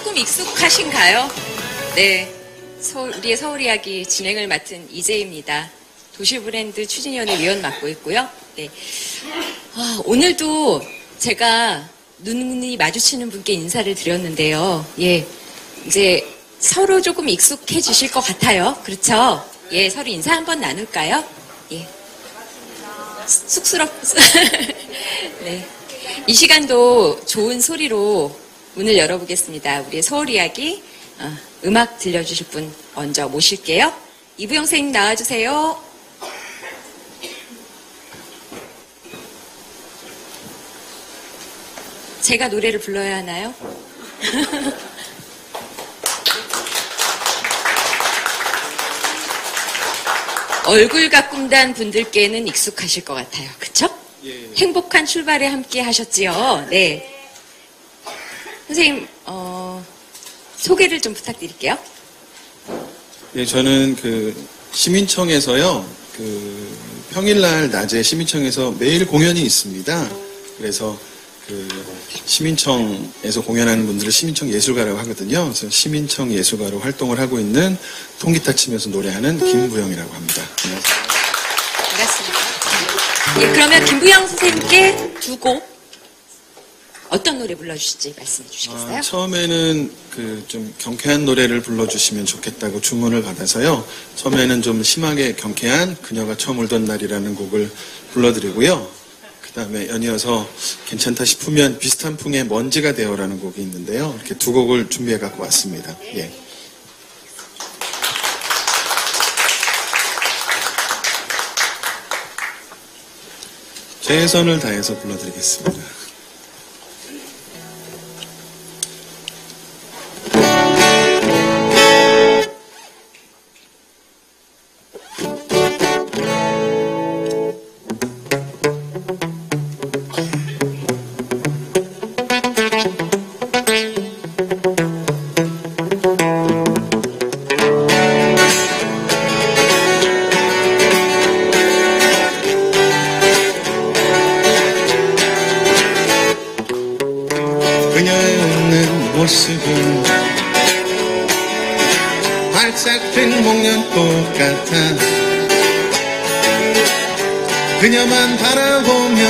조금 익숙하신가요? 네, 우리의 서울 이야기 진행을 맡은 이재입니다. 도시브랜드 추진위원회 위원 맡고 있고요. 네. 오늘도 제가 눈이 마주치는 분께 인사를 드렸는데요. 예, 이제 서로 조금 익숙해지실 것 같아요. 그렇죠? 예, 서로 인사 한번 나눌까요? 예. 쑥스럽. 네. 이 시간도 좋은 소리로 문을 열어보겠습니다. 우리의 서울 이야기, 음악 들려주실 분 먼저 모실게요. 이부영 선생님 나와주세요. 제가 노래를 불러야 하나요? 얼굴 가꿈단 분들께는 익숙하실 것 같아요. 그쵸? 예. 행복한 출발에 함께 하셨지요. 네. 선생님, 소개를 좀 부탁드릴게요. 예, 저는 시민청에서요, 평일날 낮에 시민청에서 매일 공연이 있습니다. 그래서 시민청에서 공연하는 분들을 시민청 예술가라고 하거든요. 그래서 시민청 예술가로 활동을 하고 있는 통기타 치면서 노래하는 김부영이라고 합니다. 안녕하세요. 반갑습니다. 예, 그러면 김부영 선생님께 두 곡 어떤 노래 불러주실지 말씀해 주시겠어요? 처음에는 좀 경쾌한 노래를 불러주시면 좋겠다고 주문을 받아서요. 처음에는 좀 심하게 경쾌한 그녀가 처음 울던 날이라는 곡을 불러드리고요. 그 다음에 연이어서 괜찮다 싶으면 비슷한 풍의 먼지가 되어라는 곡이 있는데요. 이렇게 두 곡을 준비해 갖고 왔습니다. 예. 최선을 다해서 불러드리겠습니다. 그녀의 웃는 모습은 활짝 핀 목련꽃 같아. 그녀만 바라보면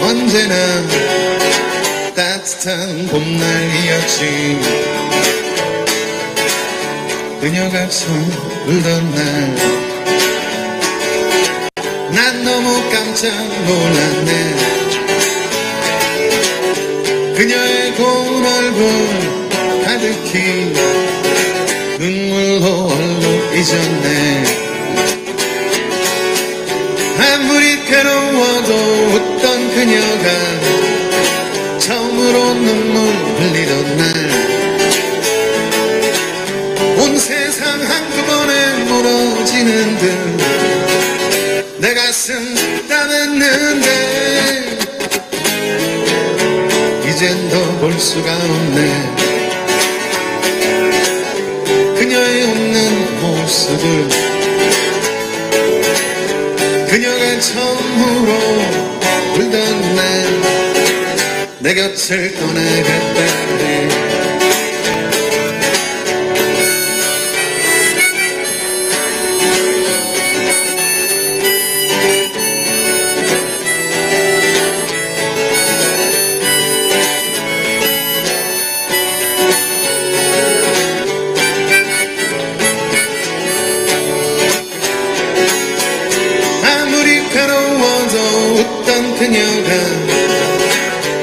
언제나 따뜻한 봄날이었지. 그녀가 처음 울던 날 난 너무 깜짝 놀랐네. 그녀의 고운 얼굴 가득히 눈물로 얼룩 잊었네. 아무리 괴로워도 웃던 그녀가 처음으로 눈물 흘리던 날 온 세상 한꺼번에 무너지는 듯 내 가슴 따냈는데 이젠 더 볼 수가 없네. 그녀의 웃는 모습을 그녀가 처음으로 울던 날 내 곁을 떠나갔다네. 웃던 그녀가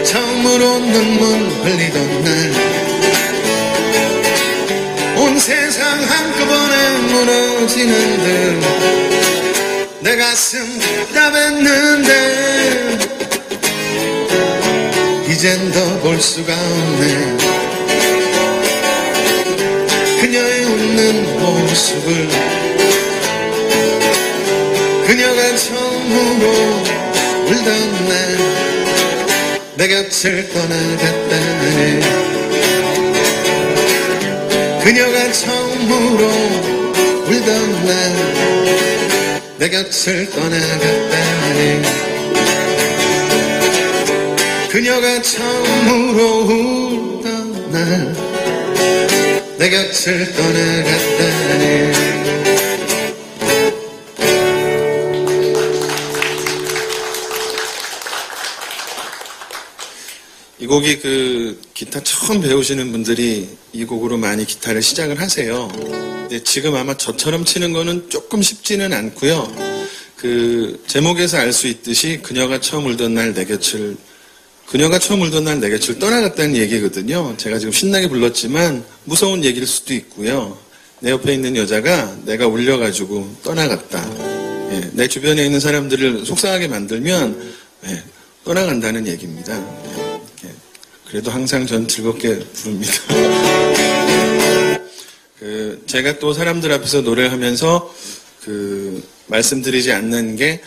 처음으로 눈물 흘리던 날 온 세상 한꺼번에 무너지는 듯 내 가슴 따냈는데 이젠 더 볼 수가 없네. 그녀의 웃는 모습을 그녀가 처음으로 울던 날 내 곁을 떠나갔다네. 그녀가 처음으로 울던 날 내 곁을 떠나갔다네. 그녀가 처음으로 울던 날 내 곁을 떠나갔다네. 이 곡이 그 기타 처음 배우시는 분들이 이 곡으로 많이 기타를 시작을 하세요. 근데 지금 아마 저처럼 치는 거는 조금 쉽지는 않고요. 그 제목에서 알 수 있듯이 그녀가 처음 울던 날 내 곁을 떠나갔다는 얘기거든요. 제가 지금 신나게 불렀지만 무서운 얘기일 수도 있고요. 내 옆에 있는 여자가 내가 울려가지고 떠나갔다. 예, 내 주변에 있는 사람들을 속상하게 만들면 예, 떠나간다는 얘기입니다. 예, 그래도 항상 전 즐겁게 부릅니다. 제가 또 사람들 앞에서 노래를 하면서 말씀드리지 않는 게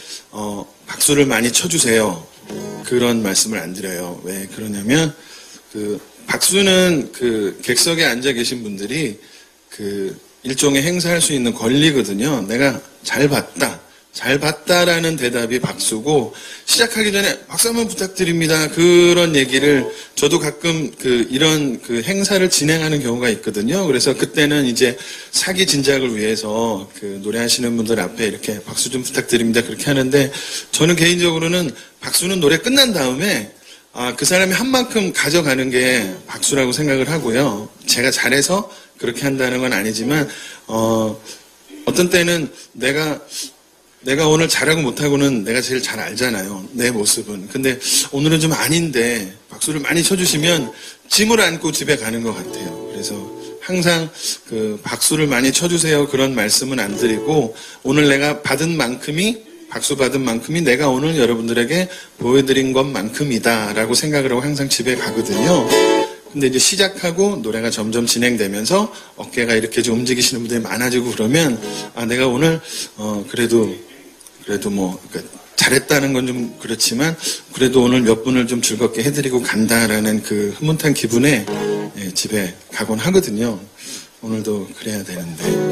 박수를 많이 쳐주세요. 그런 말씀을 안 드려요. 왜 그러냐면 박수는 객석에 앉아 계신 분들이 일종의 행사할 수 있는 권리거든요. 내가 잘 봤다라는 대답이 박수고, 시작하기 전에 박수 한번 부탁드립니다. 그런 얘기를 저도 가끔 이런 행사를 진행하는 경우가 있거든요. 그래서 그때는 이제 사기 진작을 위해서 노래하시는 분들 앞에 이렇게 박수 좀 부탁드립니다. 그렇게 하는데, 저는 개인적으로는 박수는 노래 끝난 다음에 그 사람이 한 만큼 가져가는 게 박수라고 생각을 하고요. 제가 잘해서 그렇게 한다는 건 아니지만 어떤 때는 내가 오늘 잘하고 못하고는 내가 제일 잘 알잖아요. 내 모습은. 근데 오늘은 좀 아닌데 박수를 많이 쳐주시면 짐을 안고 집에 가는 것 같아요. 그래서 항상 박수를 많이 쳐주세요. 그런 말씀은 안 드리고, 오늘 내가 박수 받은 만큼이 내가 오늘 여러분들에게 보여드린 것만큼이다 라고 생각을 하고 항상 집에 가거든요. 근데 이제 시작하고 노래가 점점 진행되면서 어깨가 이렇게 좀 움직이시는 분들이 많아지고 그러면 내가 오늘 그래도 잘했다는 건 좀 그렇지만 그래도 오늘 몇 분을 좀 즐겁게 해드리고 간다라는 그 흐뭇한 기분에 집에 가곤 하거든요. 오늘도 그래야 되는데.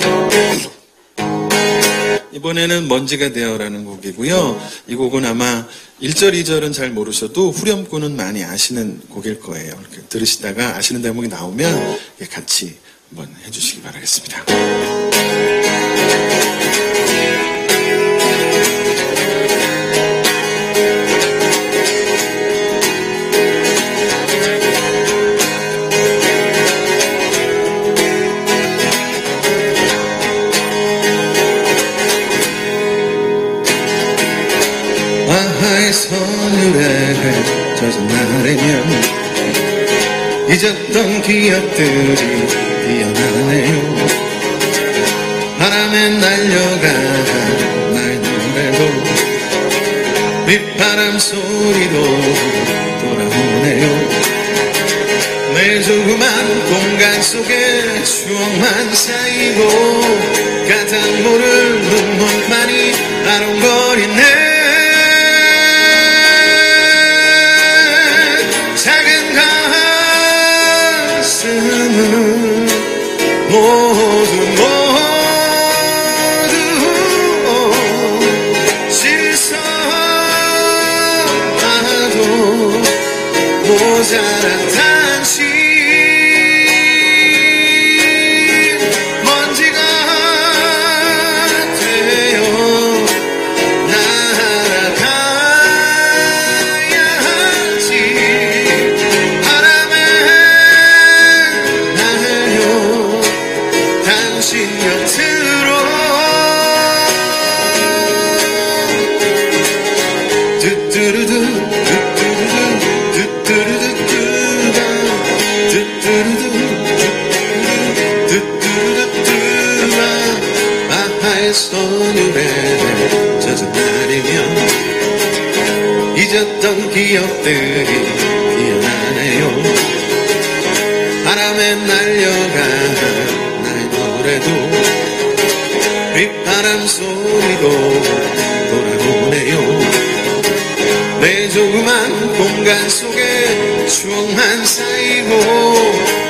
이번에는 먼지가 되어라는 곡이고요. 이 곡은 아마 1절, 2절은 잘 모르셔도 후렴구는 많이 아시는 곡일 거예요. 이렇게 들으시다가 아시는 대목이 나오면 같이 한번 해주시기 바라겠습니다. 선율에 젖은 날에면 잊었던 기억들이 피어나네요. 바람에 날려간 나의 노래도 빗바람 소리도 돌아오네요. 내 조그만 공간 속에 추억만 쌓이고 가장 모를 눈물만이 아롱거리네. 모두 실수하도 모자란 당신 먼지가 되어 날아가야 하지. 바람에 날려 당신 곁으로 뚜뚜루두 뚜뚜루두뚜가 뚜뚜루두뚜가 아하의 선율에 젖은 날이면 잊었던 기억들이 피어나네요. 바람에 날려간 노래도 빗바람 소리도 돌아오네요. 내 조그만 공간 속에 추억만 쌓이고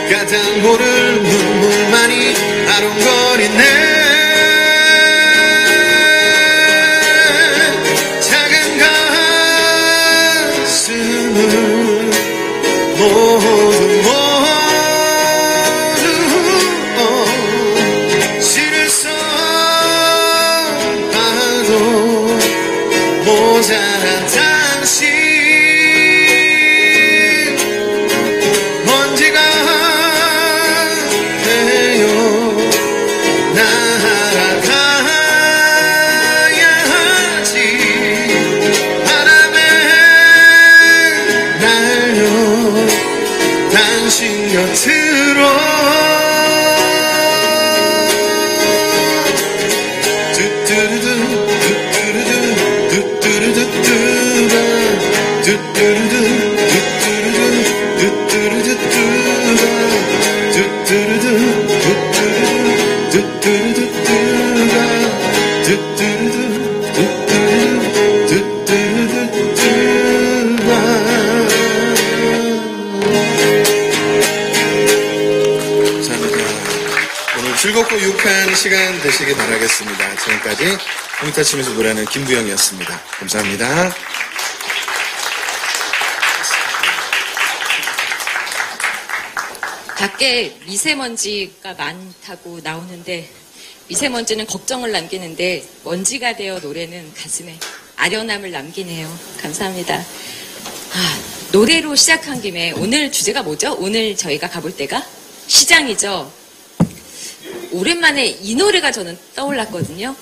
가장 모를 눈물만이 아롱거리네. 작은 가슴을 모두 즐겁고 유쾌한 시간 되시기 바라겠습니다. 지금까지 기타 치면서 노래하는 김부영이었습니다. 감사합니다. 밖에 미세먼지가 많다고 나오는데 미세먼지는 걱정을 남기는데 먼지가 되어 노래는 가슴에 아련함을 남기네요. 감사합니다. 노래로 시작한 김에 오늘 주제가 뭐죠? 오늘 저희가 가볼 때가 시장이죠. 오랜만에 이 노래가 저는 떠올랐거든요.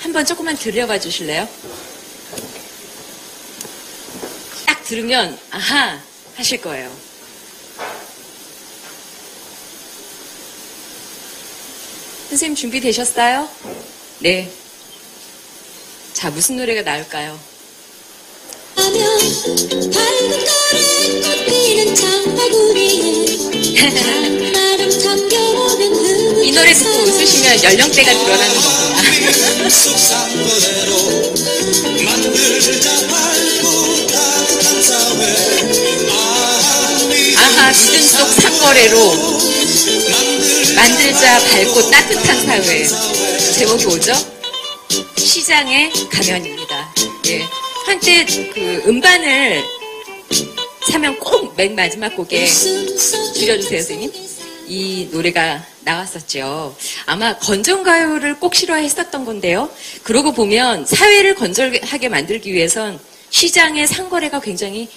한번 조금만 들려봐 주실래요? 딱 들으면 아하 하실 거예요. 선생님 준비되셨어요? 네. 자, 무슨 노래가 나올까요? 이 노래 듣고 웃으시면 연령대가 드러나는 겁니다. 아하, 믿음 속 상거래로 만들자 밝고 따뜻한 사회. 제목이 뭐죠? 시장의 가면입니다. 예. 한때 그 음반을 사면 꼭 맨 마지막 곡에 줄여주세요, 선생님. 이 노래가 나왔었죠. 아마 건전가요를 꼭 실화했었던 건데요. 그러고 보면 사회를 건전하게 만들기 위해선 시장의 상거래가 굉장히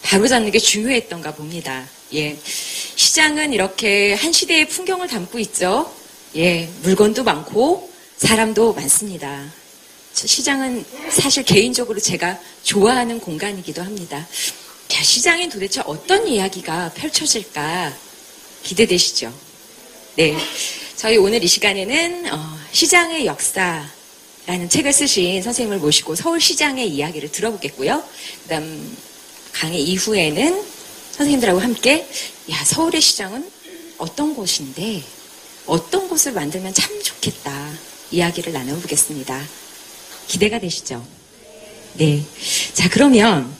바로잡는 게 중요했던가 봅니다. 예. 시장은 이렇게 한 시대의 풍경을 담고 있죠. 예. 물건도 많고 사람도 많습니다. 시장은 사실 개인적으로 제가 좋아하는 공간이기도 합니다. 자, 시장엔 도대체 어떤 이야기가 펼쳐질까 기대되시죠? 네. 저희 오늘 이 시간에는 시장의 역사라는 책을 쓰신 선생님을 모시고 서울시장의 이야기를 들어보겠고요. 그다음 강의 이후에는 선생님들하고 함께 서울의 시장은 어떤 곳인데 어떤 곳을 만들면 참 좋겠다 이야기를 나눠보겠습니다. 기대가 되시죠? 네. 자, 그러면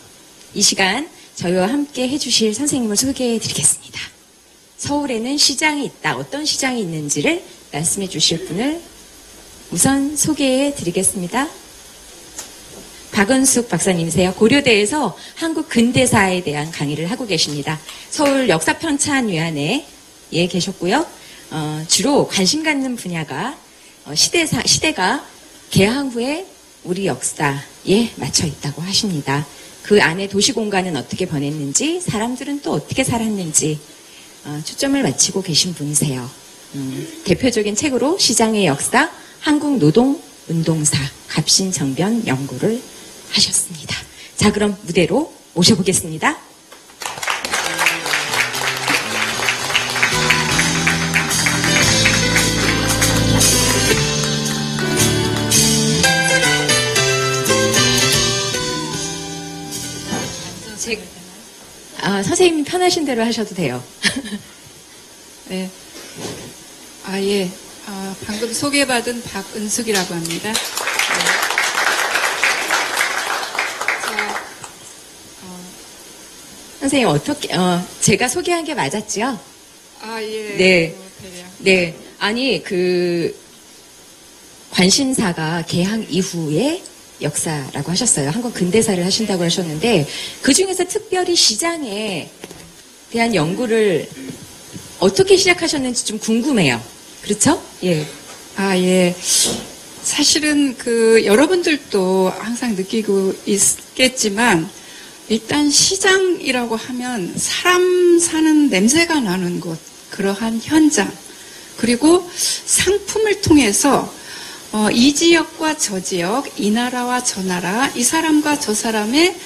이 시간 저희와 함께 해주실 선생님을 소개해 드리겠습니다. 서울에는 시장이 있다. 어떤 시장이 있는지를 말씀해 주실 분을 우선 소개해 드리겠습니다. 박은숙 박사님이세요. 고려대에서 한국 근대사에 대한 강의를 하고 계십니다. 서울 역사편찬위원회에 계셨고요. 주로 관심 갖는 분야가 시대가 개항 후에 우리 역사에 맞춰 있다고 하십니다. 그 안에 도시공간은 어떻게 변했는지, 사람들은 또 어떻게 살았는지 초점을 맞추고 계신 분이세요. 대표적인 책으로 시장의 역사, 한국노동운동사, 갑신정변 연구를 하셨습니다. 자, 그럼 무대로 모셔보겠습니다. 선생님이 편하신 대로 하셔도 돼요. 네. 예. 방금 소개받은 박은숙이라고 합니다. 선생님, 어떻게, 제가 소개한 게 맞았죠? 예. 네. 네. 아니, 관심사가 개항 이후에 역사라고 하셨어요. 한국 근대사를 하신다고 하셨는데 그 중에서 특별히 시장에 대한 연구를 어떻게 시작하셨는지 좀 궁금해요. 그렇죠? 예. 예. 사실은 여러분들도 항상 느끼고 있겠지만 일단 시장이라고 하면 사람 사는 냄새가 나는 곳, 그러한 현장, 그리고 상품을 통해서 이 지역과 저 지역, 이 나라와 저 나라, 이 사람과 저 사람의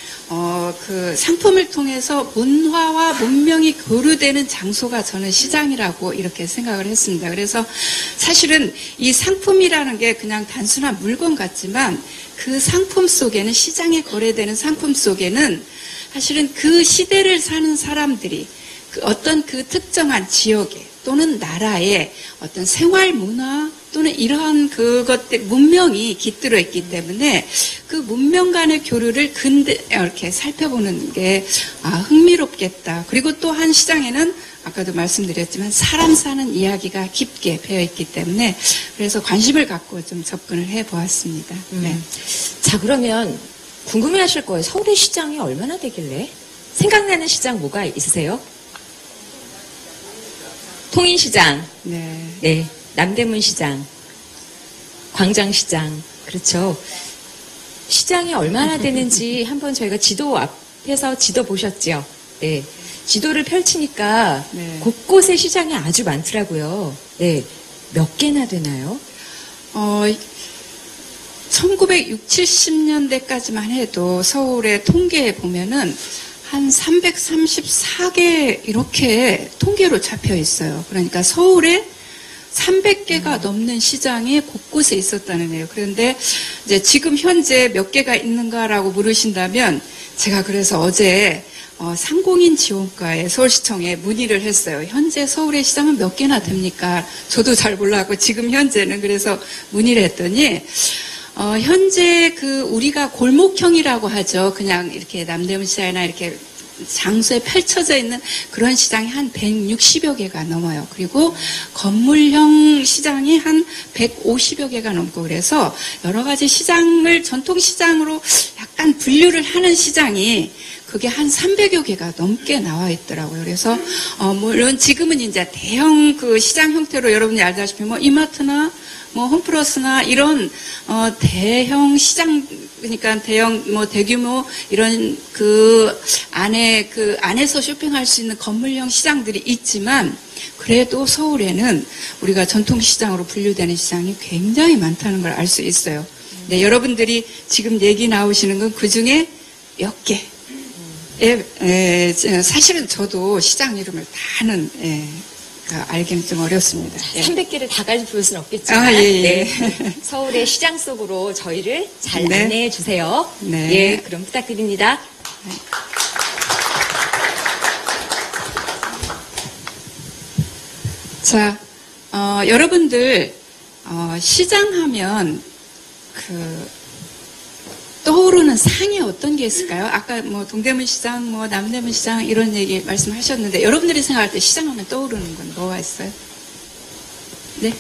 그 상품을 통해서 문화와 문명이 교류되는 장소가 저는 시장이라고 이렇게 생각을 했습니다. 그래서 사실은 이 상품이라는 게 그냥 단순한 물건 같지만 그 상품 속에는, 시장에 거래되는 상품 속에는 사실은 그 시대를 사는 사람들이 어떤 그 특정한 지역에 또는 나라의 어떤 생활 문화 또는 이러한 그것들, 문명이 깃들어 있기 때문에 그 문명 간의 교류를 이렇게 살펴보는 게 흥미롭겠다. 그리고 또 한 시장에는 아까도 말씀드렸지만 사람 사는 이야기가 깊게 배어 있기 때문에 그래서 관심을 갖고 좀 접근을 해 보았습니다. 네. 자, 그러면 궁금해 하실 거예요. 서울의 시장이 얼마나 되길래? 생각나는 시장 뭐가 있으세요? 통인시장. 네. 네. 남대문 시장, 광장시장, 그렇죠. 시장이 얼마나 되는지 한번 저희가 지도 앞에서 지도 보셨죠? 네. 지도를 펼치니까 네. 곳곳에 시장이 아주 많더라고요. 네. 몇 개나 되나요? 1960, 70년대까지만 해도 서울의 통계에 보면은 한 334개 이렇게 통계로 잡혀 있어요. 그러니까 서울에 300개가 넘는 시장이 곳곳에 있었다는 거예요. 그런데 이제 지금 현재 몇 개가 있는가라고 물으신다면 제가 그래서 어제 상공인 지원과에 서울시청에 문의를 했어요. 현재 서울의 시장은 몇 개나 됩니까? 저도 잘 몰라고 지금 현재는 그래서 문의를 했더니 현재 우리가 골목형이라고 하죠. 그냥 이렇게 남대문 시장이나 이렇게 장소에 펼쳐져 있는 그런 시장이 한 160여 개가 넘어요. 그리고 건물형 시장이 한 150여 개가 넘고 그래서 여러 가지 시장을 전통시장으로 약간 분류를 하는 시장이 그게 한 300여 개가 넘게 나와 있더라고요. 그래서 물론 지금은 이제 대형 그 시장 형태로 여러분이 알다시피 뭐 이마트나 뭐 홈플러스나 이런 대형 시장, 그러니까 대형 뭐 대규모 이런 안에서 쇼핑할 수 있는 건물형 시장들이 있지만 그래도 서울에는 우리가 전통 시장으로 분류되는 시장이 굉장히 많다는 걸 알 수 있어요. 네, 여러분들이 지금 얘기 나오시는 건 그 중에 몇 개. 사실은 저도 시장 이름을 다는 알기는 좀 어렵습니다. 300개를 다 가지고 볼 수는 없겠지만 네. 서울의 시장 속으로 저희를 잘 네. 안내해 주세요. 네. 예, 그럼 부탁드립니다. 자, 여러분들 시장하면 떠오르는 상이 어떤 게 있을까요? 아까 뭐 동대문 시장, 뭐 남대문 시장 이런 얘기 말씀하셨는데 여러분들이 생각할 때 시장하면 떠오르는 건 뭐가 있어요? 네?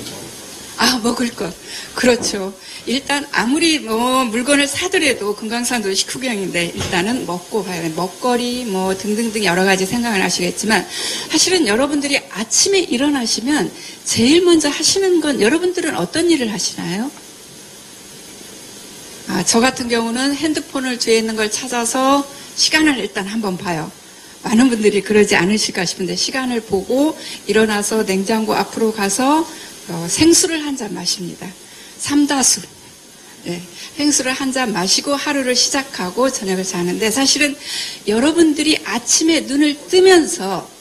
먹을 것. 그렇죠. 일단 아무리 뭐 물건을 사더라도 금강산도 식후경인데 일단은 먹고 봐요. 먹거리 뭐 등등등 여러 가지 생각을 하시겠지만 사실은 여러분들이 아침에 일어나시면 제일 먼저 하시는 건 여러분들은 어떤 일을 하시나요? 저 같은 경우는 핸드폰을 뒤에 있는 걸 찾아서 시간을 일단 한번 봐요. 많은 분들이 그러지 않으실까 싶은데 시간을 보고 일어나서 냉장고 앞으로 가서 생수를 한 잔 마십니다. 삼다수. 네, 생수를 한 잔 마시고 하루를 시작하고 저녁을 자는데 사실은 여러분들이 아침에 눈을 뜨면서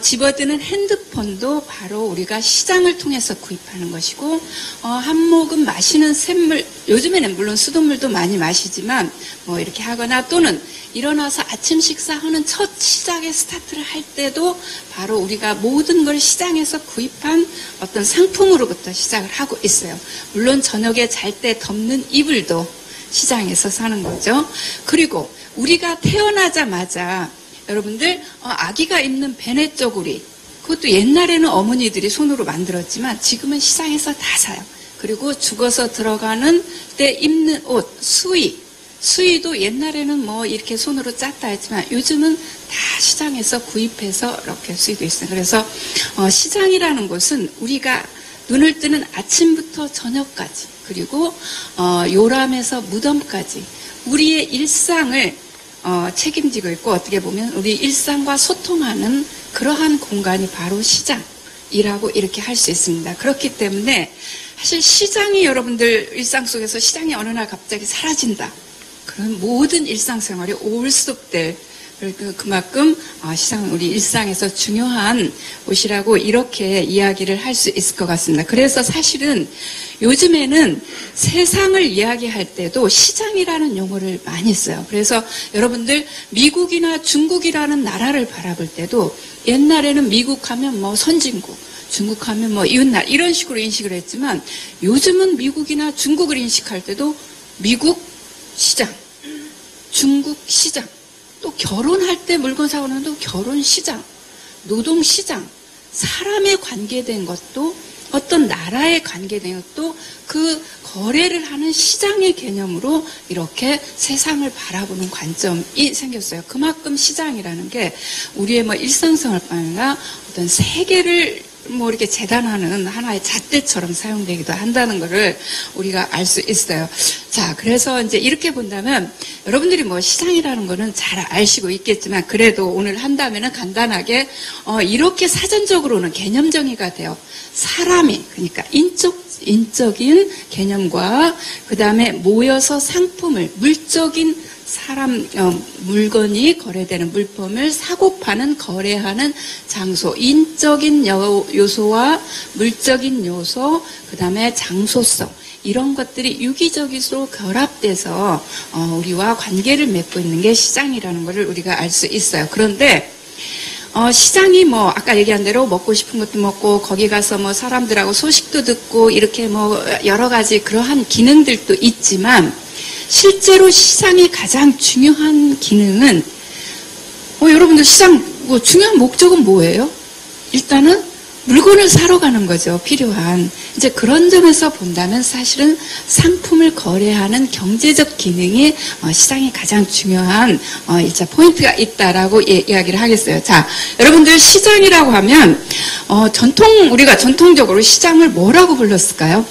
집어드는 핸드폰도 바로 우리가 시장을 통해서 구입하는 것이고 한 모금 마시는 샘물, 요즘에는 물론 수돗물도 많이 마시지만 뭐 이렇게 하거나 또는 일어나서 아침 식사하는 첫 시작의 스타트를 할 때도 바로 우리가 모든 걸 시장에서 구입한 어떤 상품으로부터 시작을 하고 있어요. 물론 저녁에 잘 때 덮는 이불도 시장에서 사는 거죠. 그리고 우리가 태어나자마자 여러분들 아기가 입는 베네 쪼구리 그것도 옛날에는 어머니들이 손으로 만들었지만 지금은 시장에서 다 사요. 그리고 죽어서 들어가는 때 입는 옷, 수의도 옛날에는 뭐 이렇게 손으로 짰다 했지만 요즘은 다 시장에서 구입해서 이렇게 수의도 있어요. 그래서 시장이라는 곳은 우리가 눈을 뜨는 아침부터 저녁까지 그리고 요람에서 무덤까지 우리의 일상을 책임지고 있고 어떻게 보면 우리 일상과 소통하는 그러한 공간이 바로 시장이라고 이렇게 할 수 있습니다. 그렇기 때문에 사실 시장이 여러분들 일상 속에서 시장이 어느 날 갑자기 사라진다. 그런 모든 일상생활이 올속될 그만큼 시장은 우리 일상에서 중요한 곳이라고 이렇게 이야기를 할 수 있을 것 같습니다. 그래서 사실은 요즘에는 세상을 이야기할 때도 시장이라는 용어를 많이 써요. 그래서 여러분들 미국이나 중국이라는 나라를 바라볼 때도 옛날에는 미국 하면 뭐 선진국, 중국 하면 뭐 이웃나라 이런 식으로 인식을 했지만 요즘은 미국이나 중국을 인식할 때도 미국 시장, 중국 시장, 또 결혼할 때 물건 사오는 또 결혼 시장, 노동 시장, 사람에 관계된 것도 어떤 나라에 관계된 것도 그 거래를 하는 시장의 개념으로 이렇게 세상을 바라보는 관점이 생겼어요. 그만큼 시장이라는 게 우리의 뭐 일상생활뿐 아니라 어떤 세계를 뭐 이렇게 재단하는 하나의 잣대처럼 사용되기도 한다는 것을 우리가 알 수 있어요. 자, 그래서 이제 이렇게 본다면 여러분들이 뭐 시장이라는 거는 잘 아시고 있겠지만 그래도 오늘 한다면은 간단하게 이렇게 사전적으로는 개념 정의가 돼요. 사람이 그러니까 인적인 개념과 그 다음에 모여서 상품을 물적인 사람 물건이 거래되는 물품을 사고 파는 거래하는 장소 인적인 요소와 물적인 요소 그 다음에 장소성 이런 것들이 유기적으로 결합돼서 우리와 관계를 맺고 있는 게 시장이라는 것을 우리가 알 수 있어요. 그런데 시장이 뭐 아까 얘기한 대로 먹고 싶은 것도 먹고 거기 가서 뭐 사람들하고 소식도 듣고 이렇게 뭐 여러 가지 그러한 기능들도 있지만 실제로 시장의 가장 중요한 기능은 여러분들 시장 뭐 중요한 목적은 뭐예요? 일단은 물건을 사러 가는 거죠. 필요한. 이제 그런 점에서 본다면 사실은 상품을 거래하는 경제적 기능이 시장이 가장 중요한 일자 포인트가 있다라고 이야기를 하겠어요. 자, 여러분들 시장이라고 하면 우리가 전통적으로 시장을 뭐라고 불렀을까요?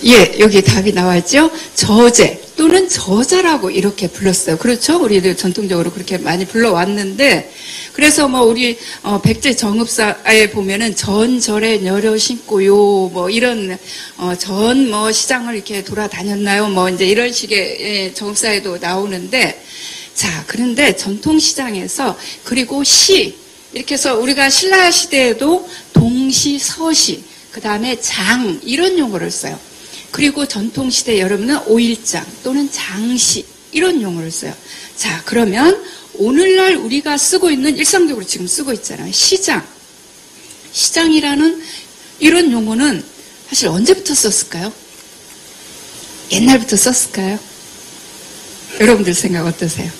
예, 여기 답이 나와있죠? 저재 또는 저자라고 이렇게 불렀어요. 그렇죠? 우리들 전통적으로 그렇게 많이 불러왔는데 그래서 뭐 우리 백제 정읍사에 보면은 전절에 녀려 신고요 뭐 이런 전 뭐 시장을 이렇게 돌아다녔나요? 뭐 이제 이런 식의 정읍사에도 나오는데 자, 그런데 전통 시장에서 그리고 시 이렇게 해서 우리가 신라 시대에도 동시, 서시 그 다음에 장 이런 용어를 써요. 그리고 전통시대 여러분은 오일장 또는 장시 이런 용어를 써요. 자, 그러면 오늘날 우리가 쓰고 있는 일상적으로 지금 쓰고 있잖아요. 시장. 시장이라는 이런 용어는 사실 언제부터 썼을까요? 옛날부터 썼을까요? 여러분들 생각 어떠세요?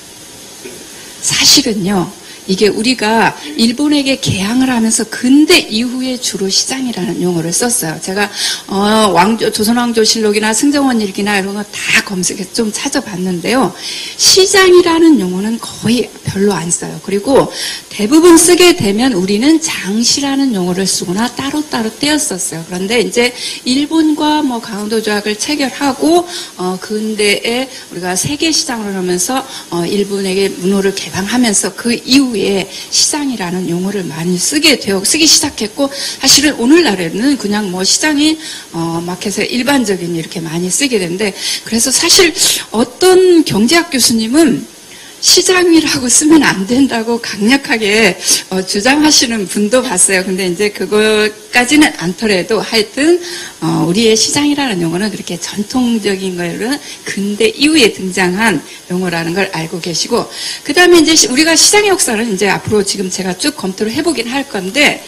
사실은요. 이게 우리가 일본에게 개항을 하면서 근대 이후에 주로 시장이라는 용어를 썼어요. 제가 조선왕조실록이나 승정원일기나 이런 거 다 검색해서 좀 찾아봤는데요. 시장이라는 용어는 거의 별로 안 써요. 그리고 대부분 쓰게 되면 우리는 장시라는 용어를 쓰거나 따로따로 떼었었어요. 그런데 이제 일본과 뭐 강원도 조약을 체결하고 근대에 우리가 세계 시장을 하면서 일본에게 문호를 개방하면서 그 이후에 시장이라는 용어를 많이 쓰기 시작했고 사실은 오늘날에는 그냥 뭐 시장이 마켓에 일반적인 이렇게 많이 쓰게 되는데 그래서 사실 어떤 경제학 교수님은 시장이라고 쓰면 안 된다고 강력하게 주장하시는 분도 봤어요. 근데 이제 그거까지는 않더라도 하여튼 우리의 시장이라는 용어는 그렇게 전통적인 거는 근대 이후에 등장한 용어라는 걸 알고 계시고 그 다음에 이제 우리가 시장의 역사를 이제 앞으로 지금 제가 쭉 검토를 해보긴 할 건데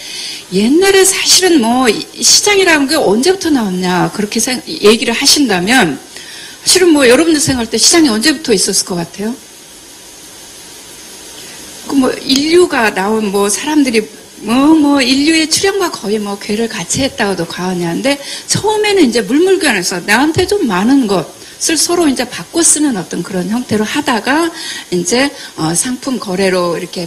옛날에 사실은 뭐 시장이라는 게 언제부터 나왔냐 그렇게 얘기를 하신다면 사실은 뭐 여러분들 생각할 때 시장이 언제부터 있었을 것 같아요? 뭐 인류가 나온 뭐 사람들이 뭐 인류의 출현과 거의 뭐 괴를 같이 했다고도 과언이 한데 처음에는 이제 물물교환해서 나한테 좀 많은 것을 서로 이제 바꿔 쓰는 어떤 그런 형태로 하다가 이제 상품 거래로 이렇게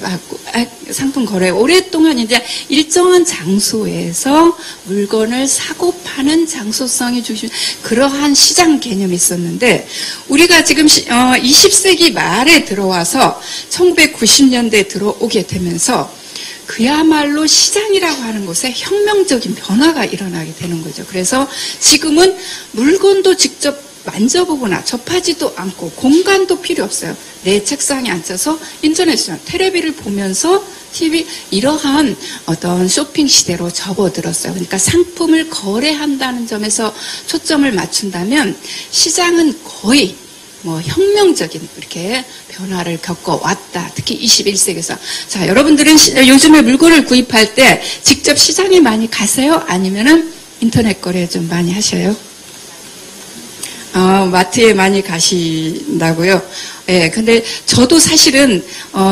상품 거래 오랫동안 이제 일정한 장소에서 물건을 사고 파는 장소성이 중심 그러한 시장 개념이 있었는데 우리가 지금 20세기 말에 들어와서 1990년대에 들어오게 되면서 그야말로 시장이라고 하는 곳에 혁명적인 변화가 일어나게 되는 거죠. 그래서 지금은 물건도 직접 만져보거나 접하지도 않고 공간도 필요 없어요. 내 책상에 앉아서 인터넷 시장, 텔레비를 보면서 TV, 이러한 어떤 쇼핑 시대로 접어들었어요. 그러니까 상품을 거래한다는 점에서 초점을 맞춘다면 시장은 거의 뭐 혁명적인 이렇게 변화를 겪어왔다. 특히 21세기에서. 자, 여러분들은 요즘에 물건을 구입할 때 직접 시장에 많이 가세요? 아니면은 인터넷 거래 좀 많이 하셔요? 마트에 많이 가신다고요? 예, 근데 저도 사실은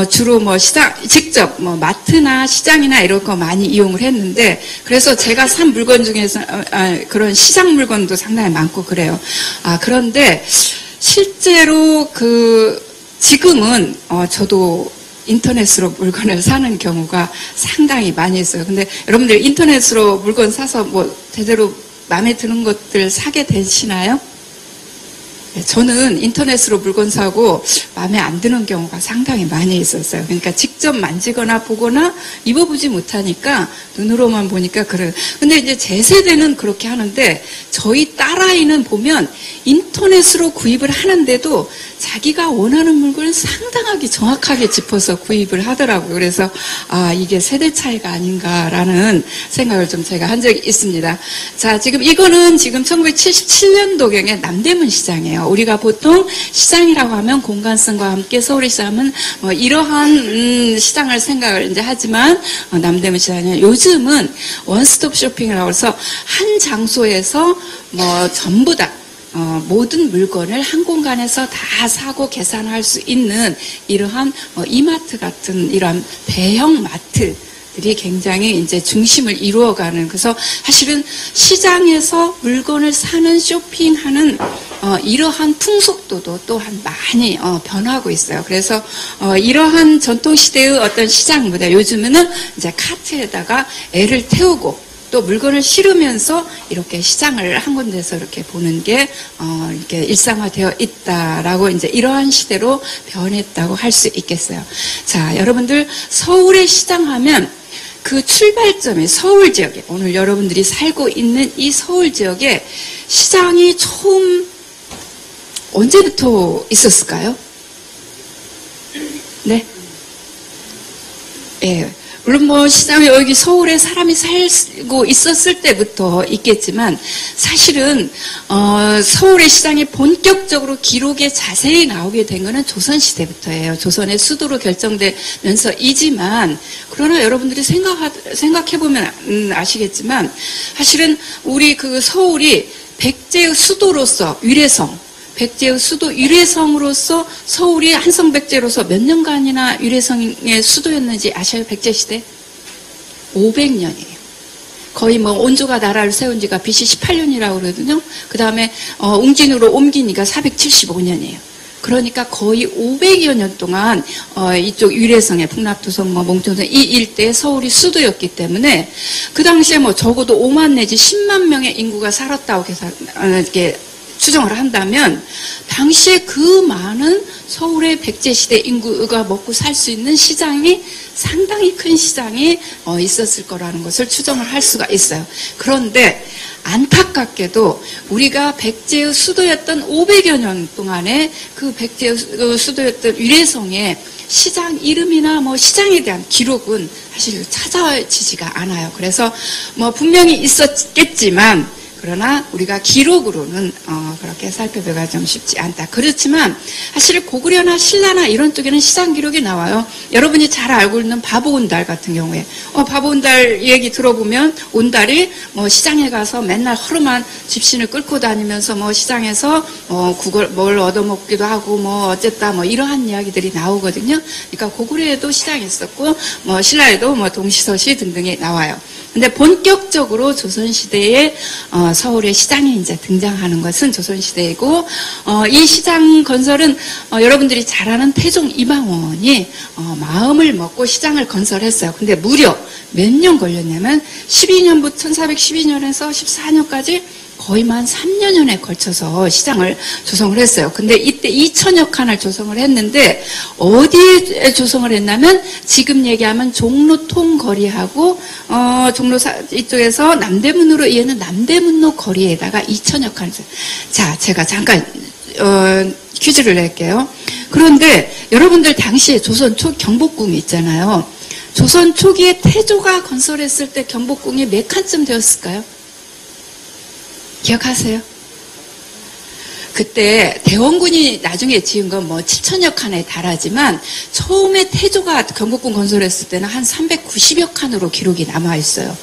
주로 뭐 직접 뭐 마트나 시장이나 이런 거 많이 이용을 했는데, 그래서 제가 산 물건 중에서 그런 시장 물건도 상당히 많고 그래요. 그런데 실제로 지금은 저도 인터넷으로 물건을 사는 경우가 상당히 많이 있어요. 근데 여러분들 인터넷으로 물건 사서 뭐 제대로 마음에 드는 것들 사게 되시나요? 저는 인터넷으로 물건 사고 마음에 안 드는 경우가 상당히 많이 있었어요. 그러니까 직접 만지거나 보거나 입어보지 못하니까 눈으로만 보니까 그래요. 근데 이제 제 세대는 그렇게 하는데 저희 딸아이는 보면 인터넷으로 구입을 하는데도 자기가 원하는 물건을 상당하게 정확하게 짚어서 구입을 하더라고요. 그래서 이게 세대 차이가 아닌가라는 생각을 좀 제가 한 적이 있습니다. 자, 이거는 지금 1977년도경의 남대문 시장이에요. 우리가 보통 시장이라고 하면 공간성과 함께 서울의 시장은 이러한 시장을 생각을 이제 하지만 남대문 시장은 요즘은 원스톱 쇼핑이라고 해서 한 장소에서 전부 다 모든 물건을 한 공간에서 다 사고 계산할 수 있는 이러한 이마트 같은 이러한 대형 마트들이 굉장히 이제 중심을 이루어가는, 그래서 사실은 시장에서 물건을 사는 쇼핑하는 이러한 풍속도도 또한 많이 변하고 있어요. 그래서 이러한 전통시대의 어떤 시장 무대, 요즘에는 이제 카트에다가 애를 태우고 또 물건을 실으면서 이렇게 시장을 한 군데서 이렇게 보는 게 이렇게 일상화되어 있다라고 이제 이러한 시대로 변했다고 할 수 있겠어요. 자, 여러분들 서울의 시장하면 그 출발점이 서울 지역에, 오늘 여러분들이 살고 있는 이 서울 지역에 시장이 처음 언제부터 있었을까요? 네? 예. 물론 시장에 여기 서울에 사람이 살고 있었을 때부터 있겠지만 사실은 서울의 시장이 본격적으로 기록에 자세히 나오게 된 것은 조선시대부터예요. 조선의 수도로 결정되면서이지만, 그러나 여러분들이 생각해보면 아시겠지만 사실은 우리 서울이 백제의 수도로서 백제의 수도 유래성으로서 서울이 한성백제로서 몇 년간이나 유래성의 수도였는지 아셔요? 백제시대? 500년이에요. 거의 온조가 나라를 세운 지가 BC 18년이라고 그러거든요. 그 다음에 웅진으로 옮기니까 475년이에요. 그러니까 거의 500여 년 동안 이쪽 유래성의 풍납도성, 몽천성 이 일대에 서울이 수도였기 때문에 그 당시에 적어도 5만 내지 10만 명의 인구가 살았다고 이렇게 추정을 한다면 당시에 그 많은 서울의 백제시대 인구가 먹고 살 수 있는 시장이 상당히 큰 시장이 있었을 거라는 것을 추정을 할 수가 있어요. 그런데 안타깝게도 우리가 백제의 수도였던 500여 년 동안에 그 백제의 수도였던 유래성의 시장 이름이나 시장에 대한 기록은 사실 찾아지지가 않아요. 그래서 분명히 있었겠지만 그러나 우리가 기록으로는 그렇게 살펴보기가 좀 쉽지 않다. 그렇지만 사실 고구려나 신라나 이런 쪽에는 시장 기록이 나와요. 여러분이 잘 알고 있는 바보온달 같은 경우에 바보온달 얘기 들어보면 온달이 시장에 가서 맨날 허름한 집신을 끌고 다니면서 시장에서 뭘 얻어먹기도 하고 어쨌다 이러한 이야기들이 나오거든요. 그러니까 고구려에도 시장이 있었고 신라에도 동시서시 등등이 나와요. 근데 본격적으로 조선시대에 서울의 시장이 이제 등장하는 것은 조선시대이고, 이 시장 건설은 여러분들이 잘 아는 태종 이방원이 마음을 먹고 시장을 건설했어요. 근데 무려 몇 년 걸렸냐면 12년부터 1412년에서 14년까지 거의 한 3년여에 걸쳐서 시장을 조성을 했어요. 근데 이때 2천여 칸을 조성을 했는데 어디에 조성을 했냐면 지금 얘기하면 종로통 거리하고 종로 이쪽에서 남대문으로 이어는 남대문로 거리에다가 2천여 칸을. 자, 제가 잠깐 퀴즈를 낼게요. 그런데 여러분들 당시에 조선 초 경복궁이 있잖아요. 조선 초기에 태조가 건설했을 때 경복궁이 몇 칸쯤 되었을까요? 기억하세요? 그때 대원군이 나중에 지은 건 뭐 7천여 칸에 달하지만 처음에 태조가 경복궁 건설했을 때는 한 390여 칸으로 기록이 남아 있어요.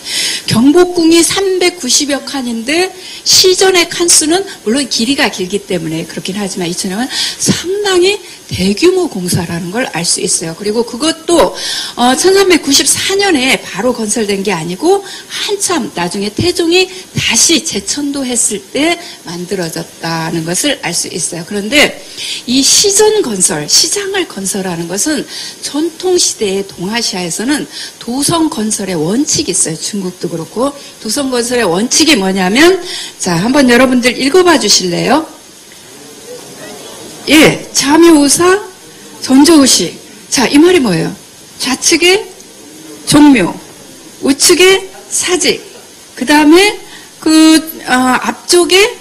경복궁이 390여 칸인데 시전의 칸수는 물론 길이가 길기 때문에 그렇긴 하지만 2천여 칸 상당히 대규모 공사라는 걸 알 수 있어요. 그리고 그것도 1394년에 바로 건설된 게 아니고 한참 나중에 태종이 다시 재천도했을 때 만들어졌다는 것을 알 수 있어요. 그런데 이 시전 건설, 시장을 건설하는 것은 전통시대의 동아시아에서는 도성 건설의 원칙이 있어요. 중국도 그렇고 도성 건설의 원칙이 뭐냐면 자, 한번 여러분들 읽어봐 주실래요? 예, 자묘우사, 전조의식. 자, 이 말이 뭐예요? 좌측에 종묘, 우측에 사직, 그 다음에 앞쪽에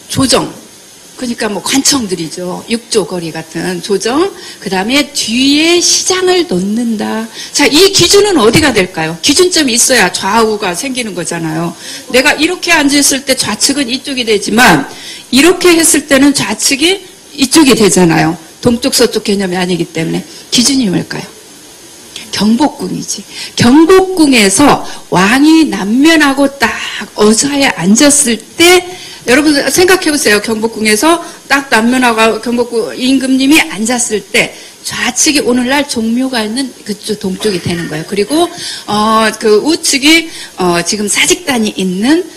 조정. 그러니까 뭐 관청들이죠. 육조 거리 같은 조정. 그 다음에 뒤에 시장을 놓는다. 자, 이 기준은 어디가 될까요? 기준점이 있어야 좌우가 생기는 거잖아요. 내가 이렇게 앉았을 때 좌측은 이쪽이 되지만 이렇게 했을 때는 좌측이 이쪽이 되잖아요. 동쪽 서쪽 개념이 아니기 때문에 기준이 뭘까요? 경복궁이지. 경복궁에서 왕이 남면하고 딱 어사에 앉았을 때 여러분 생각해 보세요. 경복궁에서 딱 남면하고 경복궁 임금님이 앉았을 때 좌측이 오늘날 종묘가 있는 그쪽 동쪽이 되는 거예요. 그리고 그 우측이 지금 사직단이 있는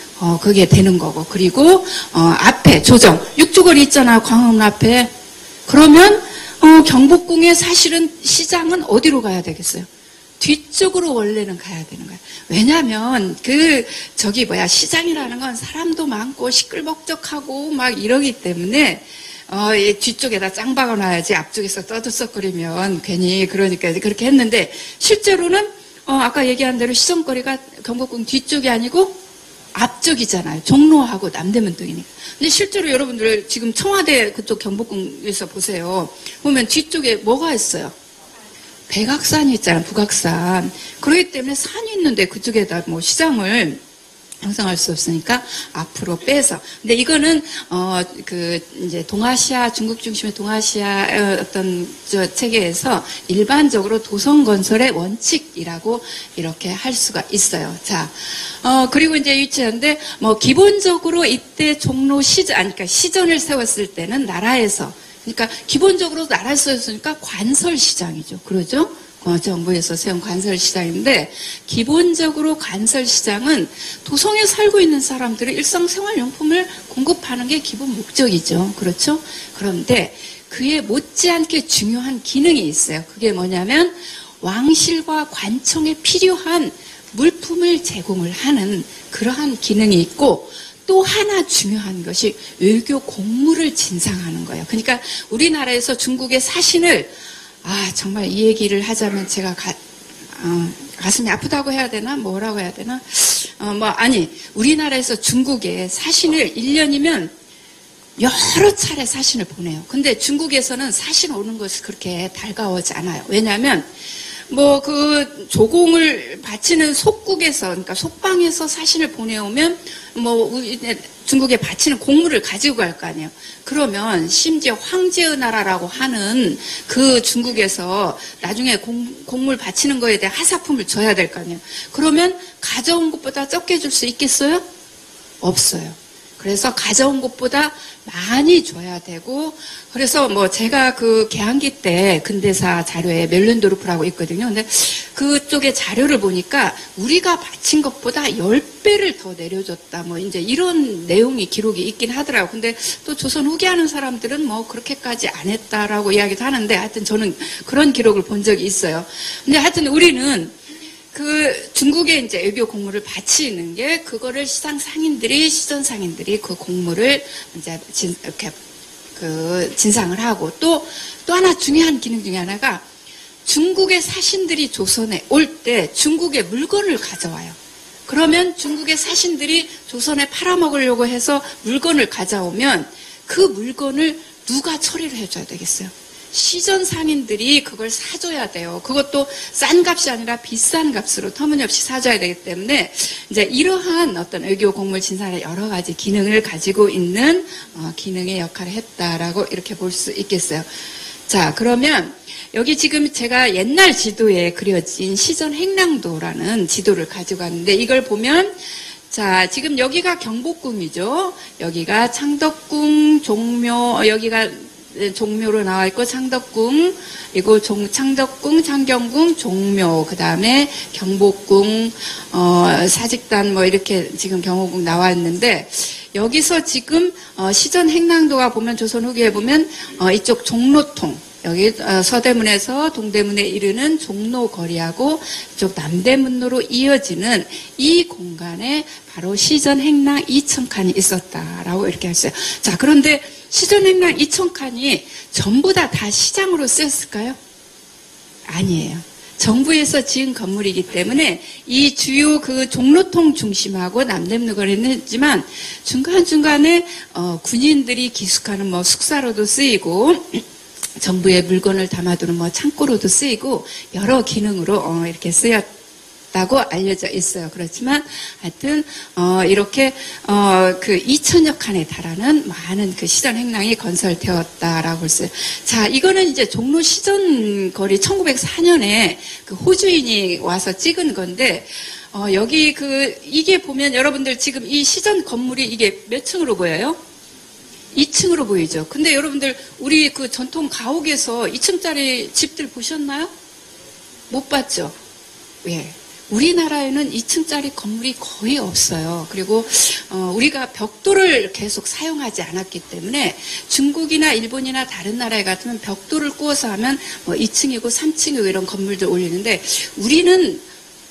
그게 되는 거고. 그리고 앞에 조정 육조거리 있잖아요. 광화문 앞에. 그러면 경복궁에 사실은 시장은 어디로 가야 되겠어요? 뒤쪽으로 원래는 가야 되는 거예요. 왜냐하면 시장이라는 건 사람도 많고 시끌벅적하고 막 이러기 때문에 뒤쪽에다 짱 박아놔야지 앞쪽에서 떠들썩거리면 괜히 그러니까 그렇게 했는데 실제로는 아까 얘기한 대로 시정거리가 경복궁 뒤쪽이 아니고 앞쪽이잖아요. 종로하고 남대문 등이니까. 근데 실제로 여러분들 지금 청와대 그쪽 경복궁에서 보세요. 보면 뒤쪽에 뭐가 있어요? 백악산이 있잖아요. 북악산. 그렇기 때문에 산이 있는데 그쪽에다 뭐 시장을 형성할 수 없으니까 앞으로 빼서. 근데 이거는 이제 동아시아 중국 중심의 동아시아 어떤 체계에서 일반적으로 도성 건설의 원칙이라고 이렇게 할 수가 있어요. 자, 그리고 이제 위치하는데 뭐 기본적으로 이때 종로 그러니까 시전을 세웠을 때는 나라에서 그러니까 기본적으로 나라에서 세웠으니까 관설시장이죠. 그러죠? 정부에서 세운 관설시장인데 기본적으로 관설시장은 도성에 살고 있는 사람들의 일상생활용품을 공급하는 게 기본 목적이죠. 그렇죠? 그런데 그에 못지않게 중요한 기능이 있어요. 그게 뭐냐면 왕실과 관청에 필요한 물품을 제공을 하는 그러한 기능이 있고 또 하나 중요한 것이 외교 공무를 진상하는 거예요. 그러니까 우리나라에서 중국의 사신을 정말 이 얘기를 하자면 제가 가슴이 아프다고 해야 되나? 뭐라고 해야 되나? 우리나라에서 중국에 사신을 1년이면 여러 차례 사신을 보내요. 근데 중국에서는 사신 오는 것이 그렇게 달가워지 않아요. 왜냐하면 조공을 바치는 속국에서, 그러니까 속방에서 사신을 보내오면, 중국에 바치는 공물을 가지고 갈 거 아니에요. 그러면 심지어 황제의 나라라고 하는 그 중국에서 나중에 공물 바치는 거에 대한 하사품을 줘야 될 거 아니에요. 그러면 가져온 것보다 적게 줄 수 있겠어요? 없어요. 그래서 가져온 것보다 많이 줘야 되고, 그래서 제가 그 개항기 때 근대사 자료에 멜렌도르프라고 있거든요. 근데 그쪽에 자료를 보니까 우리가 바친 것보다 10배를 더 내려줬다. 이제 이런 내용이 기록이 있긴 하더라고요. 근데 또 조선 후기 하는 사람들은 그렇게까지 안 했다라고 이야기도 하는데 하여튼 저는 그런 기록을 본 적이 있어요. 근데 하여튼 우리는 그 중국에 이제 외교 공무를 바치는 게 그거를 시장 상인들이 그 공무를 이제 이렇게 그 진상을 하고 또 하나 중요한 기능 중에 하나가 중국의 사신들이 조선에 올 때 중국의 물건을 가져와요. 그러면 중국의 사신들이 조선에 팔아먹으려고 해서 물건을 가져오면 그 물건을 누가 처리를 해줘야 되겠어요? 시전 상인들이 그걸 사줘야 돼요. 그것도 싼 값이 아니라 비싼 값으로 터무니없이 사줘야 되기 때문에 이제 이러한 어떤 외교 공물 진상의 여러 가지 기능을 가지고 있는 기능의 역할을 했다라고 이렇게 볼 수 있겠어요. 자, 그러면 여기 지금 제가 옛날 지도에 그려진 시전 행랑도라는 지도를 가지고 왔는데 이걸 보면 자, 지금 여기가 경복궁이죠. 여기가 창덕궁, 종묘, 여기가 종묘로 나와 있고 창덕궁, 그리고 창덕궁, 창경궁, 종묘, 그 다음에 경복궁, 사직단 뭐 이렇게 지금 경호궁 나와 있는데 여기서 지금 시전 행랑도가 보면 조선 후기에 보면 이쪽 종로통 여기 서대문에서 동대문에 이르는 종로거리하고 이쪽 남대문로로 이어지는 이 공간에 바로 시전 행랑 2,000칸이 있었다라고 이렇게 했어요. 자, 그런데 시전 행랑 2,000칸이 전부 다 시장으로 쓰였을까요? 아니에요. 정부에서 지은 건물이기 때문에 이 주요 그 종로통 중심하고 남대문 거리는 했지만 중간중간에 군인들이 기숙하는 뭐 숙사로도 쓰이고 정부의 물건을 담아두는 뭐 창고로도 쓰이고 여러 기능으로 이렇게 쓰였다고 알려져 있어요. 그렇지만 하여튼 이렇게 그 2,000여 칸에 달하는 많은 그 시전 행랑이 건설되었다라고 했어요. 자, 이거는 이제 종로 시전 거리 1904년에 그 호주인이 와서 찍은 건데 여기 이게 보면 여러분들 지금 이 시전 건물이 이게 몇 층으로 보여요? 2층으로 보이죠. 근데 여러분들 우리 그 전통 가옥에서 2층짜리 집들 보셨나요? 못 봤죠? 예. 우리나라에는 2층짜리 건물이 거의 없어요. 그리고 우리가 벽돌을 계속 사용하지 않았기 때문에 중국이나 일본이나 다른 나라에 같으면 벽돌을 구워서 하면 뭐 2층이고 3층이고 이런 건물들 올리는데 우리는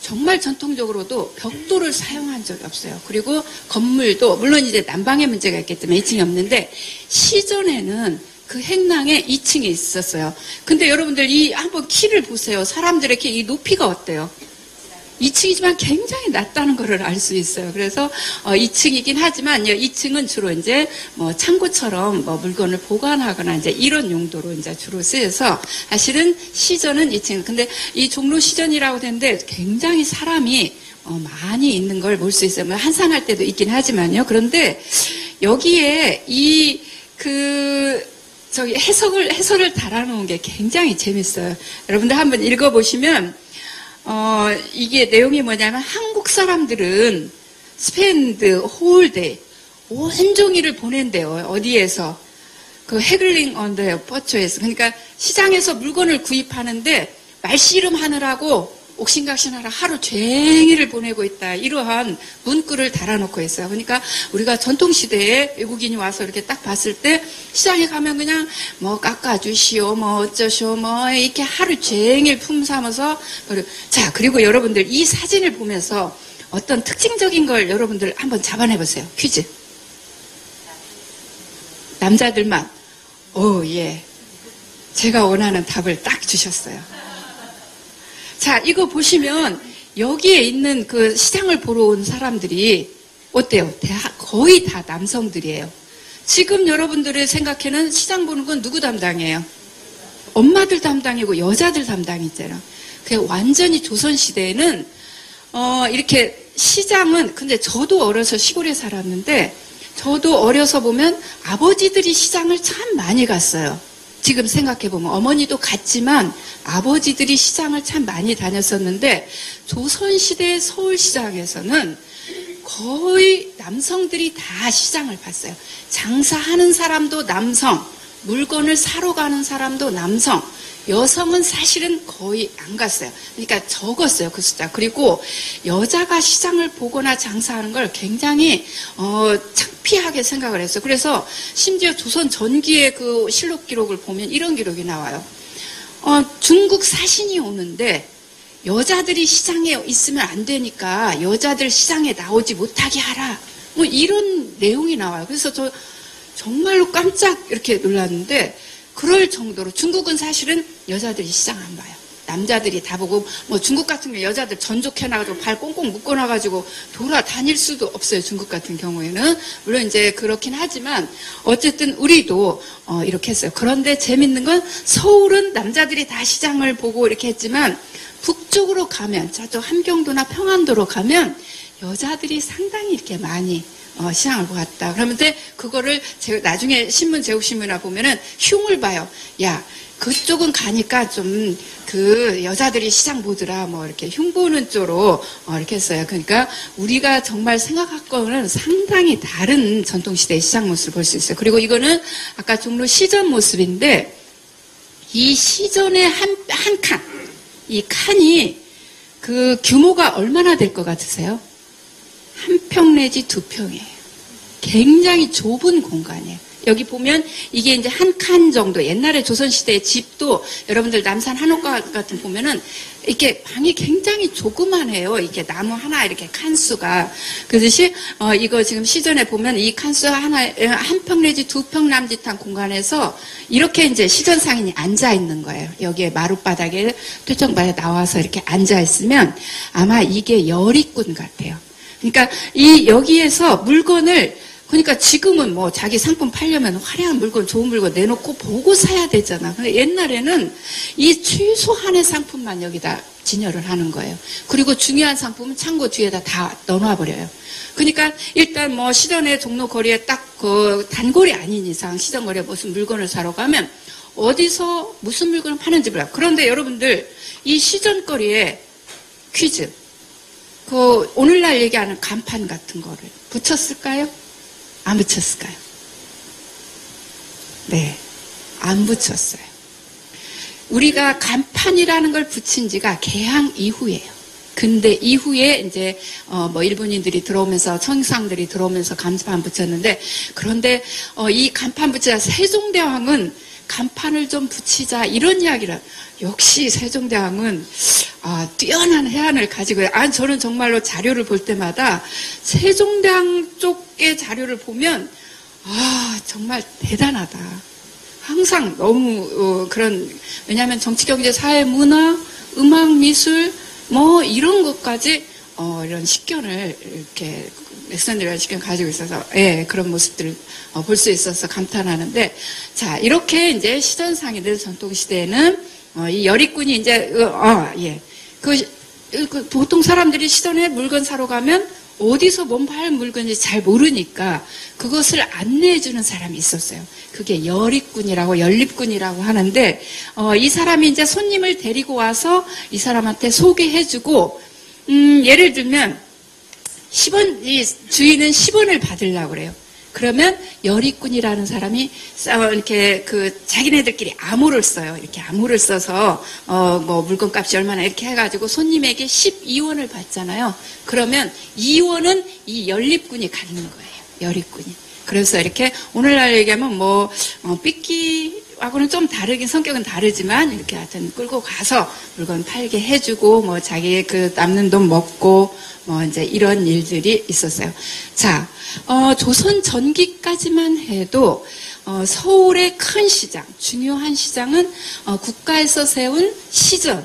정말 전통적으로도 벽돌을 사용한 적이 없어요. 그리고 건물도 물론 이제 난방의 문제가 있기 때문에 2층이 없는데 시전에는 그 행랑에 2층이 있었어요. 근데 여러분들 한번 키를 보세요. 사람들의 키 이 높이가 어때요? 2층이지만 굉장히 낮다는 것을 알 수 있어요. 그래서 2층이긴 하지만 2층은 주로 이제 뭐 창고처럼 뭐 물건을 보관하거나 이제 이런 용도로 이제 주로 쓰여서 사실은 시전은 2층. 근데 이 종로 시전이라고 되는데 굉장히 사람이 많이 있는 걸 볼 수 있어요. 뭐 한산할 때도 있긴 하지만요. 그런데 여기에 해설을 달아놓은 게 굉장히 재밌어요. 여러분들 한번 읽어보시면 이게 내용이 뭐냐면 한국 사람들은 스펜드 홀데이 온종일을 보낸대요. 어디에서? 그 해글링 언더 버처에서. 그러니까 시장에서 물건을 구입하는데 말씨름 하느라고 옥신각신하라 하루 종일을 보내고 있다. 이러한 문구를 달아놓고 있어요. 그러니까 우리가 전통시대에 외국인이 와서 이렇게 딱 봤을 때 시장에 가면 그냥 뭐 깎아주시오, 뭐 어쩌시오, 뭐 이렇게 하루 종일 품삼아서. 자, 그리고 여러분들 이 사진을 보면서 어떤 특징적인 걸 여러분들 한번 잡아내보세요. 퀴즈. 남자들만. 예. 제가 원하는 답을 딱 주셨어요. 자, 이거 보시면 여기에 있는 그 시장을 보러 온 사람들이 어때요? 거의 다 남성들이에요. 지금 여러분들의 생각에는 시장 보는 건 누구 담당이에요? 엄마들 담당이고 여자들 담당이잖아요. 그 완전히 조선시대에는 이렇게 시장은 근데 저도 어려서 시골에 살았는데 저도 어려서 보면 아버지들이 시장을 참 많이 갔어요. 지금 생각해보면 어머니도 갔지만 아버지들이 시장을 참 많이 다녔었는데 조선시대 서울시장에서는 거의 남성들이 다 시장을 봤어요. 장사하는 사람도 남성, 물건을 사러 가는 사람도 남성, 여성은 사실은 거의 안 갔어요. 그러니까 적었어요, 그 숫자. 그리고 여자가 시장을 보거나 장사하는 걸 굉장히 창피하게 생각을 했어요. 그래서 심지어 조선 전기의 그 실록 기록을 보면 이런 기록이 나와요. 중국 사신이 오는데 여자들이 시장에 있으면 안 되니까 여자들 시장에 나오지 못하게 하라. 뭐 이런 내용이 나와요. 그래서 저 정말로 깜짝 이렇게 놀랐는데 그럴 정도로 중국은 사실은 여자들이 시장 안 봐요. 남자들이 다 보고 뭐 중국 같은 경우 여자들 전족해놔가지고 발 꽁꽁 묶어놔가지고 돌아다닐 수도 없어요. 중국 같은 경우에는 물론 이제 그렇긴 하지만 어쨌든 우리도 이렇게 했어요. 그런데 재밌는 건 서울은 남자들이 다 시장을 보고 이렇게 했지만 북쪽으로 가면 저쪽 함경도나 평안도로 가면 여자들이 상당히 이렇게 많이 시장을 보았다. 그러는데 그거를 나중에 제국신문이나 보면은 흉을 봐요. 야, 그쪽은 가니까 좀 그 여자들이 시장 보더라. 뭐 이렇게 흉 보는 쪽으로 이렇게 했어요. 그러니까 우리가 정말 생각할 거는 상당히 다른 전통시대의 시장 모습을 볼 수 있어요. 그리고 이거는 아까 종로 시전 모습인데 이 시전의 한 칸, 이 칸이 그 규모가 얼마나 될 것 같으세요? 1평 내지 2평이에요. 굉장히 좁은 공간이에요. 여기 보면 이게 이제 한 칸 정도, 옛날에 조선시대의 집도 여러분들 남산 한옥가 같은 보면은 이렇게 방이 굉장히 조그만해요. 이렇게 나무 하나 이렇게 칸수가. 그듯이 이거 지금 시전에 보면 이 칸수 하나에 1평 내지 2평 남짓한 공간에서 이렇게 이제 시전 상인이 앉아 있는 거예요. 여기에 마룻바닥에 퇴청바닥에 나와서 이렇게 앉아 있으면 아마 이게 열입군 같아요. 그러니까 여기에서 물건을 그러니까 지금은 뭐 자기 상품 팔려면 화려한 물건, 좋은 물건 내놓고 보고 사야 되잖아. 근데 옛날에는 이 최소한의 상품만 여기다 진열을 하는 거예요. 그리고 중요한 상품은 창고 뒤에다 다 넣어놔버려요. 그러니까 일단 뭐 시전의 종로 거리에 딱 그 단골이 아닌 이상 시전 거리에 무슨 물건을 사러 가면 어디서 무슨 물건을 파는지 몰라요. 그런데 여러분들 이 시전 거리에 퀴즈. 그 오늘날 얘기하는 간판 같은 거를 붙였을까요? 안 붙였을까요? 네, 안 붙였어요. 우리가 간판이라는 걸 붙인 지가 개항 이후예요. 근데 이후에 이제 뭐 일본인들이 들어오면서 청상들이 들어오면서 간판 붙였는데 그런데 이 간판 붙이자 세종대왕은 간판을 좀 붙이자 이런 이야기를 역시 세종대왕은 뛰어난 해안을 가지고 저는 정말로 자료를 볼 때마다 세종대왕 쪽의 자료를 보면 정말 대단하다. 항상 너무 왜냐하면 정치, 경제, 사회, 문화, 음악, 미술 뭐 이런 것까지 이런 식견을 이렇게 백선들이라는 식견을 가지고 있어서 그런 모습들을 볼 수 있어서 감탄하는데 자 이렇게 이제 시전상인들 전통시대에는 이 열입군이 이제 보통 사람들이 시전에 물건 사러 가면 어디서 뭔 팔 물건인지 잘 모르니까 그것을 안내해주는 사람이 있었어요. 그게 연립군이라고 하는데 이 사람이 이제 손님을 데리고 와서 이 사람한테 소개해주고 예를 들면 10원, 이 주인은 10원을 받으려고 그래요. 그러면 열입군이라는 사람이 이렇게 자기네들끼리 암호를 써요. 이렇게 암호를 써서 뭐 물건값이 얼마나 이렇게 해가지고 손님에게 12원을 받잖아요. 그러면 2원은 이 연립군이 갖는 거예요. 열입군이. 그래서 이렇게 오늘날 얘기하면 뭐 삐끼하고는 좀 다르긴 성격은 다르지만 이렇게 하여튼 끌고 가서 물건 팔게 해주고 뭐 자기 남는 돈 먹고 뭐 이제 이런 일들이 있었어요. 자, 조선 전기까지만 해도 서울의 큰 시장, 중요한 시장은 국가에서 세운 시전이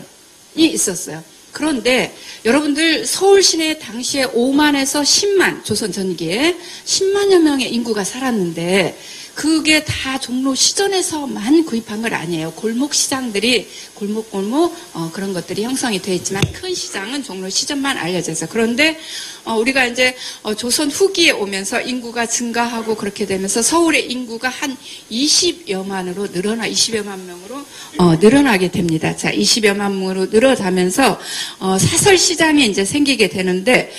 있었어요. 그런데 여러분들 서울 시내 당시에 5만에서 10만, 조선 전기에 10만여 명의 인구가 살았는데 그게 다 종로 시전에서만 구입한 건 아니에요. 골목 시장들이 골목 그런 것들이 형성이 되어 있지만 큰 시장은 종로 시전만 알려져 있어요. 그런데 우리가 이제 조선 후기에 오면서 인구가 증가하고 그렇게 되면서 서울의 인구가 한 20여만 명으로 늘어나게 됩니다. 자, 20여만 명으로 늘어나면서 사설 시장이 이제 생기게 되는데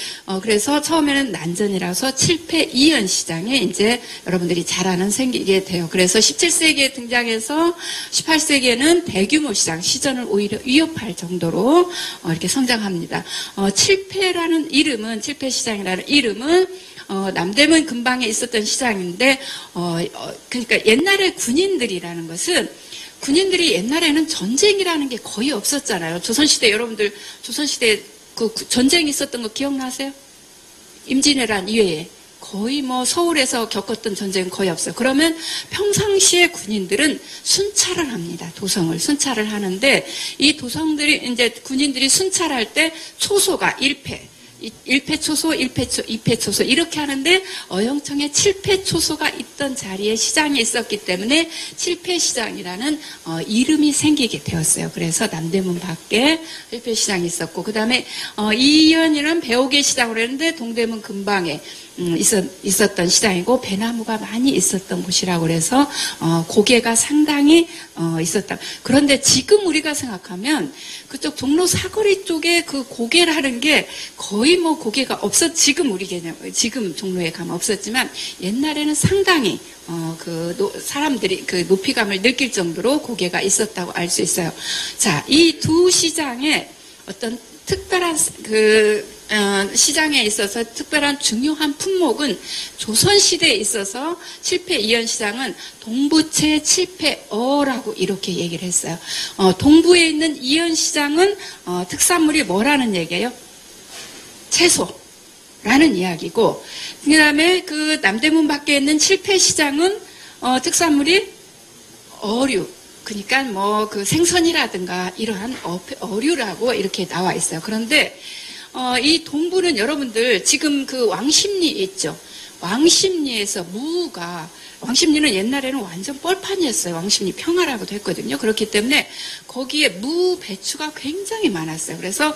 그래서 처음에는 난전이라서 7폐 2연 시장에 이제 여러분들이 잘 아는 생기게 돼요. 그래서 17세기에 등장해서 18세기에는 대규모 시장, 시전을 오히려 위협할 정도로 이렇게 성장합니다. 7폐라는 이름은 7폐 시장이라는 이름은 남대문 근방에 있었던 시장인데 그러니까 옛날에 군인들이라는 것은 군인들이 옛날에는 전쟁이라는 게 거의 없었잖아요. 조선시대 여러분들 조선시대 그 전쟁이 있었던 거 기억나세요? 임진왜란 이외에 거의 뭐 서울에서 겪었던 전쟁은 거의 없어요. 그러면 평상시에 군인들은 순찰을 합니다. 도성을 순찰을 하는데 이 도성들이 이제 군인들이 순찰할 때 초소가 1패 초소, 2패 초소 이렇게 하는데 어영청에 7패 초소가 있던 자리에 시장이 있었기 때문에 7패 시장이라는 이름이 생기게 되었어요. 그래서 남대문 밖에 1패 시장이 있었고 그 다음에 이연이라는 배옥의 시장으로 했는데 동대문 근방에 있었던 시장이고 배나무가 많이 있었던 곳이라고 그래서 고개가 상당히 있었다. 그런데 지금 우리가 생각하면 그쪽 종로 사거리 쪽에 그 고개라는 게 거의 뭐 고개가 없었. 지금 우리 개념 지금 종로에 가면 없었지만 옛날에는 상당히 사람들이 그 높이감을 느낄 정도로 고개가 있었다고 알 수 있어요. 자, 이 두 시장에 어떤 특별한 시장에 있어서 특별한 중요한 품목은 조선시대에 있어서 7패 이연시장은 동부채 7패어라고 이렇게 얘기를 했어요. 동부에 있는 이연시장은 특산물이 뭐라는 얘기예요? 채소라는 이야기고 그 다음에 그 남대문 밖에 있는 7패 시장은 특산물이 어류 그러니까 뭐 그 생선이라든가 이러한 어류라고 이렇게 나와 있어요. 그런데 이 동부는 여러분들 지금 그 왕십리 있죠. 왕십리에서 왕십리는 옛날에는 완전 뻘판이었어요. 왕십리 평화라고도 했거든요. 그렇기 때문에 거기에 무, 배추가 굉장히 많았어요. 그래서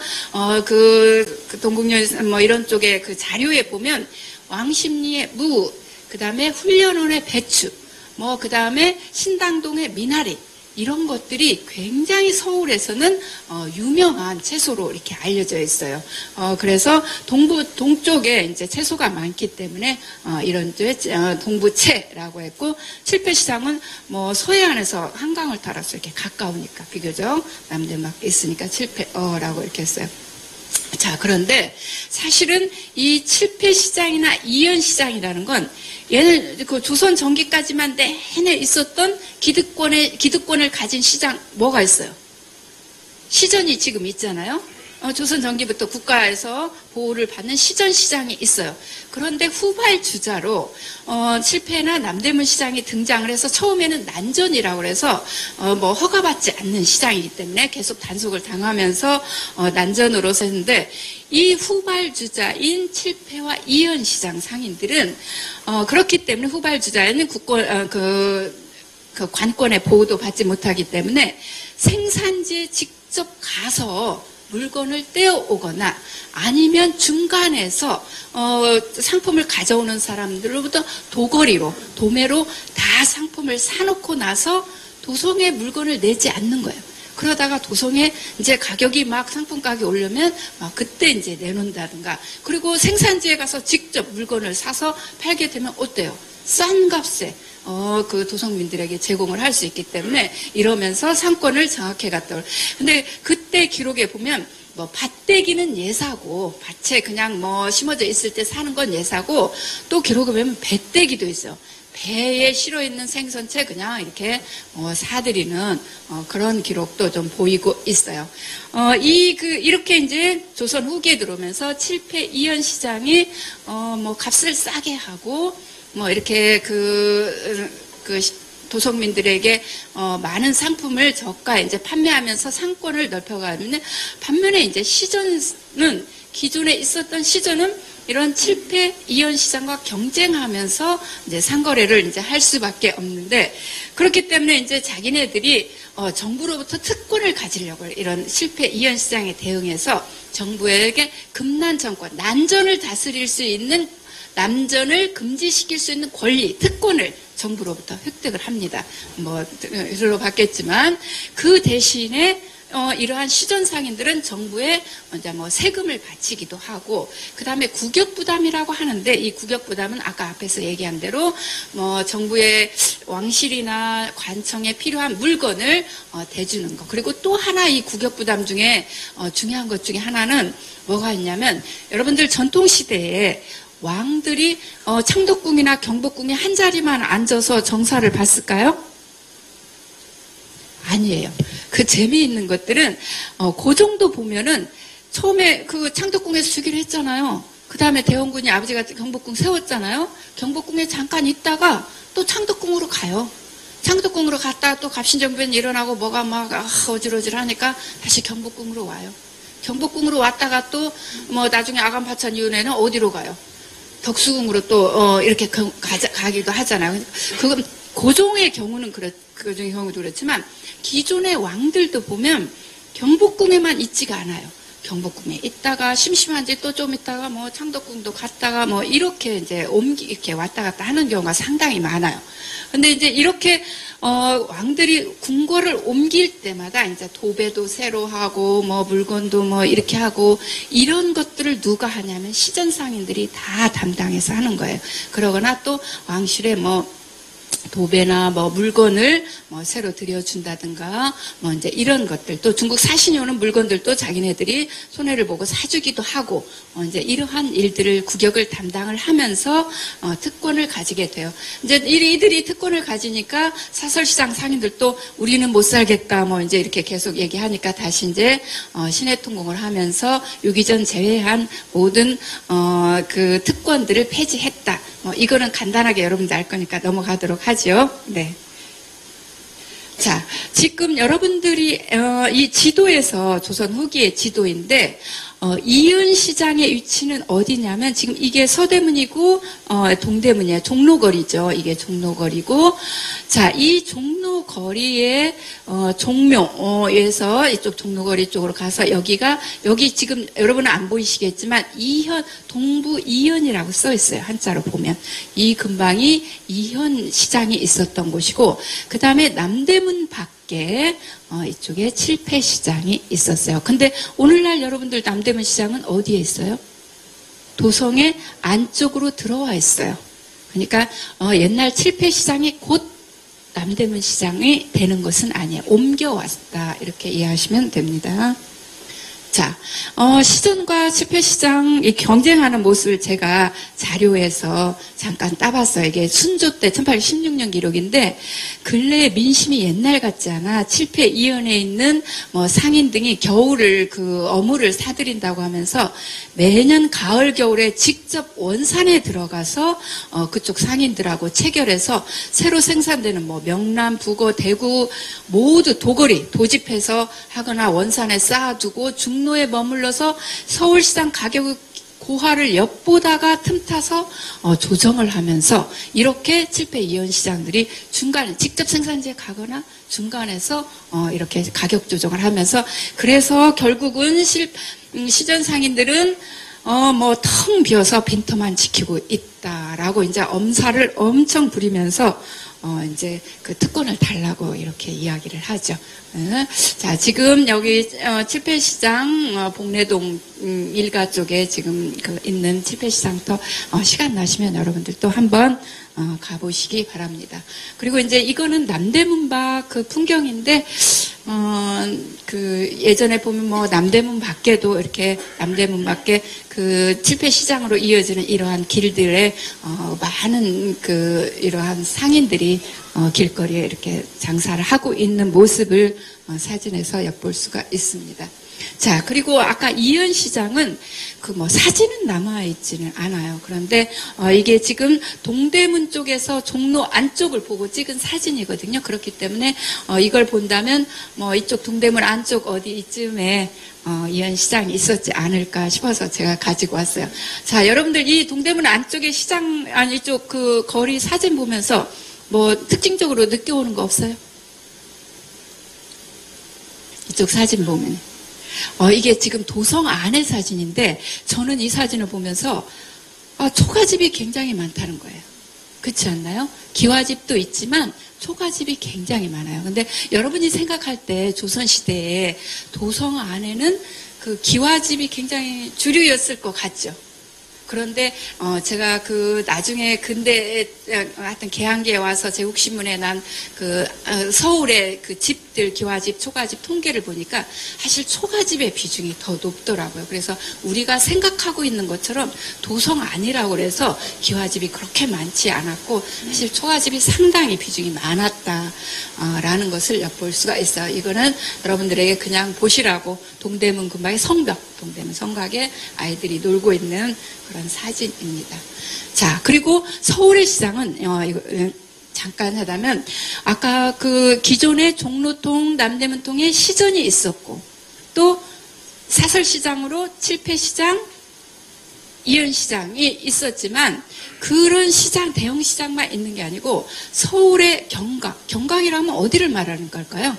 그 동국역 뭐 이런 쪽에 그 자료에 보면 왕십리의 무, 그 다음에 훈련원의 배추, 뭐 그 다음에 신당동의 미나리 이런 것들이 굉장히 서울에서는 유명한 채소로 이렇게 알려져 있어요. 그래서 동쪽에 이제 채소가 많기 때문에 이런 동부채라고 했고 7패 시장은 뭐 서해안에서 한강을 따라서 이렇게 가까우니까 비교적 남대문밖에 있으니까 7패라고 이렇게 했어요. 자, 그런데 사실은 이 7패 시장이나 이연 시장이라는 건 얘는 그 조선 전기까지만 내내 있었던 기득권을 가진 시장 뭐가 있어요? 시전이 지금 있잖아요. 조선 전기부터 국가에서 보호를 받는 시전 시장이 있어요. 그런데 후발주자로 7패나 남대문 시장이 등장을 해서 처음에는 난전이라고 그래서 뭐 허가받지 않는 시장이기 때문에 계속 단속을 당하면서 난전으로서 했는데 이 후발주자인 7패와 이연 시장 상인들은 그렇기 때문에 후발주자에는 그 관권의 보호도 받지 못하기 때문에 생산지에 직접 가서 물건을 떼어오거나 아니면 중간에서 상품을 가져오는 사람들로부터 도매로 다 상품을 사놓고 나서 도성에 물건을 내지 않는 거예요. 그러다가 도성에 이제 가격이 막 상품 가격이 오르면 그때 이제 내놓는다든가 그리고 생산지에 가서 직접 물건을 사서 팔게 되면 어때요? 싼 값에 그 도성민들에게 제공을 할 수 있기 때문에 이러면서 상권을 장악해 갔다. 근데 그때 기록에 보면 뭐 밭대기는 예사고 밭에 그냥 뭐 심어져 있을 때 사는 건 예사고 또 기록에 보면 배대기도 있어요. 배에 실어 있는 생선채 그냥 이렇게 사들이는 그런 기록도 좀 보이고 있어요. 이렇게 이제 조선 후기에 들어오면서 7패 이연 시장이 뭐 값을 싸게 하고 뭐 이렇게 도성민들에게 많은 상품을 저가 이제 판매하면서 상권을 넓혀가면 반면에 이제 시전은 기존에 있었던 시전은 이런 7패 이연 시장과 경쟁하면서 이제 상거래를 이제 할 수밖에 없는데 그렇기 때문에 이제 자기네들이 정부로부터 특권을 가지려고 이런 7패 이연 시장에 대응해서 정부에게 금난 정권, 난전을 다스릴 수 있는 남전을 금지시킬 수 있는 권리, 특권을 정부로부터 획득을 합니다. 뭐, 이걸로 봤겠지만, 그 대신에, 이러한 시전상인들은 정부에 이제 뭐 세금을 바치기도 하고, 그 다음에 구격부담이라고 하는데, 이 구격부담은 아까 앞에서 얘기한 대로, 뭐, 정부의 왕실이나 관청에 필요한 물건을 대주는 거. 그리고 또 하나 이 구격부담 중에, 중요한 것 중에 하나는 뭐가 있냐면, 여러분들 전통시대에 왕들이 창덕궁이나 경복궁에 한 자리만 앉아서 정사를 봤을까요? 아니에요. 그 재미있는 것들은 그 정도 보면은 처음에 그 창덕궁에서 주기로 했잖아요. 그 다음에 대원군이 아버지가 경복궁 세웠잖아요. 경복궁에 잠깐 있다가 또 창덕궁으로 가요. 창덕궁으로 갔다가 또 갑신정변이 일어나고 뭐가 막 어질어질하니까 다시 경복궁으로 와요. 경복궁으로 왔다가 또 뭐 나중에 아간파천 이후에는 어디로 가요? 덕수궁으로 또 이렇게 가기도 하잖아요. 그건 고종의 경우는 고종의 경우도 그렇지만 기존의 왕들도 보면 경복궁에만 있지가 않아요. 경복궁에 있다가 심심한지 또 좀 있다가 뭐 창덕궁도 갔다가 뭐 이렇게 이제 이렇게 왔다 갔다 하는 경우가 상당히 많아요. 근데 이제 이렇게 왕들이 궁궐을 옮길 때마다 이제 도배도 새로 하고 뭐 물건도 뭐 이렇게 하고 이런 것들을 누가 하냐면 시전상인들이 다 담당해서 하는 거예요. 그러거나 또 왕실에 뭐 도배나 뭐 물건을 뭐 새로 들여준다든가 뭐 이제 이런 것들 또 중국 사신이 오는 물건들도 자기네들이 손해를 보고 사주기도 하고 이제 이러한 일들을 구격을 담당을 하면서 특권을 가지게 돼요. 이제 이들이 특권을 가지니까 사설시장 상인들도 우리는 못 살겠다 뭐 이제 이렇게 계속 얘기하니까 다시 이제 신해통공을 하면서 유기전 제외한 모든 그 특권들을 폐지했다. 이거는 간단하게 여러분들 알 거니까 넘어가도록 하죠. 네. 자, 지금 여러분들이 이 지도에서 조선 후기의 지도인데 이은시장의 위치는 어디냐면 지금 이게 서대문이고 동대문이에요. 종로거리죠. 이게 종로거리고 자, 이 종로거리의 종묘에서 이쪽 종로거리 쪽으로 가서 여기 지금 여러분은 안 보이시겠지만 이현 동부 이현이라고 써 있어요. 한자로 보면 이 근방이 이현 시장이 있었던 곳이고 그 다음에 남대문 밖에 이쪽에 칠패시장이 있었어요. 근데 오늘날 여러분들 남대문 시장은 어디에 있어요? 도성의 안쪽으로 들어와 있어요. 그러니까 옛날 칠패시장이 곧 남대문 시장이 되는 것은 아니에요. 옮겨왔다 이렇게 이해하시면 됩니다. 자, 시전과 칠패시장 이 경쟁하는 모습을 제가 자료에서 잠깐 따봤어요. 이게 순조 때 1816년 기록인데 근래에 민심이 옛날 같지 않아 칠패 이연에 있는 뭐 상인 등이 겨울을 그 어물을 사들인다고 하면서 매년 가을 겨울에 직접 원산에 들어가서 그쪽 상인들하고 체결해서 새로 생산되는 뭐 명란, 북어, 대구 모두 도거리 도집해서 하거나 원산에 쌓아두고 중로에 머물러서 서울시장 가격을 고하를 엿보다가 틈타서 조정을 하면서 이렇게 칠패 이연시장들이 중간에 직접 생산지에 가거나 중간에서 이렇게 가격 조정을 하면서 그래서 결국은 시전 상인들은 뭐 텅 비어서 빈터만 지키고 있다라고 이제 엄살을 엄청 부리면서 이제 그 특권을 달라고 이렇게 이야기를 하죠. 자, 지금 여기 칠패시장 복례동 일가 쪽에 지금 그 있는 칠패시장부터 시간 나시면 여러분들 또 한번 가보시기 바랍니다. 그리고 이제 이거는 남대문 밖 그 풍경인데 그 예전에 보면 뭐 남대문 밖에도 이렇게 남대문 밖에 그 칠패시장으로 이어지는 이러한 길들에 많은 그 이러한 상인들이 길거리에 이렇게 장사를 하고 있는 모습을 사진에서 엿볼 수가 있습니다. 자, 그리고 아까 이현시장은 그 뭐 사진은 남아있지는 않아요. 그런데 이게 지금 동대문 쪽에서 종로 안쪽을 보고 찍은 사진이거든요. 그렇기 때문에 이걸 본다면 뭐 이쪽 동대문 안쪽 어디 이쯤에 이현시장이 있었지 않을까 싶어서 제가 가지고 왔어요. 자, 여러분들 이 동대문 안쪽의 시장, 아니 이쪽 그 거리 사진 보면서 뭐 특징적으로 느껴오는 거 없어요? 이쪽 사진 보면. 이게 지금 도성 안의 사진인데 저는 이 사진을 보면서 초가집이 굉장히 많다는 거예요. 그렇지 않나요? 기와집도 있지만 초가집이 굉장히 많아요. 근데 여러분이 생각할 때 조선시대에 도성 안에는 그 기와집이 굉장히 주류였을 것 같죠. 그런데 제가 그 나중에 근대 하여튼 개항기에 와서 제국신문에 난 서울의 그 집들, 기와집, 초가집 통계를 보니까 사실 초가집의 비중이 더 높더라고요. 그래서 우리가 생각하고 있는 것처럼 도성 아니라고 그래서 기와집이 그렇게 많지 않았고 사실 초가집이 상당히 비중이 많았다라는 것을 엿볼 수가 있어요. 이거는 여러분들에게 그냥 보시라고 동대문 근방의 성벽, 동대문 성곽에 아이들이 놀고 있는 그런 사진입니다. 자, 그리고 서울의 시장은 이거 잠깐 하다면 아까 그 기존의 종로통, 남대문통에 시전이 있었고 또 사설시장으로 칠패시장, 이연시장이 있었지만 그런 시장, 대형 시장만 있는 게 아니고 서울의 경강이라면 어디를 말하는 걸까요?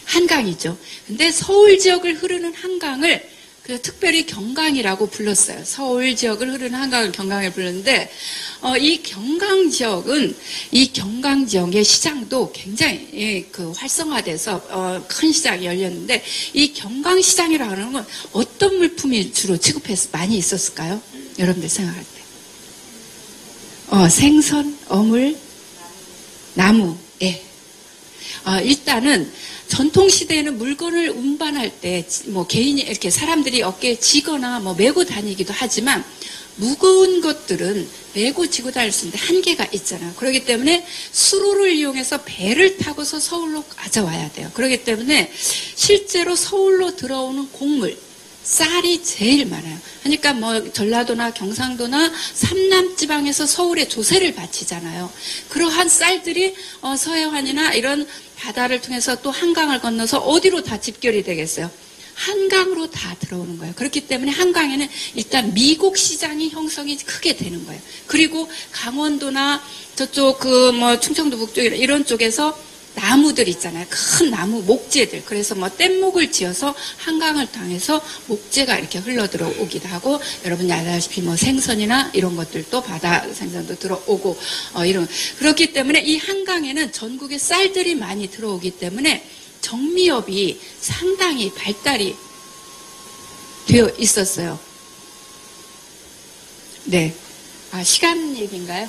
한강이죠. 근데 서울 지역을 흐르는 한강을 그래서 특별히 경강이라고 불렀어요. 서울 지역을 흐르는 한강을 경강을 불렀는데 이 경강 지역은 이 경강 지역의 시장도 굉장히 활성화돼서 큰 시장이 열렸는데 이 경강 시장이라고 하는 건 어떤 물품이 주로 취급해서 많이 있었을까요? 여러분들 생각할 때 생선, 어물, 나무. 예. 일단은 전통시대에는 물건을 운반할 때, 개인이 이렇게 사람들이 어깨에 지거나 메고 다니기도 하지만, 무거운 것들은 메고 지고 다닐 수 있는데 한계가 있잖아요. 그렇기 때문에 수로를 이용해서 배를 타고서 서울로 가져와야 돼요. 그렇기 때문에 실제로 서울로 들어오는 곡물, 쌀이 제일 많아요. 그러니까 전라도나 경상도나 삼남지방에서 서울에 조세를 바치잖아요. 그러한 쌀들이 서해안이나 이런 바다를 통해서 또 한강을 건너서 어디로 다 집결이 되겠어요? 한강으로 다 들어오는 거예요. 그렇기 때문에 한강에는 일단 미국 시장이 형성이 크게 되는 거예요. 그리고 강원도나 저쪽 충청도 북쪽 이런 쪽에서 나무들 있잖아요. 큰 나무, 목재들. 그래서 뗏목을 지어서 한강을 통해서 목재가 이렇게 흘러 들어오기도 하고, 여러분이 알다시피 생선이나 이런 것들도 바다 생선도 들어오고, 그렇기 때문에 이 한강에는 전국에 쌀들이 많이 들어오기 때문에 정미업이 상당히 발달이 되어 있었어요. 네. 시간 얘기인가요?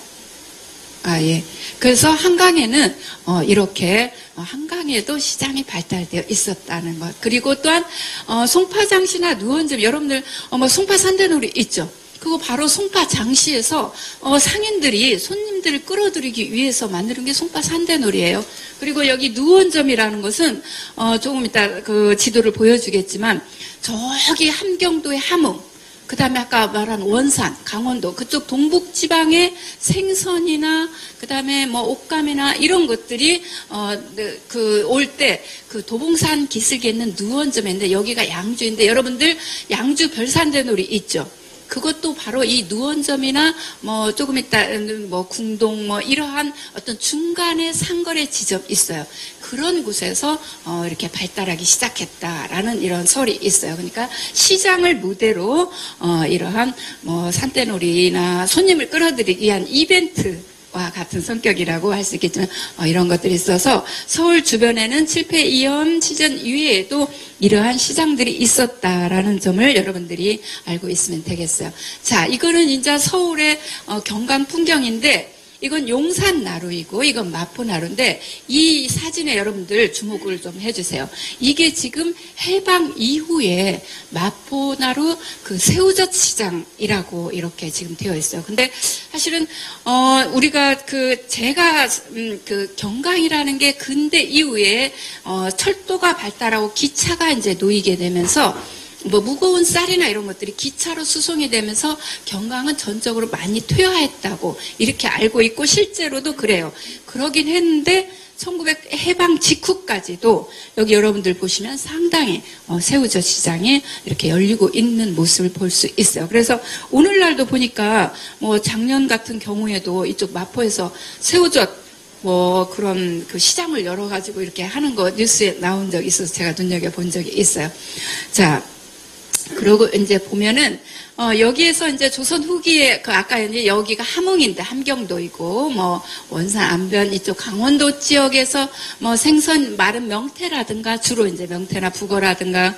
예. 그래서 한강에는 이렇게 한강에도 시장이 발달되어 있었다는 것. 그리고 또한 송파장시나 누원점, 여러분들 송파 산대놀이 있죠. 그거 바로 송파 장시에서 상인들이 손님들을 끌어들이기 위해서 만드는 게 송파 산대놀이예요. 그리고 여기 누원점이라는 것은 조금 이따 그 지도를 보여주겠지만 저기 함경도의 함흥, 그 다음에 아까 말한 원산, 강원도, 그쪽 동북지방의 생선이나, 그 다음에 옷감이나 이런 것들이, 올 때, 도봉산 기슭에 있는 누원점인데, 여기가 양주인데, 여러분들 양주 별산대놀이 있죠? 그것도 바로 이 누원점이나 조금 이따 궁동 이러한 어떤 중간에 상거래 지점 있어요. 그런 곳에서 이렇게 발달하기 시작했다라는 이런 설이 있어요. 그러니까 시장을 무대로 이러한 산대놀이나 손님을 끌어들이기 위한 이벤트와 같은 성격이라고 할 수 있겠지만 이런 것들이 있어서 서울 주변에는 칠패 이연 시전 이외에도 이러한 시장들이 있었다라는 점을 여러분들이 알고 있으면 되겠어요. 자, 이거는 이제 서울의 경강 풍경인데 이건 용산 나루이고 이건 마포 나루인데 이 사진에 여러분들 주목을 좀 해주세요. 이게 지금 해방 이후에 마포 나루 새우젓 시장이라고 이렇게 지금 되어 있어요. 근데 사실은 우리가 제가 경강이라는 게 근대 이후에 철도가 발달하고 기차가 이제 놓이게 되면서 무거운 쌀이나 이런 것들이 기차로 수송이 되면서 경강은 전적으로 많이 퇴화했다고 이렇게 알고 있고 실제로도 그래요. 그러긴 했는데 1900 해방 직후까지도 여기 여러분들 보시면 상당히 새우젓 시장이 이렇게 열리고 있는 모습을 볼 수 있어요. 그래서 오늘날도 보니까 작년 같은 경우에도 이쪽 마포에서 새우젓 그런 시장을 열어가지고 이렇게 하는 거 뉴스에 나온 적이 있어서 제가 눈여겨본 적이 있어요. 자, 그리고 이제 보면은 여기에서 이제 조선 후기에 그 아까 이제 여기가 함흥인데 함경도이고 뭐 원산 안변 이쪽 강원도 지역에서 뭐 생선 마른 명태라든가 주로 이제 명태나 북어라든가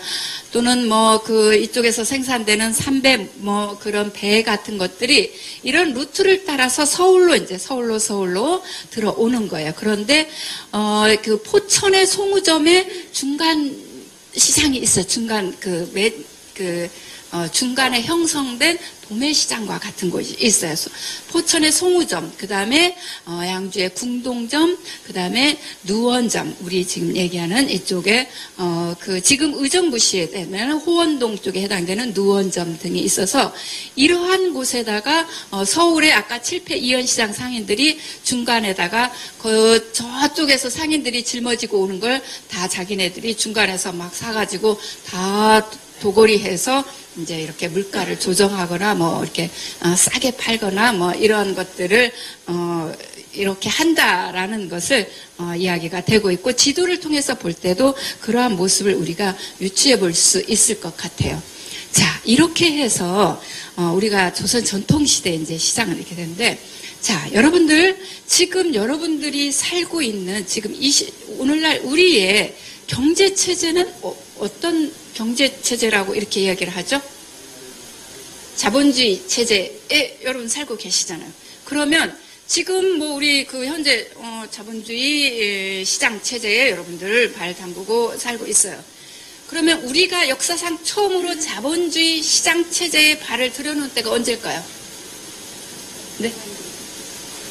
또는 뭐 그 이쪽에서 생산되는 삼배 뭐 그런 배 같은 것들이 이런 루트를 따라서 서울로 들어오는 거예요. 그런데 그 포천의 송우점에 중간 시장이 있어요. 중간에 형성된 도매시장과 같은 곳이 있어요. 포천의 송우점, 그 다음에 양주의 궁동점, 그 다음에 누원점, 우리 지금 얘기하는 이쪽에 지금 의정부시에 되면 호원동 쪽에 해당되는 누원점 등이 있어서 이러한 곳에다가 서울의 아까 7폐 이현시장 상인들이 중간에다가 저쪽에서 상인들이 짊어지고 오는 걸 다 자기네들이 중간에서 막 사가지고 다 도거리해서 이제 이렇게 물가를 조정하거나 뭐 이렇게 싸게 팔거나 뭐 이런 것들을 이렇게 한다라는 것을 이야기가 되고 있고 지도를 통해서 볼 때도 그러한 모습을 우리가 유추해 볼 수 있을 것 같아요. 자, 이렇게 해서 우리가 조선 전통시대 이제 시장을 이렇게 되는데 자, 여러분들 지금 여러분들이 살고 있는 지금 오늘날 우리의 경제 체제는 어떤 경제 체제라고 이렇게 이야기를 하죠? 자본주의 체제에 여러분 살고 계시잖아요. 그러면 지금 뭐 우리 그 현재 자본주의 시장 체제에 여러분들 발 담그고 살고 있어요. 그러면 우리가 역사상 처음으로 자본주의 시장 체제에 발을 들여놓은 때가 언제일까요? 네?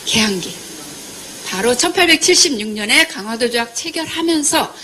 개항기. 바로 1876년에 강화도 조약 체결하면서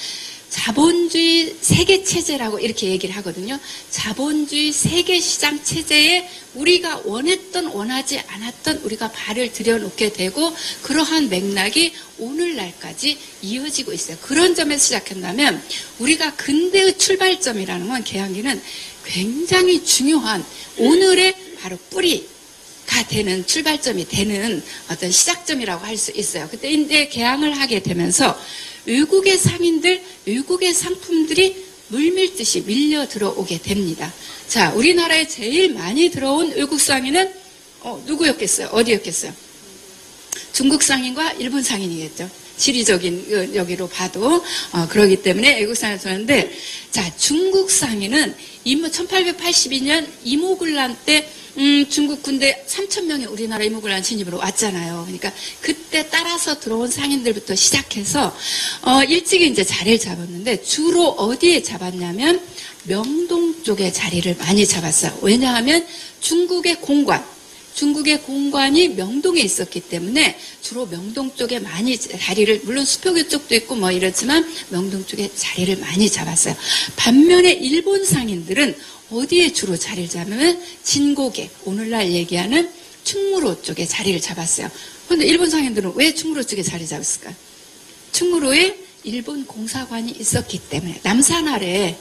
자본주의 세계체제라고 이렇게 얘기를 하거든요. 자본주의 세계시장 체제에 우리가 원하지 않았던 우리가 발을 들여놓게 되고 그러한 맥락이 오늘날까지 이어지고 있어요. 그런 점에서 시작한다면 우리가 근대의 출발점이라는 건 개항기는 굉장히 중요한 오늘의 바로 뿌리가 되는 출발점이 되는 어떤 시작점이라고 할 수 있어요. 그때 이제 개항을 하게 되면서 외국의 상인들, 외국의 상품들이 물밀듯이 밀려 들어오게 됩니다. 자, 우리나라에 제일 많이 들어온 외국 상인은 누구였겠어요? 어디였겠어요? 중국 상인과 일본 상인이겠죠. 지리적인 여기로 봐도 그러기 때문에 외국 상인을 들었는데 자, 중국 상인은 1882년 이모군란 때 중국 군대 3,000명이 우리나라 이모군란 진입으로 왔잖아요. 그러니까 그때 따라서 들어온 상인들부터 시작해서 일찍이 이제 자리를 잡았는데 주로 어디에 잡았냐면 명동 쪽에 자리를 많이 잡았어요. 왜냐하면 중국의 공관이 명동에 있었기 때문에 주로 명동 쪽에 많이 자리를, 물론 수표교 쪽도 있고 뭐 이렇지만 명동 쪽에 자리를 많이 잡았어요. 반면에 일본 상인들은 어디에 주로 자리를 잡으면 진고개, 오늘날 얘기하는 충무로 쪽에 자리를 잡았어요. 그런데 일본 상인들은 왜 충무로 쪽에 자리 잡았을까요? 충무로에 일본 공사관이 있었기 때문에 남산 아래에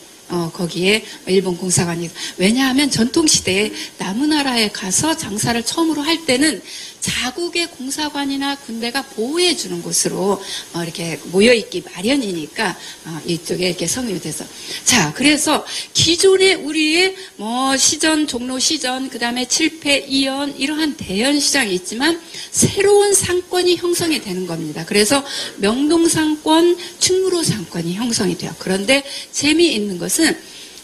거기에 일본 공사관이 왜냐하면 전통시대에 남은나라에 가서 장사를 처음으로 할 때는 자국의 공사관이나 군대가 보호해주는 곳으로 이렇게 모여있기 마련이니까 이쪽에 이렇게 성립이 돼서 자 그래서 기존의 우리의 뭐 시전 종로 시전 그 다음에 7폐 이연 이러한 대연 시장이 있지만 새로운 상권이 형성이 되는 겁니다. 그래서 명동 상권, 충무로 상권이 형성이 돼요. 그런데 재미있는 것은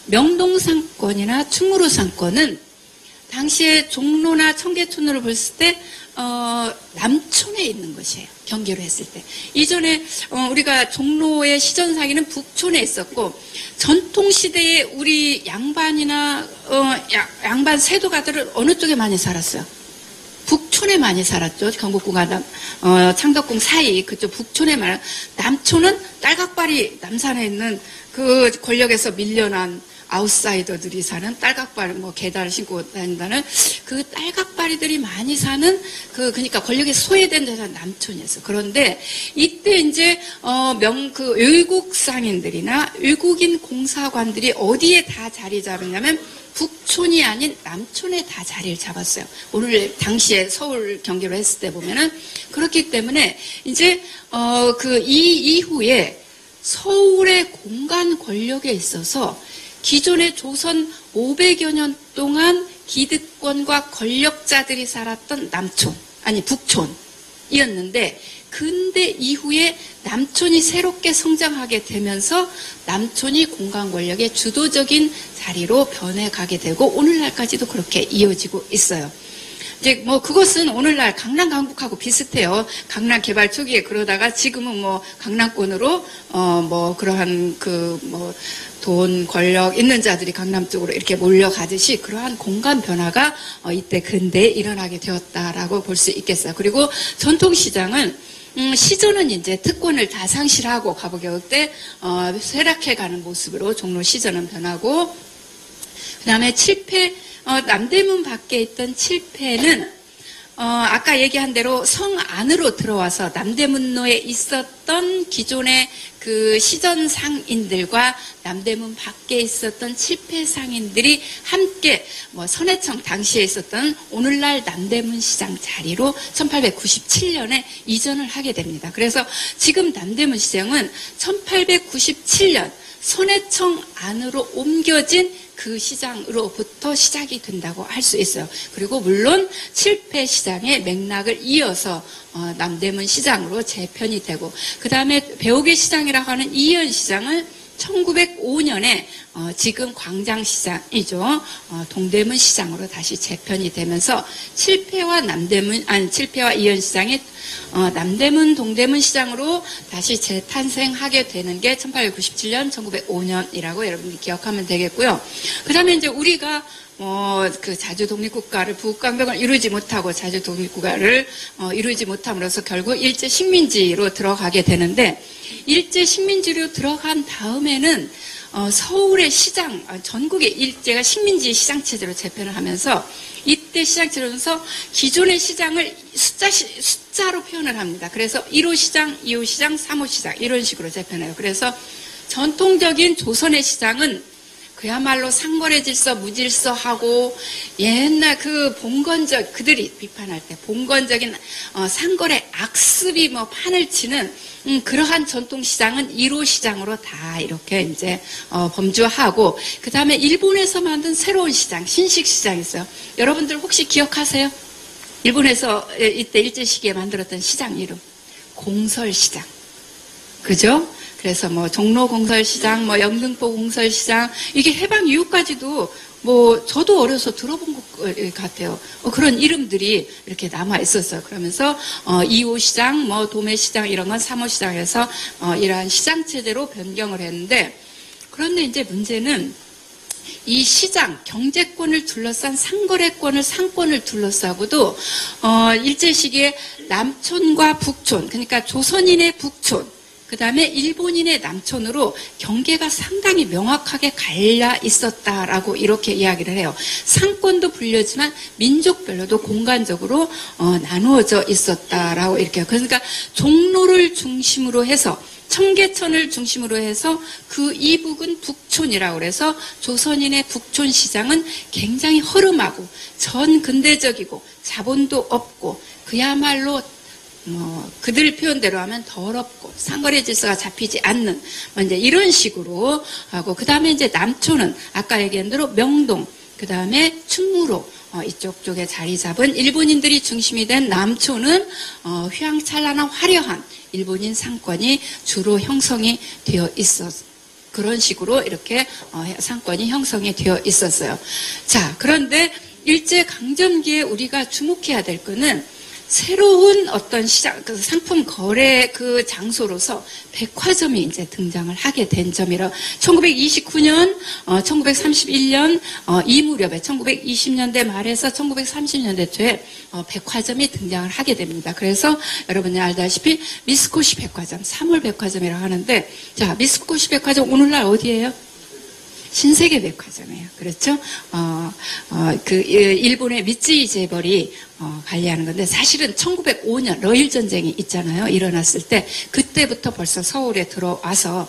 명동 상권이나 충무로 상권은 당시에 종로나 청계천으로 봤을 때 남촌에 있는 것이에요. 경계로 했을 때. 이전에 우리가 종로의 시전상인은 북촌에 있었고 전통시대에 우리 양반이나 양반 세도가들은 어느 쪽에 많이 살았어요? 북촌에 많이 살았죠. 경복궁과 창덕궁 사이 그쪽 북촌에 많이. 남촌은 딸각발이 남산에 있는 그 권력에서 밀려난 아웃사이더들이 사는 딸각발, 뭐 계단을 신고 다닌다는 그 딸각발이들이 많이 사는 그러니까 권력에 소외된 데가 남촌이었어. 그런데 이때 이제 그 외국 상인들이나 외국인 공사관들이 어디에 다 자리 잡았냐면 북촌이 아닌 남촌에 다 자리를 잡았어요. 오늘 당시에 서울 경기로 했을 때 보면은 그렇기 때문에 이제 이 이후에 서울의 공간 권력에 있어서 기존의 조선 500여 년 동안 기득권과 권력자들이 살았던 남촌, 아니 북촌이었는데 근대 이후에 남촌이 새롭게 성장하게 되면서 남촌이 공간 권력의 주도적인 자리로 변해가게 되고 오늘날까지도 그렇게 이어지고 있어요. 이제 뭐 그것은 오늘날 강남 강북하고 비슷해요. 강남 개발 초기에 그러다가 지금은 뭐 강남권으로 뭐 그러한 그 뭐 돈 권력 있는 자들이 강남 쪽으로 이렇게 몰려가듯이 그러한 공간 변화가 이때 근대에 일어나게 되었다라고 볼 수 있겠어요. 그리고 전통시장은 시전은 이제 특권을 다 상실하고 가보개혁 때 쇠락해가는 모습으로 종로 시전은 변하고 그 다음에 칠패 남대문 밖에 있던 칠패는 아까 얘기한 대로 성 안으로 들어와서 남대문로에 있었던 기존의 그 시전 상인들과 남대문 밖에 있었던 칠패 상인들이 함께 뭐 선해청 당시에 있었던 오늘날 남대문 시장 자리로 1897년에 이전을 하게 됩니다. 그래서 지금 남대문 시장은 1897년 선해청 안으로 옮겨진 그 시장으로부터 시작이 된다고 할 수 있어요. 그리고 물론 칠패 시장의 맥락을 이어서 남대문 시장으로 재편이 되고 그 다음에 배옥의 시장이라고 하는 이현 시장은 1905년에 지금 광장시장이죠. 동대문 시장으로 다시 재편이 되면서 칠패와 이현시장이 남대문, 동대문 시장으로 다시 재탄생하게 되는 게 1897년, 1905년이라고 여러분들이 기억하면 되겠고요. 그 다음에 이제 우리가 그 자주 독립국가를 부국강병을 이루지 못하고 자주 독립국가를 이루지 못함으로써 결국 일제 식민지로 들어가게 되는데 일제 식민지로 들어간 다음에는 서울의 시장, 전국의 일제가 식민지 시장체제로 재편을 하면서 이때 시장체제로서 기존의 시장을 숫자로 표현을 합니다. 그래서 1호 시장, 2호 시장, 3호 시장 이런 식으로 재편해요. 그래서 전통적인 조선의 시장은 그야말로 상거래 질서, 무질서하고 옛날 그 봉건적 그들이 비판할 때 봉건적인 상거래 악습이 뭐 판을 치는 그러한 전통 시장은 1호 시장으로 다 이렇게 이제 범주하고 그 다음에 일본에서 만든 새로운 시장, 신식 시장이 있어요. 여러분들 혹시 기억하세요? 일본에서 이때 일제 시기에 만들었던 시장 이름 공설시장, 그죠? 그래서 뭐 종로 공설시장, 뭐 영등포 공설시장 이게 해방 이후까지도 뭐 저도 어려서 들어본 것 같아요. 그런 이름들이 이렇게 남아 있었어요. 그러면서 2호 시장, 뭐 도매시장 이런 건 3호 시장에서 이러한 시장 체제로 변경을 했는데 그런데 이제 문제는 이 시장, 경제권을 둘러싼 상거래권을, 상권을 둘러싸고도 일제 시기에 남촌과 북촌, 그러니까 조선인의 북촌 그 다음에 일본인의 남촌으로 경계가 상당히 명확하게 갈려 있었다라고 이렇게 이야기를 해요. 상권도 불렸지만 민족별로도 공간적으로 나누어져 있었다라고 이렇게 해요. 그러니까 종로를 중심으로 해서 청계천을 중심으로 해서 그 이북은 북촌이라고 그래서 조선인의 북촌 시장은 굉장히 허름하고 전근대적이고 자본도 없고 그야말로 그들 표현대로 하면 더럽고 상거래 질서가 잡히지 않는 이제 이런 식으로 하고 그 다음에 이제 남촌은 아까 얘기한 대로 명동 그 다음에 충무로 이쪽 쪽에 자리 잡은 일본인들이 중심이 된 남촌은 휘황찬란한 화려한 일본인 상권이 주로 형성이 되어 있었어요. 그런 식으로 이렇게 상권이 형성이 되어 있었어요. 자, 그런데 일제강점기에 우리가 주목해야 될 거는 새로운 어떤 시장, 그 상품 거래 그 장소로서 백화점이 이제 등장을 하게 된 점이라 1929년, 1931년 이 무렵에 1920년대 말에서 1930년대 초에 백화점이 등장을 하게 됩니다. 그래서 여러분이 알다시피 미스코시 백화점, 3월 백화점이라고 하는데 자, 미스코시 백화점 오늘날 어디예요? 신세계 백화점이에요. 그렇죠? 그 일본의 미쯔이 재벌이 관리하는 건데 사실은 1905년 러일 전쟁이 있잖아요. 일어났을 때 그때부터 벌써 서울에 들어와서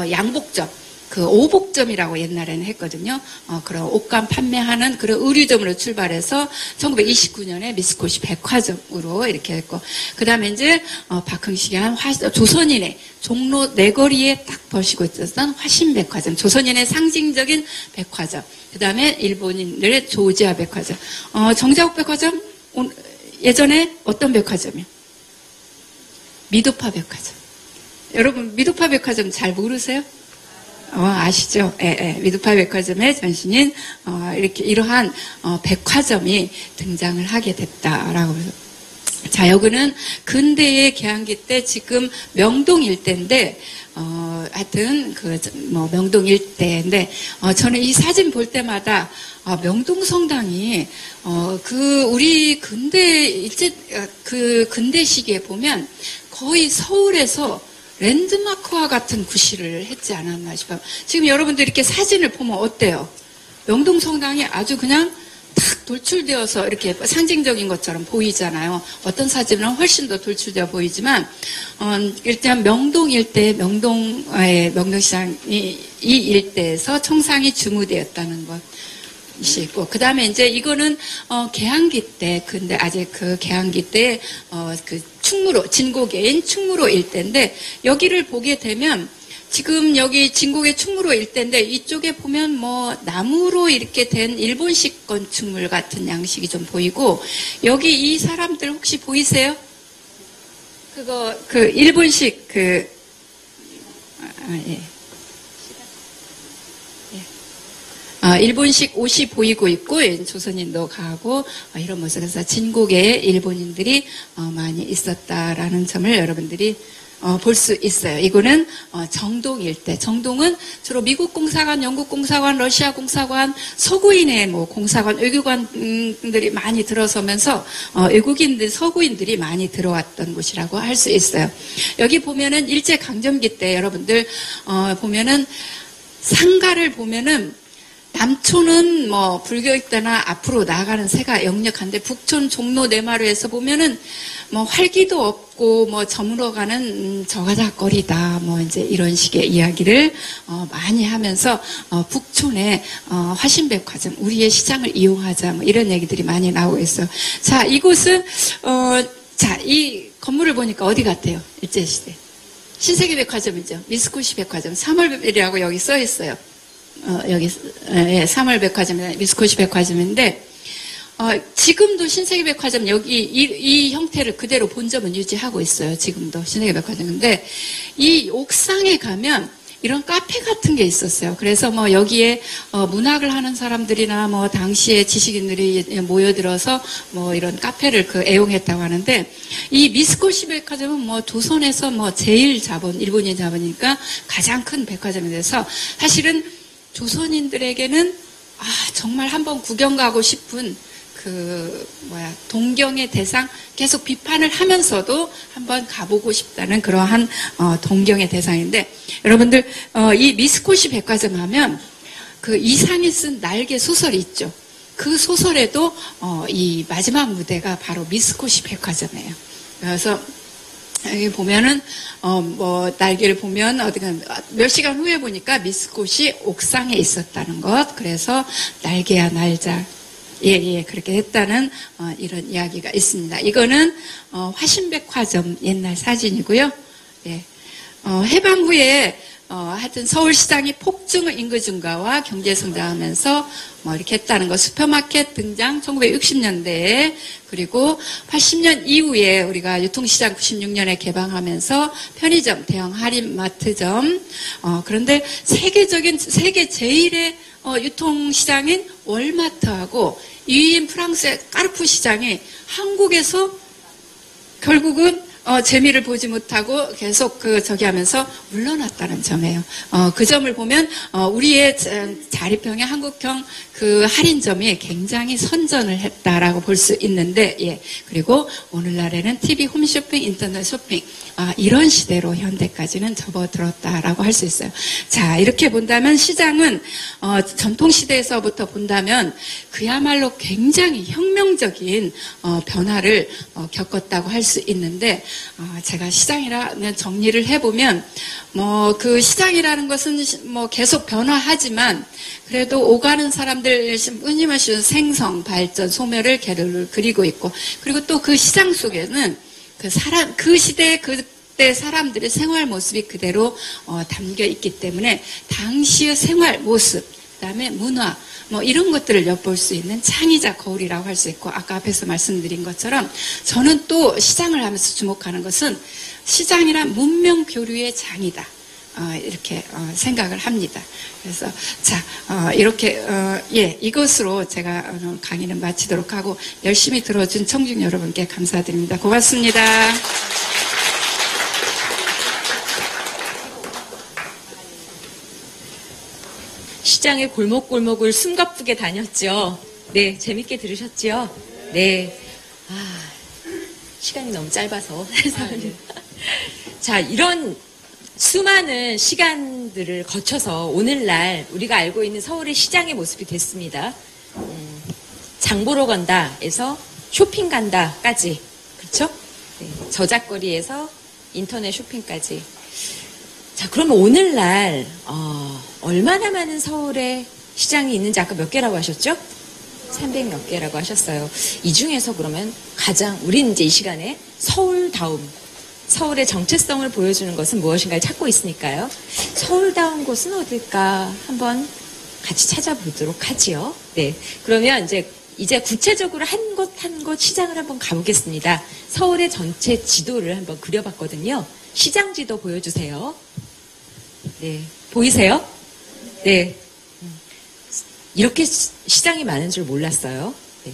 양복점 그 오복점이라고 옛날에는 했거든요. 그런 옷감 판매하는 그런 의류점으로 출발해서 1929년에 미스코시 백화점으로 이렇게 했고, 그 다음에 이제 박흥식이 한 조선인의 종로 네거리에 딱 버시고 있었던 화신백화점, 조선인의 상징적인 백화점. 그 다음에 일본인들의 조지아 백화점. 정자국 백화점 예전에 어떤 백화점이요? 미도파 백화점. 여러분 미도파 백화점 잘 모르세요? 아시죠? 예. 미도파 백화점의 전신인 이러한 백화점이 등장을 하게 됐다라고. 자, 여기는 근대의 개항기 때 지금 명동 일대인데 하여튼 명동 일대인데 저는 이 사진 볼 때마다 명동 성당이 우리 근대 근대 시기에 보면 거의 서울에서 랜드마크와 같은 구실을 했지 않았나 싶어요. 지금 여러분들 이렇게 사진을 보면 어때요? 명동 성당이 아주 그냥 탁 돌출되어서 이렇게 상징적인 것처럼 보이잖아요. 어떤 사진은 훨씬 더 돌출되어 보이지만, 일단 명동 일대, 명동시장이 이 일대에서 청상이 주무되었다는 것. 있고, 그 다음에 이제 이거는, 개항기 때, 근데 아직 그 개항기 때, 충무로, 진고개인 충무로 일대인데, 여기를 보게 되면, 지금 여기 진곡의 충무로 일대인데, 이쪽에 보면 나무로 이렇게 된 일본식 건축물 같은 양식이 좀 보이고, 여기 이 사람들 혹시 보이세요? 일본식 예. 일본식 옷이 보이고 있고, 조선인도 가고, 이런 모습에서 진국에 일본인들이 많이 있었다라는 점을 여러분들이 볼 수 있어요. 이거는 정동 일대. 정동은 주로 미국 공사관, 영국 공사관, 러시아 공사관, 서구인의 공사관, 외교관들이 많이 들어서면서 외국인들, 서구인들이 많이 들어왔던 곳이라고 할 수 있어요. 여기 보면은 일제강점기 때 여러분들 보면은 상가를 보면은 남촌은 불교익대나 앞으로 나아가는 새가 역력한데 북촌 종로 내마루에서 보면은 활기도 없고 저물어가는 저가닥거리다 이제 이런 식의 이야기를 많이 하면서 북촌의 화신백화점 우리의 시장을 이용하자 이런 얘기들이 많이 나오고 있어요. 자, 이곳은 이 건물을 보니까 어디 같아요? 일제시대 신세계백화점이죠. 미스코시 백화점 3월이라고 여기 써 있어요. 여기 3월 백화점이 미스코시 백화점인데 지금도 신세계백화점 여기 이 형태를 그대로 본점은 유지하고 있어요. 지금도 신세계백화점인데 이 옥상에 가면 이런 카페 같은 게 있었어요. 그래서 여기에 문학을 하는 사람들이나 당시에 지식인들이 모여들어서 이런 카페를 애용했다고 하는데 이 미스코시 백화점은 조선에서 제일 일본인 자본이니까 가장 큰 백화점이 돼서 사실은 조선인들에게는 정말 한번 구경 가고 싶은 동경의 대상 계속 비판을 하면서도 한번 가보고 싶다는 그러한 동경의 대상인데 여러분들 이 미스코시 백화점 하면 이상이 쓴 날개 소설이 있죠. 그 소설에도 이 마지막 무대가 바로 미스코시 백화점이에요. 그래서 여기 보면은 날개를 보면 어디가 몇 시간 후에 보니까 미스코시 옥상에 있었다는 것. 그래서 날개야 날자. 예, 그렇게 했다는 이런 이야기가 있습니다. 이거는 화신백화점 옛날 사진이고요. 예. 해방 후에 하여튼 서울시장이 폭증 인구 증가와 경제 성장하면서 이렇게 했다는 거. 슈퍼마켓 등장 1960년대에 그리고 80년 이후에 우리가 유통시장 96년에 개방하면서 편의점, 대형 할인마트점 그런데 세계 제일의 유통시장인 월마트하고 2위인 프랑스의 까르푸 시장이 한국에서 결국은 재미를 보지 못하고 계속 하면서 물러났다는 점이에요. 그 점을 보면 우리의 자립형의 한국형 할인점이 굉장히 선전을 했다라고 볼 수 있는데, 예. 그리고 오늘날에는 TV 홈쇼핑, 인터넷 쇼핑 이런 시대로 현대까지는 접어들었다라고 할 수 있어요. 자, 이렇게 본다면 시장은 전통 시대에서부터 본다면 그야말로 굉장히 혁명적인 변화를 겪었다고 할 수 있는데 제가 시장이라는 정리를 해보면 뭐 그 시장이라는 것은 뭐 계속 변화하지만 그래도 오가는 사람들 끊임없이 생성, 발전, 소멸을 계를 그리고 있고 그리고 또 그 시장 속에는 그 시대의 그때 사람들의 생활 모습이 그대로 담겨 있기 때문에 당시의 생활 모습, 그다음에 문화 뭐 이런 것들을 엿볼 수 있는 창의자 거울이라고 할 수 있고 아까 앞에서 말씀드린 것처럼 저는 또 시장을 하면서 주목하는 것은 시장이란 문명 교류의 장이다. 이렇게 생각을 합니다. 그래서 이렇게 이것으로 제가 강의는 마치도록 하고 열심히 들어준 청중 여러분께 감사드립니다. 고맙습니다. 시장의 골목골목을 숨가쁘게 다녔죠. 네, 재밌게 들으셨죠? 네. 시간이 너무 짧아서. 자, 이런 수많은 시간들을 거쳐서 오늘날 우리가 알고 있는 서울의 시장의 모습이 됐습니다. 장 보러 간다에서 쇼핑 간다까지. 그렇죠? 네, 저작거리에서 인터넷 쇼핑까지. 자, 그러면 오늘날 얼마나 많은 서울에 시장이 있는지 아까 몇 개라고 하셨죠? 300 몇 개라고 하셨어요. 이 중에서 그러면 가장 우리는 이제 이 시간에 서울의 정체성을 보여주는 것은 무엇인가를 찾고 있으니까요. 서울다운 곳은 어딜까 한번 같이 찾아보도록 하지요. 네, 그러면 이제 구체적으로 한 곳 한 곳 시장을 한번 가보겠습니다. 서울의 전체 지도를 한번 그려봤거든요. 시장 지도 보여주세요. 네, 보이세요? 네. 이렇게 시장이 많은 줄 몰랐어요. 네.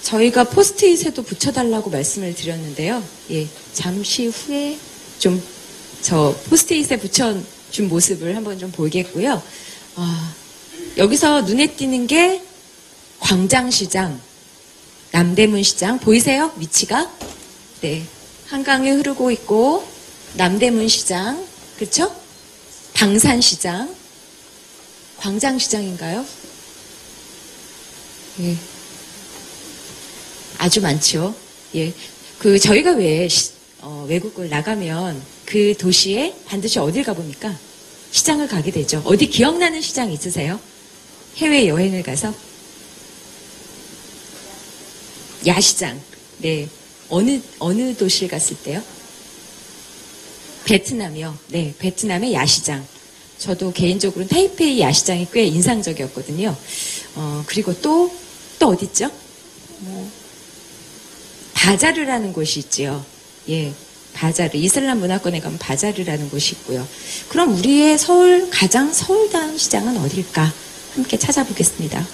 저희가 포스트잇에도 붙여달라고 말씀을 드렸는데요. 예, 잠시 후에 좀 저 포스트잇에 붙여준 모습을 한번 좀 보이겠고요. 여기서 눈에 띄는 게 광장시장, 남대문시장 보이세요? 위치가? 네, 한강에 흐르고 있고 남대문시장, 그렇죠? 방산시장, 광장시장인가요? 예. 아주 많죠. 예. 저희가 왜, 외국을 나가면 그 도시에 반드시 어딜 가봅니까? 시장을 가게 되죠. 어디 기억나는 시장 있으세요? 해외여행을 가서? 야시장. 네. 어느 도시를 갔을 때요? 베트남이요. 네. 베트남의 야시장. 저도 개인적으로는 타이페이 야시장이 꽤 인상적이었거든요. 그리고 또 어딨죠? 바자르라는 곳이 있지요. 예, 바자르. 이슬람 문화권에 가면 바자르라는 곳이 있고요. 그럼 우리의 가장 서울다운 시장은 어딜까? 함께 찾아보겠습니다.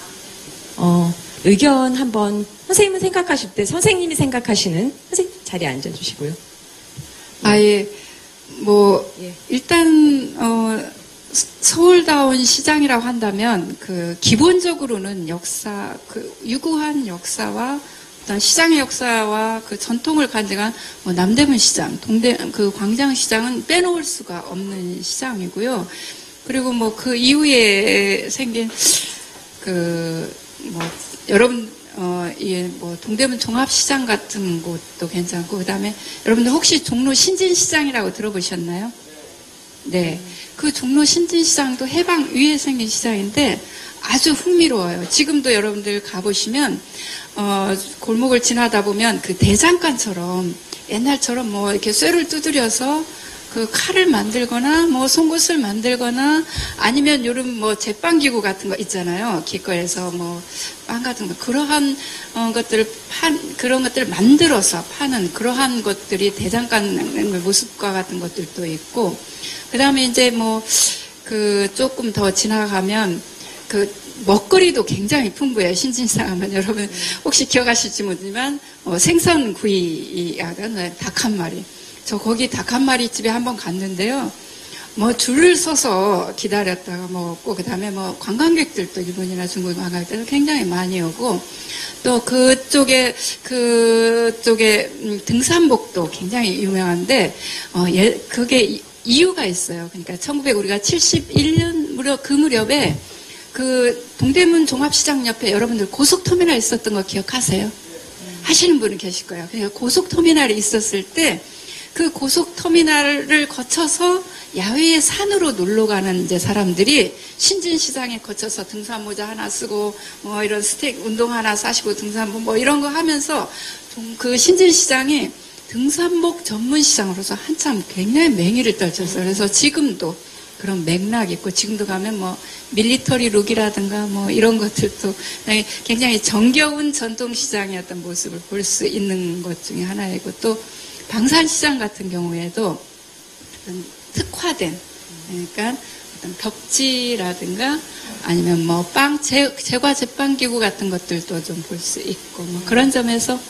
의견 한번, 선생님은 생각하실 때, 선생님이 생각하시는, 선생님 자리에 앉아주시고요. 일단, 서울다운 시장이라고 한다면, 기본적으로는 유구한 역사와 어떤 시장의 역사와 그 전통을 간직한 남대문 시장, 광장 시장은 빼놓을 수가 없는 시장이고요. 그리고 그 이후에 생긴 여러분 동대문 종합시장 같은 곳도 괜찮고 그다음에 여러분들 혹시 종로 신진시장이라고 들어보셨나요? 네, 그 종로 신진시장도 해방 위에 생긴 시장인데 아주 흥미로워요. 지금도 여러분들 가보시면 골목을 지나다 보면 그 대장간처럼 옛날처럼 이렇게 쇠를 두드려서 그 칼을 만들거나 송곳을 만들거나 아니면 요즘 제빵기구 같은 거 있잖아요. 길거리에서 빵 같은 거 그러한 그런 것들을 만들어서 파는 그러한 것들이 대장간 모습과 같은 것들도 있고 그다음에 이제 조금 더 지나가면 먹거리도 굉장히 풍부해요. 신진시장 하면 여러분 혹시 기억하실지 모르지만 생선구이 닭 한 마리. 저 거기 닭 한 마리 집에 한번 갔는데요. 줄을 서서 기다렸다가 먹고 그다음에 관광객들도 일본이나 중국 관광객들 굉장히 많이 오고 또 그쪽에 등산복도 굉장히 유명한데 그게 이유가 있어요. 그러니까 우리가 71년 그 무렵에 동대문 종합시장 옆에 여러분들 고속터미널 있었던 거 기억하세요? 아시는 분은 계실 거예요. 그러니까 고속터미널이 있었을 때 그 고속터미널을 거쳐서 야외의 산으로 놀러 가는 이제 사람들이 신진시장에 거쳐서 등산모자 하나 쓰고 뭐 이런 스틱 운동 하나 사시고 등산복 뭐 이런 거 하면서 그 신진시장이 등산복 전문 시장으로서 한참 굉장히 맹위를 떨쳤어요. 그래서 지금도 그런 맥락이 있고 지금도 가면 뭐 밀리터리 룩이라든가 뭐 이런 것들도 굉장히 정겨운 전통시장이었던 모습을 볼 수 있는 것 중에 하나이고 또 방산시장 같은 경우에도 어떤 특화된 그러니까 어떤 벽지라든가 아니면 뭐 제과 제빵기구 같은 것들도 좀 볼 수 있고 뭐 그런 점에서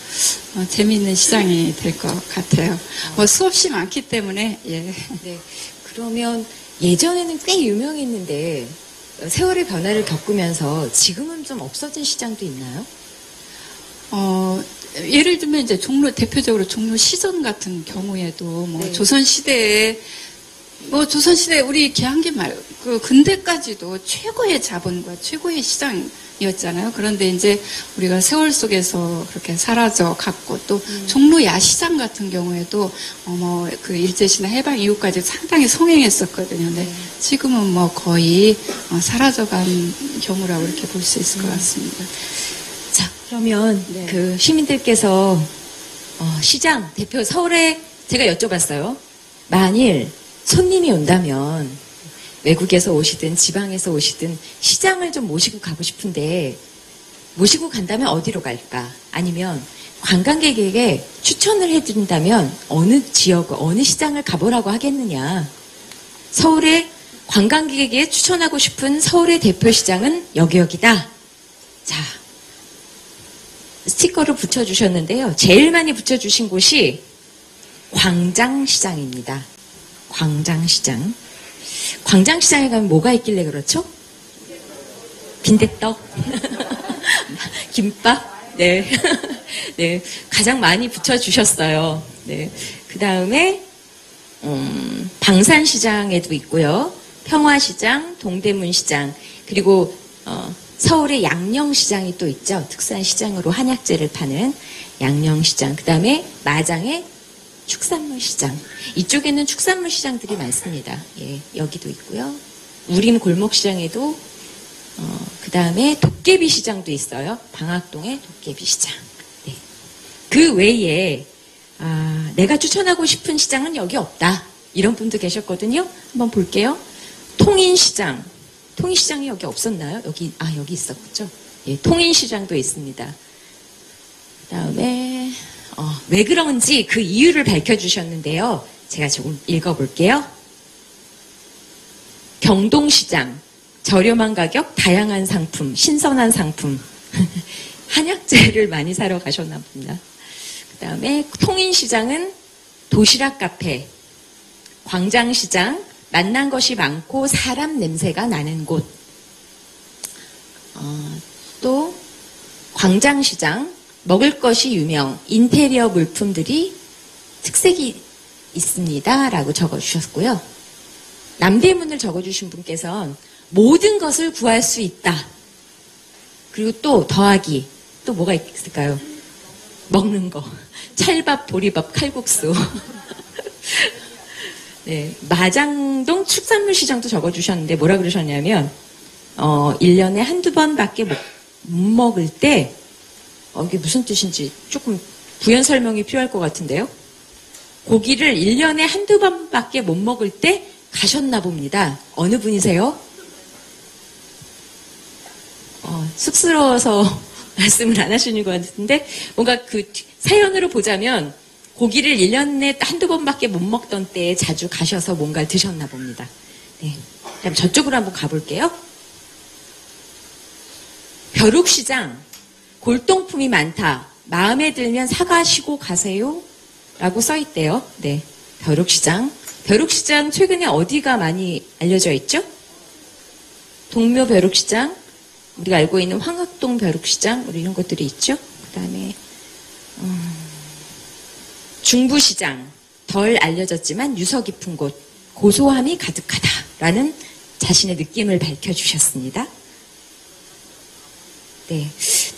재미있는 시장이 될 것 같아요. 뭐 수없이 많기 때문에 예. 네. 그러면 예전에는 꽤 유명했는데 세월의 변화를 겪으면서 지금은 좀 없어진 시장도 있나요? 예를 들면 이제 대표적으로 종로 시전 같은 경우에도 뭐 네. 조선시대에 우리 개항기 그 근대까지도 최고의 자본과 최고의 시장이었잖아요. 그런데 이제 우리가 세월 속에서 그렇게 사라져 갔고 또 종로 야시장 같은 경우에도 그 일제시나 해방 이후까지 상당히 성행했었거든요. 근데 지금은 뭐 거의 사라져간 경우라고 이렇게 볼 수 있을 것 같습니다. 자, 그러면 네. 그 시민들께서 시장 대표 서울에 제가 여쭤봤어요. 만일 손님이 온다면 외국에서 오시든 지방에서 오시든 시장을 좀 모시고 가고 싶은데 모시고 간다면 어디로 갈까? 아니면 관광객에게 추천을 해드린다면 어느 지역, 어느 시장을 가보라고 하겠느냐? 서울의 관광객에게 추천하고 싶은 서울의 대표시장은 여기다. 자, 스티커를 붙여주셨는데요. 제일 많이 붙여주신 곳이 광장시장입니다. 광장시장. 광장시장에 가면 뭐가 있길래 그렇죠? 빈대떡? 김밥? 네. 네. 가장 많이 붙여주셨어요. 네. 그 다음에, 방산시장에도 있고요. 평화시장, 동대문시장, 그리고, 서울의 양령시장이 또 있죠. 특산 시장으로 한약재를 파는 양령시장. 그 다음에 마장의 축산물시장. 이쪽에는 축산물 시장들이 많습니다. 예, 여기도 있고요. 우림 골목시장에도 그 다음에 도깨비 시장도 있어요. 방학동의 도깨비 시장. 네. 그 외에 내가 추천하고 싶은 시장은 여기 없다. 이런 분도 계셨거든요. 한번 볼게요. 통인시장. 통인시장이 여기 없었나요? 여기 있었죠. 예, 통인시장도 있습니다. 그 다음에 왜 그런지 그 이유를 밝혀주셨는데요. 제가 조금 읽어볼게요. 경동시장, 저렴한 가격, 다양한 상품, 신선한 상품. 한약재를 많이 사러 가셨나 봅니다. 그 다음에 통인시장은 도시락 카페, 광장시장, 만난 것이 많고 사람 냄새가 나는 곳. 또 광장시장, 먹을 것이 유명, 인테리어 물품들이 특색이 있습니다. 라고 적어주셨고요. 남대문을 적어주신 분께서는 모든 것을 구할 수 있다. 그리고 또 더하기. 또 뭐가 있을까요? 먹는 거. 찰밥, 보리밥, 칼국수. 네, 마장동 축산물 시장도 적어주셨는데 뭐라 그러셨냐면 1년에 한두 번밖에 못 먹을 때 이게 무슨 뜻인지 조금 부연 설명이 필요할 것 같은데요. 고기를 1년에 한두 번밖에 못 먹을 때 가셨나 봅니다. 어느 분이세요? 쑥스러워서 말씀을 안 하시는 것 같은데 뭔가 그 사연으로 보자면 고기를 1년에 한두 번밖에 못 먹던 때에 자주 가셔서 뭔가를 드셨나 봅니다. 네. 그럼 저쪽으로 한번 가볼게요. 벼룩시장. 골동품이 많다. 마음에 들면 사가시고 가세요. 라고 써있대요. 네. 벼룩시장. 벼룩시장 최근에 어디가 많이 알려져 있죠? 동묘 벼룩시장. 우리가 알고 있는 황학동 벼룩시장. 우리 이런 것들이 있죠. 그 다음에 중부시장. 덜 알려졌지만 유서 깊은 곳. 고소함이 가득하다라는 자신의 느낌을 밝혀주셨습니다. 네.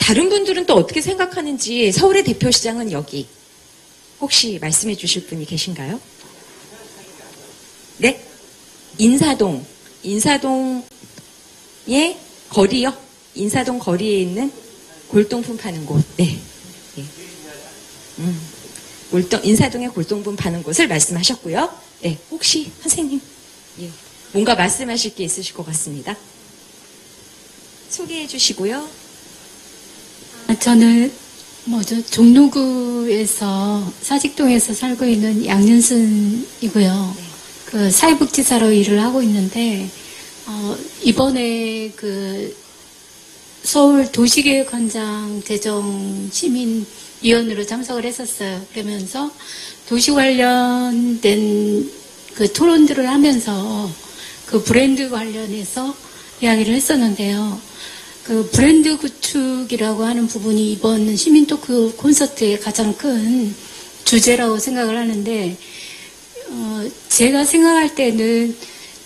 다른 분들은 또 어떻게 생각하는지 서울의 대표시장은 여기. 혹시 말씀해 주실 분이 계신가요? 네? 인사동의 거리요? 인사동 거리에 있는 골동품 파는 곳. 네. 네. 인사동의 골동품 파는 곳을 말씀하셨고요. 네. 혹시 선생님, 예. 뭔가 말씀하실 게 있으실 것 같습니다. 소개해 주시고요. 저는 종로구에서 사직동에서 살고 있는 양윤순이고요. 네. 그 사회복지사로 일을 하고 있는데 이번에 그 서울 도시계획헌장 제정시민위원으로 참석을 했었어요. 그러면서 도시 관련된 그 토론들을 하면서 그 브랜드 관련해서 이야기를 했었는데요. 그 브랜드 구축이라고 하는 부분이 이번 시민 토크 콘서트의 가장 큰 주제라고 생각을 하는데, 제가 생각할 때는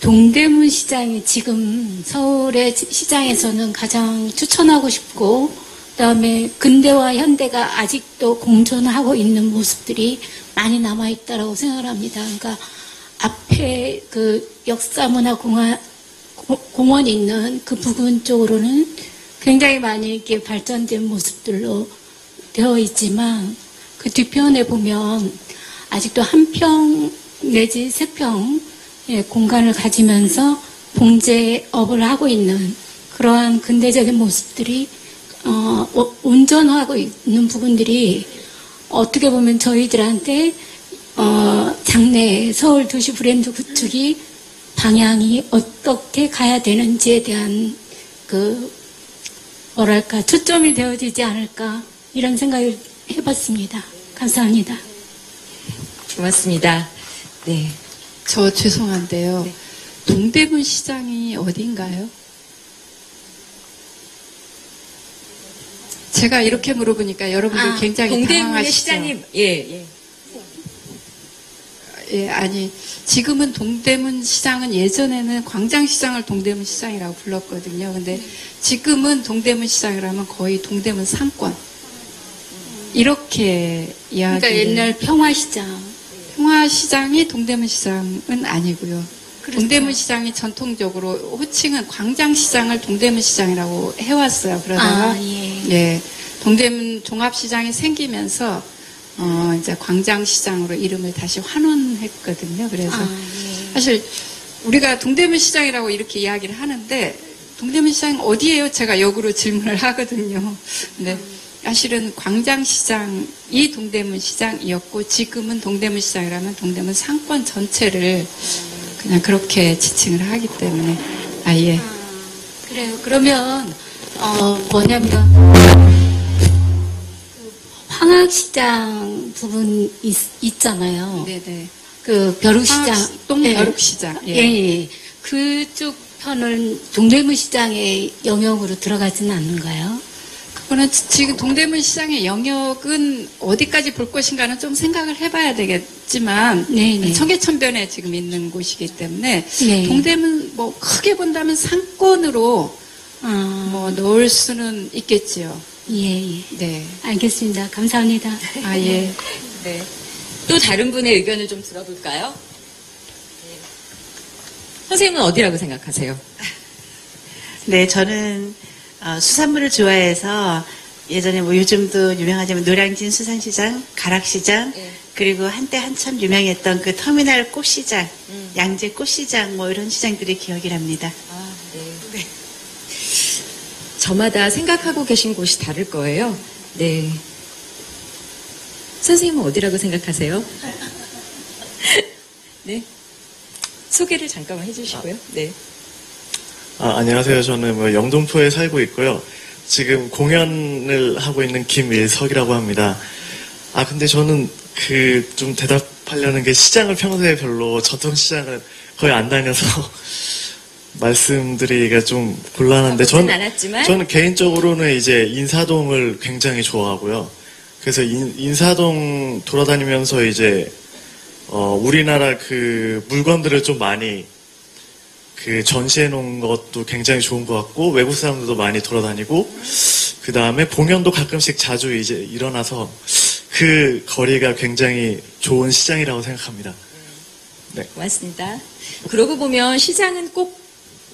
동대문 시장이 지금 서울의 시장에서는 가장 추천하고 싶고, 그다음에 근대와 현대가 아직도 공존하고 있는 모습들이 많이 남아있다라고 생각을 합니다. 그러니까 앞에 그 역사문화공원이 있는 그 부분 쪽으로는 굉장히 많이 이렇게 발전된 모습들로 되어 있지만 그 뒤편에 보면 아직도 한 평 내지 세 평의 공간을 가지면서 봉제업을 하고 있는 그러한 근대적인 모습들이 온전하고 있는 부분들이 어떻게 보면 저희들한테 장래의 서울 도시 브랜드 구축이 방향이 어떻게 가야 되는지에 대한 초점이 되어지지 않을까 이런 생각을 해봤습니다. 감사합니다. 고맙습니다. 네. 저 죄송한데요. 네. 동대문 시장이 어딘가요? 제가 이렇게 물어보니까 여러분들 굉장히 동대문의 당황하시죠. 시장이 예. 예, 아니 지금은 동대문 시장은 예전에는 광장시장을 동대문 시장이라고 불렀거든요. 근데 지금은 동대문 시장이라면 거의 동대문 상권 이렇게 이야기. 그러니까 옛날 평화시장이 동대문 시장은 아니고요. 그렇죠. 동대문 시장이 전통적으로 호칭은 광장시장을 동대문 시장이라고 해왔어요. 그러다가 예, 동대문 종합시장이 생기면서 이제 광장시장으로 이름을 다시 환원했거든요. 그래서 사실 우리가 동대문 시장이라고 이렇게 이야기를 하는데 동대문 시장이 어디예요? 제가 역으로 질문을 하거든요. 근데 사실은 광장시장이 동대문 시장이었고 지금은 동대문 시장이라면 동대문 상권 전체를 그냥 그렇게 지칭을 하기 때문에 아예. 그래요. 그러면 뭐냐면 황학시장 부분 있잖아요. 네네. 그 벼룩시장, 똥벼룩시장. 예. 그쪽 편은 동대문 시장의 영역으로 들어가지는 않는가요? 그거는 지금 동대문 시장의 영역은 어디까지 볼 것인가는 좀 생각을 해봐야 되겠지만 네네. 청계천변에 지금 있는 곳이기 때문에 네. 동대문 뭐 크게 본다면 상권으로 뭐 넣을 수는 있겠지요. 예. 네. 알겠습니다. 감사합니다. 아 예. 네. 또 다른 분의 의견을 좀 들어볼까요? 네. 선생님은 어디라고 생각하세요? 네, 저는 수산물을 좋아해서 예전에 뭐 요즘도 유명하지만 노량진 수산시장, 가락시장, 예. 그리고 한때 한참 유명했던 그 터미널 꽃시장, 양재 꽃시장 뭐 이런 시장들이 기억이 납니다. 아, 네. 저마다 생각하고 계신 곳이 다를 거예요. 네. 선생님은 어디라고 생각하세요? 네. 소개를 잠깐만 해주시고요. 네. 안녕하세요. 저는 영등포에 살고 있고요. 지금 공연을 하고 있는 김일석이라고 합니다. 근데 저는 좀 대답하려는 게 시장을 평소에 별로 전통시장을 거의 안 다녀서 말씀드리기가 좀 곤란한데 저는 개인적으로는 이제 인사동을 굉장히 좋아하고요. 그래서 인사동 돌아다니면서 이제 우리나라 그 물건들을 좀 많이 전시해 놓은 것도 굉장히 좋은 것 같고 외국 사람들도 많이 돌아다니고 그 다음에 공연도 가끔씩 자주 이제 일어나서 그 거리가 굉장히 좋은 시장이라고 생각합니다. 고맙습니다. 그러고 보면 시장은 꼭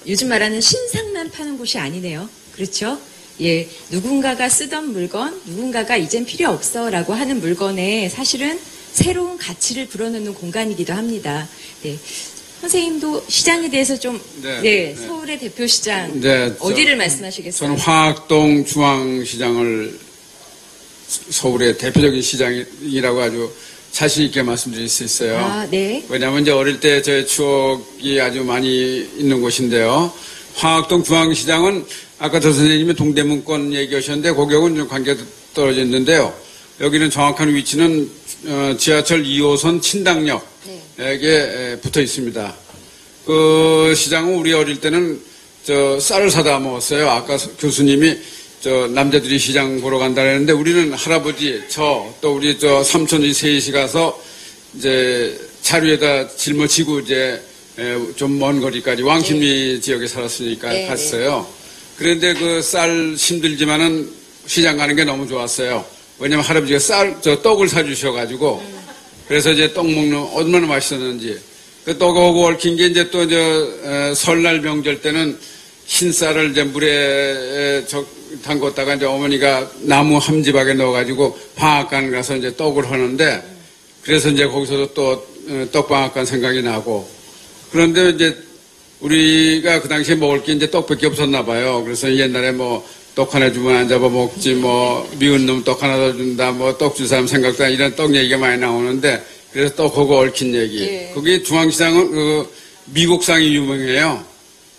요즘 말하는 신상만 파는 곳이 아니네요. 그렇죠? 예, 누군가가 쓰던 물건, 누군가가 이젠 필요 없어라고 하는 물건에 사실은 새로운 가치를 불어넣는 공간이기도 합니다. 네. 선생님도 시장에 대해서 좀, 서울의 대표 시장, 어디를 말씀하시겠어요? 저는 화학동 중앙시장을 서울의 대표적인 시장이라고 아주 자신 있게 말씀드릴 수 있어요. 아, 네. 왜냐하면 이제 어릴 때 저의 추억이 아주 많이 있는 곳인데요. 화학동 중앙시장은 아까 저 선생님이 동대문권 얘기하셨는데 거기하고는 좀 관계가 떨어져 있는데요. 여기는 정확한 위치는 지하철 2호선 친당역에 붙어 있습니다. 그 시장은 우리 어릴 때는 저 쌀을 사다 먹었어요. 아까 교수님이 저 남자들이 시장 보러 간다 그랬는데 우리는 할아버지, 또 우리 저 삼촌이 셋이 가서 이제 자루에다 짊어지고 이제 좀 먼 거리까지 왕십리 지역에 살았으니까 갔어요. 그런데 그 쌀 힘들지만은 시장 가는 게 너무 좋았어요. 왜냐면 할아버지가 떡을 사주셔가지고 그래서 이제 떡 먹는 얼마나 맛있었는지 그 떡하고 얽힌 게 이제 또 설날 명절 때는 흰 쌀을 이제 물에 담궜다가 이제 어머니가 나무 함지박에 넣어가지고 방앗간 가서 이제 떡을 하는데 그래서 이제 거기서도 또 떡방앗간 생각이 나고 그런데 이제 우리가 그 당시에 먹을 게 이제 떡밖에 없었나 봐요. 그래서 옛날에 뭐 떡 하나 주면 안 잡아 먹지 뭐 미운 놈 떡 하나 더 준다 뭐 떡 줄 사람 생각도 안 이런 떡 얘기가 많이 나오는데 그래서 떡하고 얽힌 얘기. 거기 중앙시장은 그 미국상이 유명해요.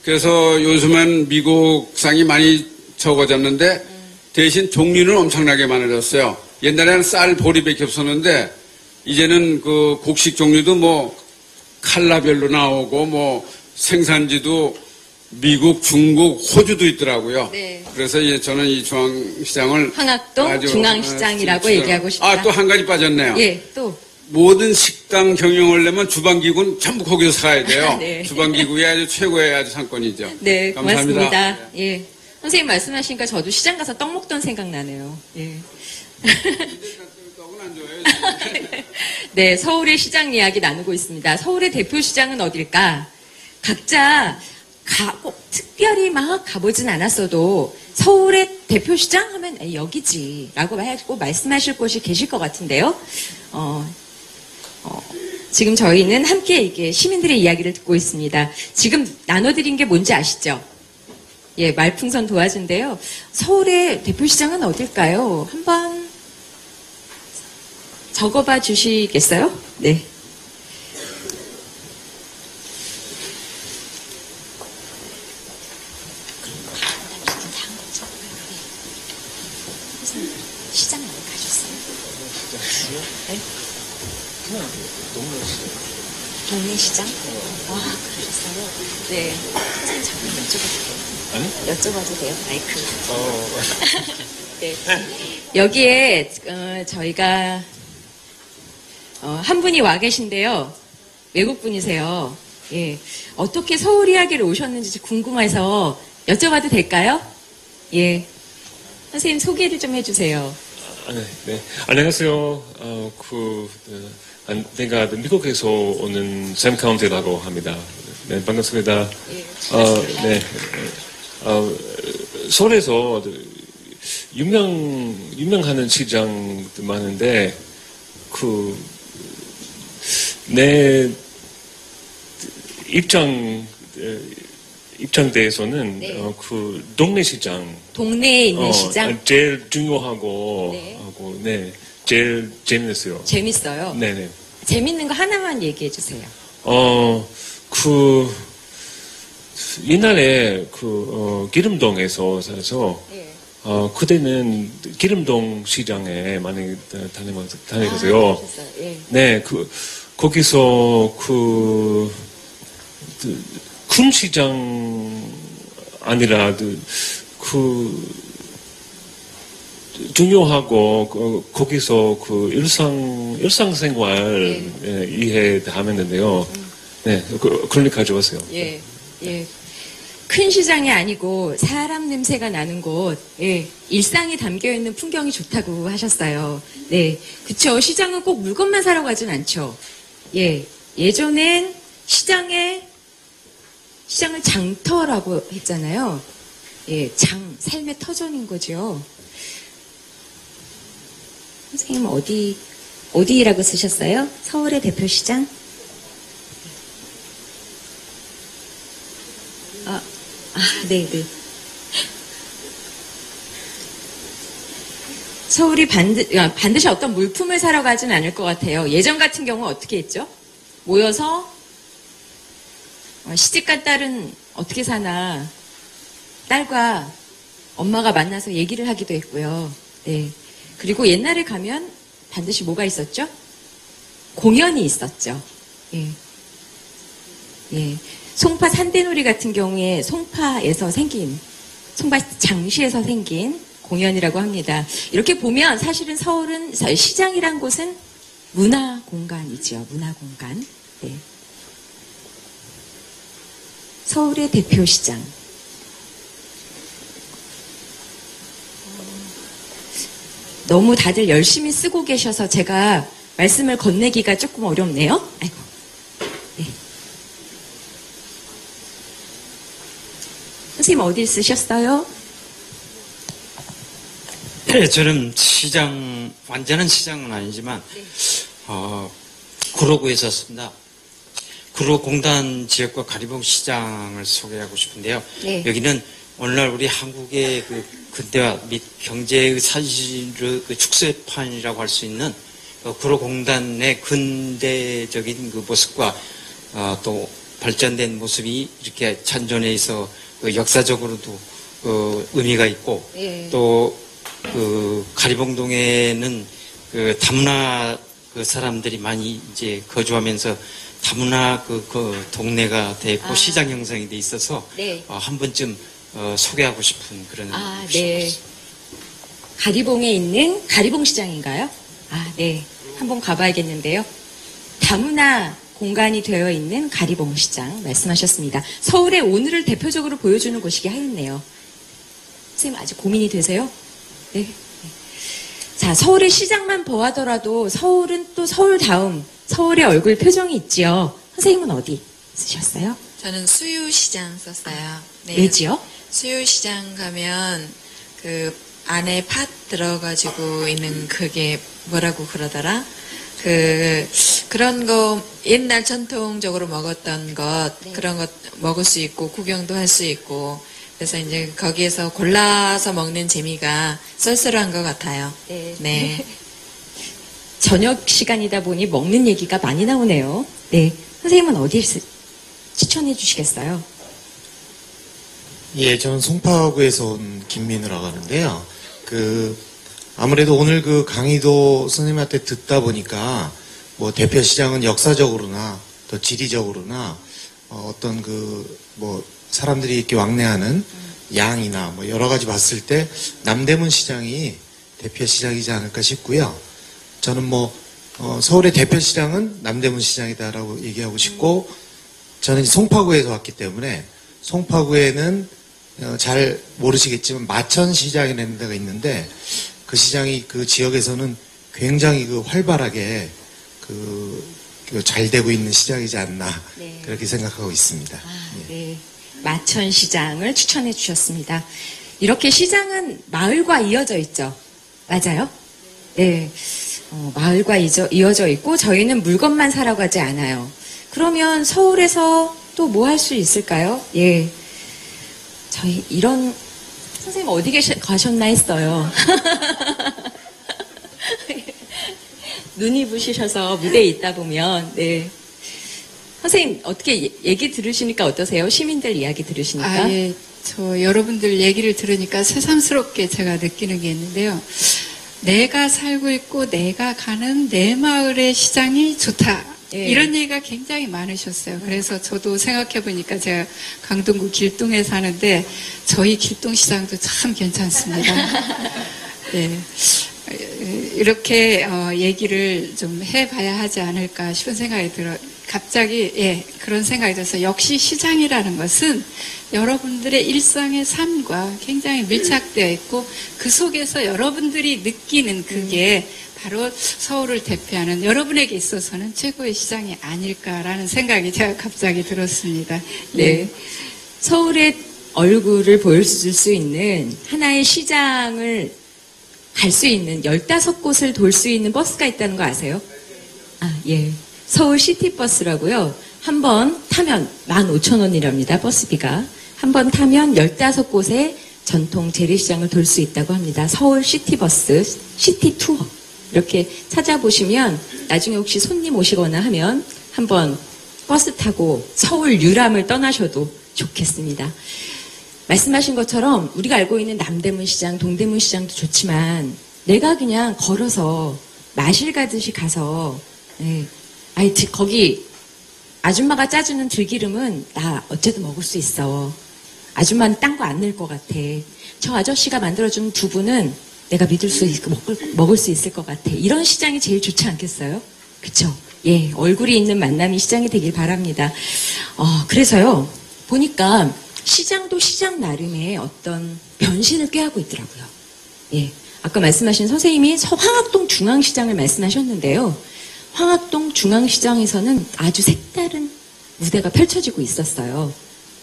그래서 요즘은 미국상이 많이 적어졌는데 대신 종류는 엄청나게 많아졌어요. 옛날에는 쌀 보리밖에 없었는데 이제는 그 곡식 종류도 뭐 칼라별로 나오고 뭐 생산지도 미국, 중국, 호주도 있더라고요. 네. 그래서 저는 이 중앙시장을 황학동 중앙시장이라고 얘기하고 싶다. 아, 또 한 가지 빠졌네요. 예, 또. 모든 식당 경영을 내면 주방기구는 전부 거기서 사야 돼요. 네. 주방기구의 아주 최고의 아주 상권이죠. 네, 감사합니다. 고맙습니다. 예. 선생님 말씀하시니까 저도 시장 가서 떡 먹던 생각 나네요. 예. 떡은 안 좋아해요. 네, 서울의 시장 이야기 나누고 있습니다. 서울의 대표 시장은 어딜까? 각자 꼭 특별히 막 가보진 않았어도 서울의 대표 시장 하면 여기지라고 하고 말씀하실 곳이 계실 것 같은데요. 지금 저희는 함께 이게 시민들의 이야기를 듣고 있습니다. 지금 나눠드린 게 뭔지 아시죠? 예, 말풍선 도와준데요. 서울의 대표 시장은 어딜까요? 한번 적어봐 주시겠어요? 네. 시장 많이 가셨어요? 네? 동네 시장? 아, 그러셨어요? 네. 선생님 잠깐 여쭤봐도 돼요? 마이크. 네. 여기에 저희가 한 분이 와 계신데요. 외국 분이세요. 예. 어떻게 서울 이야기를 오셨는지 궁금해서 여쭤봐도 될까요? 예. 선생님 소개를 좀 해주세요. 네. 안녕하세요. 내가 미국에서 오는 샘 카운티라고 합니다. 네, 반갑습니다. 예, 네. 서울에서 유명하는 시장도 많은데, 내 입장대에서는 네. 동네 시장. 동네에 있는 시장? 제일 중요하고, 네. 제일 재밌어요. 재밌어요? 네네. 재밌는 거 하나만 얘기해 주세요. 옛날에 기름동에서 살아서, 예. 그때는 기름동 시장에 많이 다니면서요. 그러셨어요. 예. 네, 거기서 큰 시장 아니라 중요하고 거기서 일상생활 이해하면 되는데요. 네, 그러니 가져왔어요. 예, 예. 큰 시장이 아니고 사람 냄새가 나는 곳, 예, 일상이 담겨있는 풍경이 좋다고 하셨어요. 네, 그쵸. 시장은 꼭 물건만 사러 가진 않죠. 예, 예전엔 시장을 장터라고 했잖아요. 예, 삶의 터전인 거죠. 선생님 어디라고 쓰셨어요? 서울의 대표시장? 네네. 서울이 반드시 어떤 물품을 사러 가진 않을 것 같아요. 예전 같은 경우 어떻게 했죠? 모여서 시집간 딸은 어떻게 사나 딸과 엄마가 만나서 얘기를 하기도 했고요. 네. 그리고 옛날에 가면 반드시 뭐가 있었죠? 공연이 있었죠. 예. 예. 송파 산대놀이 같은 경우에 송파 장시에서 생긴 공연이라고 합니다. 이렇게 보면 사실은 서울은 시장이란 곳은 문화 공간이죠. 문화 공간. 네. 서울의 대표시장. 너무 다들 열심히 쓰고 계셔서 제가 말씀을 건네기가 조금 어렵네요. 아이고. 네. 선생님 어디 쓰셨어요? 네, 저는 완전한 시장은 아니지만, 구로구에 있었습니다. 구로공단 지역과 가리봉 시장을 소개하고 싶은데요. 네. 여기는 오늘날 우리 한국의 그 근대화 및 경제의 사실을 축소판이라고 할 수 있는 구로공단의 근대적인 그 모습과 또 발전된 모습이 이렇게 잔존해 있어 역사적으로도 의미가 있고 네. 또 가리봉동에는 그 다문화 사람들이 많이 이제 거주하면서 다문화 그 동네가 돼 있고 시장 형성이 돼 있어서 네. 한 번쯤 소개하고 싶은 그런 네. 가리봉에 있는 가리봉시장인가요? 네. 한번 가봐야겠는데요. 다문화 공간이 되어 있는 가리봉시장 말씀하셨습니다. 서울의 오늘을 대표적으로 보여주는 곳이긴 하겠네요. 선생님 아직 고민이 되세요? 네. 자, 서울의 시장만 보아더라도 서울은 또 서울다움 서울의 얼굴 표정이 있지요. 선생님은 어디 쓰셨어요? 저는 수유시장 썼어요. 네. 왜지요? 수유시장 가면 그 안에 팥 들어가지고 있는 그게 뭐라고 그러더라? 그런 거 옛날 전통적으로 먹었던 것 네. 그런 것 먹을 수 있고 구경도 할 수 있고 그래서 이제 거기에서 골라서 먹는 재미가 쏠쏠한 것 같아요. 네. 네. 저녁 시간이다 보니 먹는 얘기가 많이 나오네요. 네. 선생님은 어디 추천해 주시겠어요? 예, 저는 송파구에서 온 김민우라고 하는데요. 아무래도 오늘 그 강의도 선생님한테 듣다 보니까 뭐 대표시장은 역사적으로나 또 지리적으로나 어떤 사람들이 이렇게 왕래하는 양이나 뭐 여러 가지 봤을 때 남대문 시장이 대표시장이지 않을까 싶고요. 저는 서울의 대표시장은 남대문 시장이다라고 얘기하고 싶고, 저는 송파구에서 왔기 때문에 송파구에는 잘 모르시겠지만 마천시장이라는 데가 있는데 그 시장이 그 지역에서는 굉장히 활발하게 잘 되고 있는 시장이지 않나 네. 그렇게 생각하고 있습니다. 네. 마천시장을 추천해 주셨습니다. 이렇게 시장은 마을과 이어져 있죠. 맞아요? 네. 마을과 이어져 있고 저희는 물건만 사러 가지 않아요. 그러면 서울에서 또 뭐 할 수 있을까요? 예. 저희 선생님 어디 가셨나 했어요. 눈이 부시셔서 무대에 있다 보면, 네. 선생님, 어떻게 얘기 들으시니까 어떠세요? 시민들 이야기 들으시니까? 예. 여러분들 얘기를 들으니까 새삼스럽게 제가 느끼는 게 있는데요. 내가 살고 있고 내가 가는 내 마을의 시장이 좋다. 예. 이런 얘기가 굉장히 많으셨어요. 그래서 저도 생각해보니까 제가 강동구 길동에 사는데 저희 길동시장도 참 괜찮습니다. 네. 이렇게 얘기를 좀 해봐야 하지 않을까 싶은 생각이 갑자기 그런 생각이 들어서 역시 시장이라는 것은 여러분들의 일상의 삶과 굉장히 밀착되어 있고 그 속에서 여러분들이 느끼는 그게 바로 서울을 대표하는 여러분에게 있어서는 최고의 시장이 아닐까라는 생각이 제가 갑자기 들었습니다. 네. 서울의 얼굴을 보여줄 수 있는 하나의 시장을 갈 수 있는 15곳을 돌 수 있는 버스가 있다는 거 아세요? 예. 서울 시티버스라고요. 한 번 타면 15,000원이랍니다. 버스비가. 한 번 타면 15곳의 전통 재래시장을 돌 수 있다고 합니다. 서울 시티버스, 시티투어. 이렇게 찾아보시면 나중에 혹시 손님 오시거나 하면 한번 버스 타고 서울 유람을 떠나셔도 좋겠습니다. 말씀하신 것처럼 우리가 알고 있는 남대문 시장, 동대문 시장도 좋지만 내가 그냥 걸어서 마실 가듯이 가서 거기 아줌마가 짜주는 들기름은 나 어째도 먹을 수 있어. 아줌마는 딴 거 안 넣을 것 같아. 저 아저씨가 만들어준 두부는 내가 믿을 수 있고 먹을 수 있을 것 같아. 이런 시장이 제일 좋지 않겠어요? 그쵸? 예, 얼굴이 있는 만남이 시장이 되길 바랍니다. 그래서요, 보니까 시장도 시장 나름의 어떤 변신을 꾀하고 있더라고요. 예, 아까 말씀하신 선생님이 황학동 중앙시장을 말씀하셨는데요. 황학동 중앙시장에서는 아주 색다른 무대가 펼쳐지고 있었어요.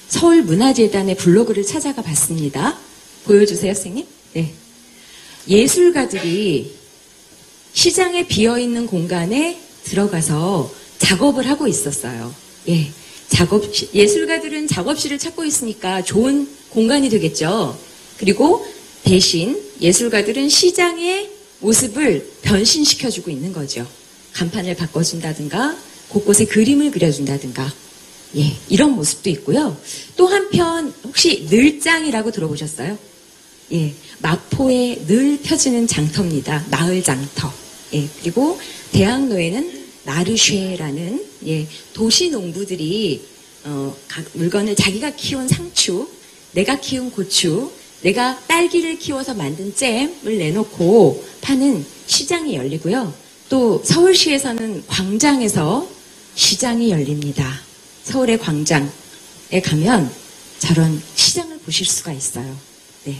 서울문화재단의 블로그를 찾아가 봤습니다. 보여주세요, 선생님. 네. 예술가들이 시장에 비어있는 공간에 들어가서 작업을 하고 있었어요. 예. 예술가들은 작업실을 찾고 있으니까 좋은 공간이 되겠죠. 그리고 대신 예술가들은 시장의 모습을 변신시켜주고 있는 거죠. 간판을 바꿔준다든가, 곳곳에 그림을 그려준다든가, 예, 이런 모습도 있고요. 또 한편, 혹시 늘장이라고 들어보셨어요? 예, 마포에 늘 펴지는 장터입니다. 마을 장터. 예, 그리고 대학로에는 마르쉐라는, 예, 도시 농부들이, 각 물건을 자기가 키운 상추, 내가 키운 고추, 내가 딸기를 키워서 만든 잼을 내놓고 파는 시장이 열리고요. 또 서울시에서는 광장에서 시장이 열립니다. 서울의 광장에 가면 저런 시장을 보실 수가 있어요. 네.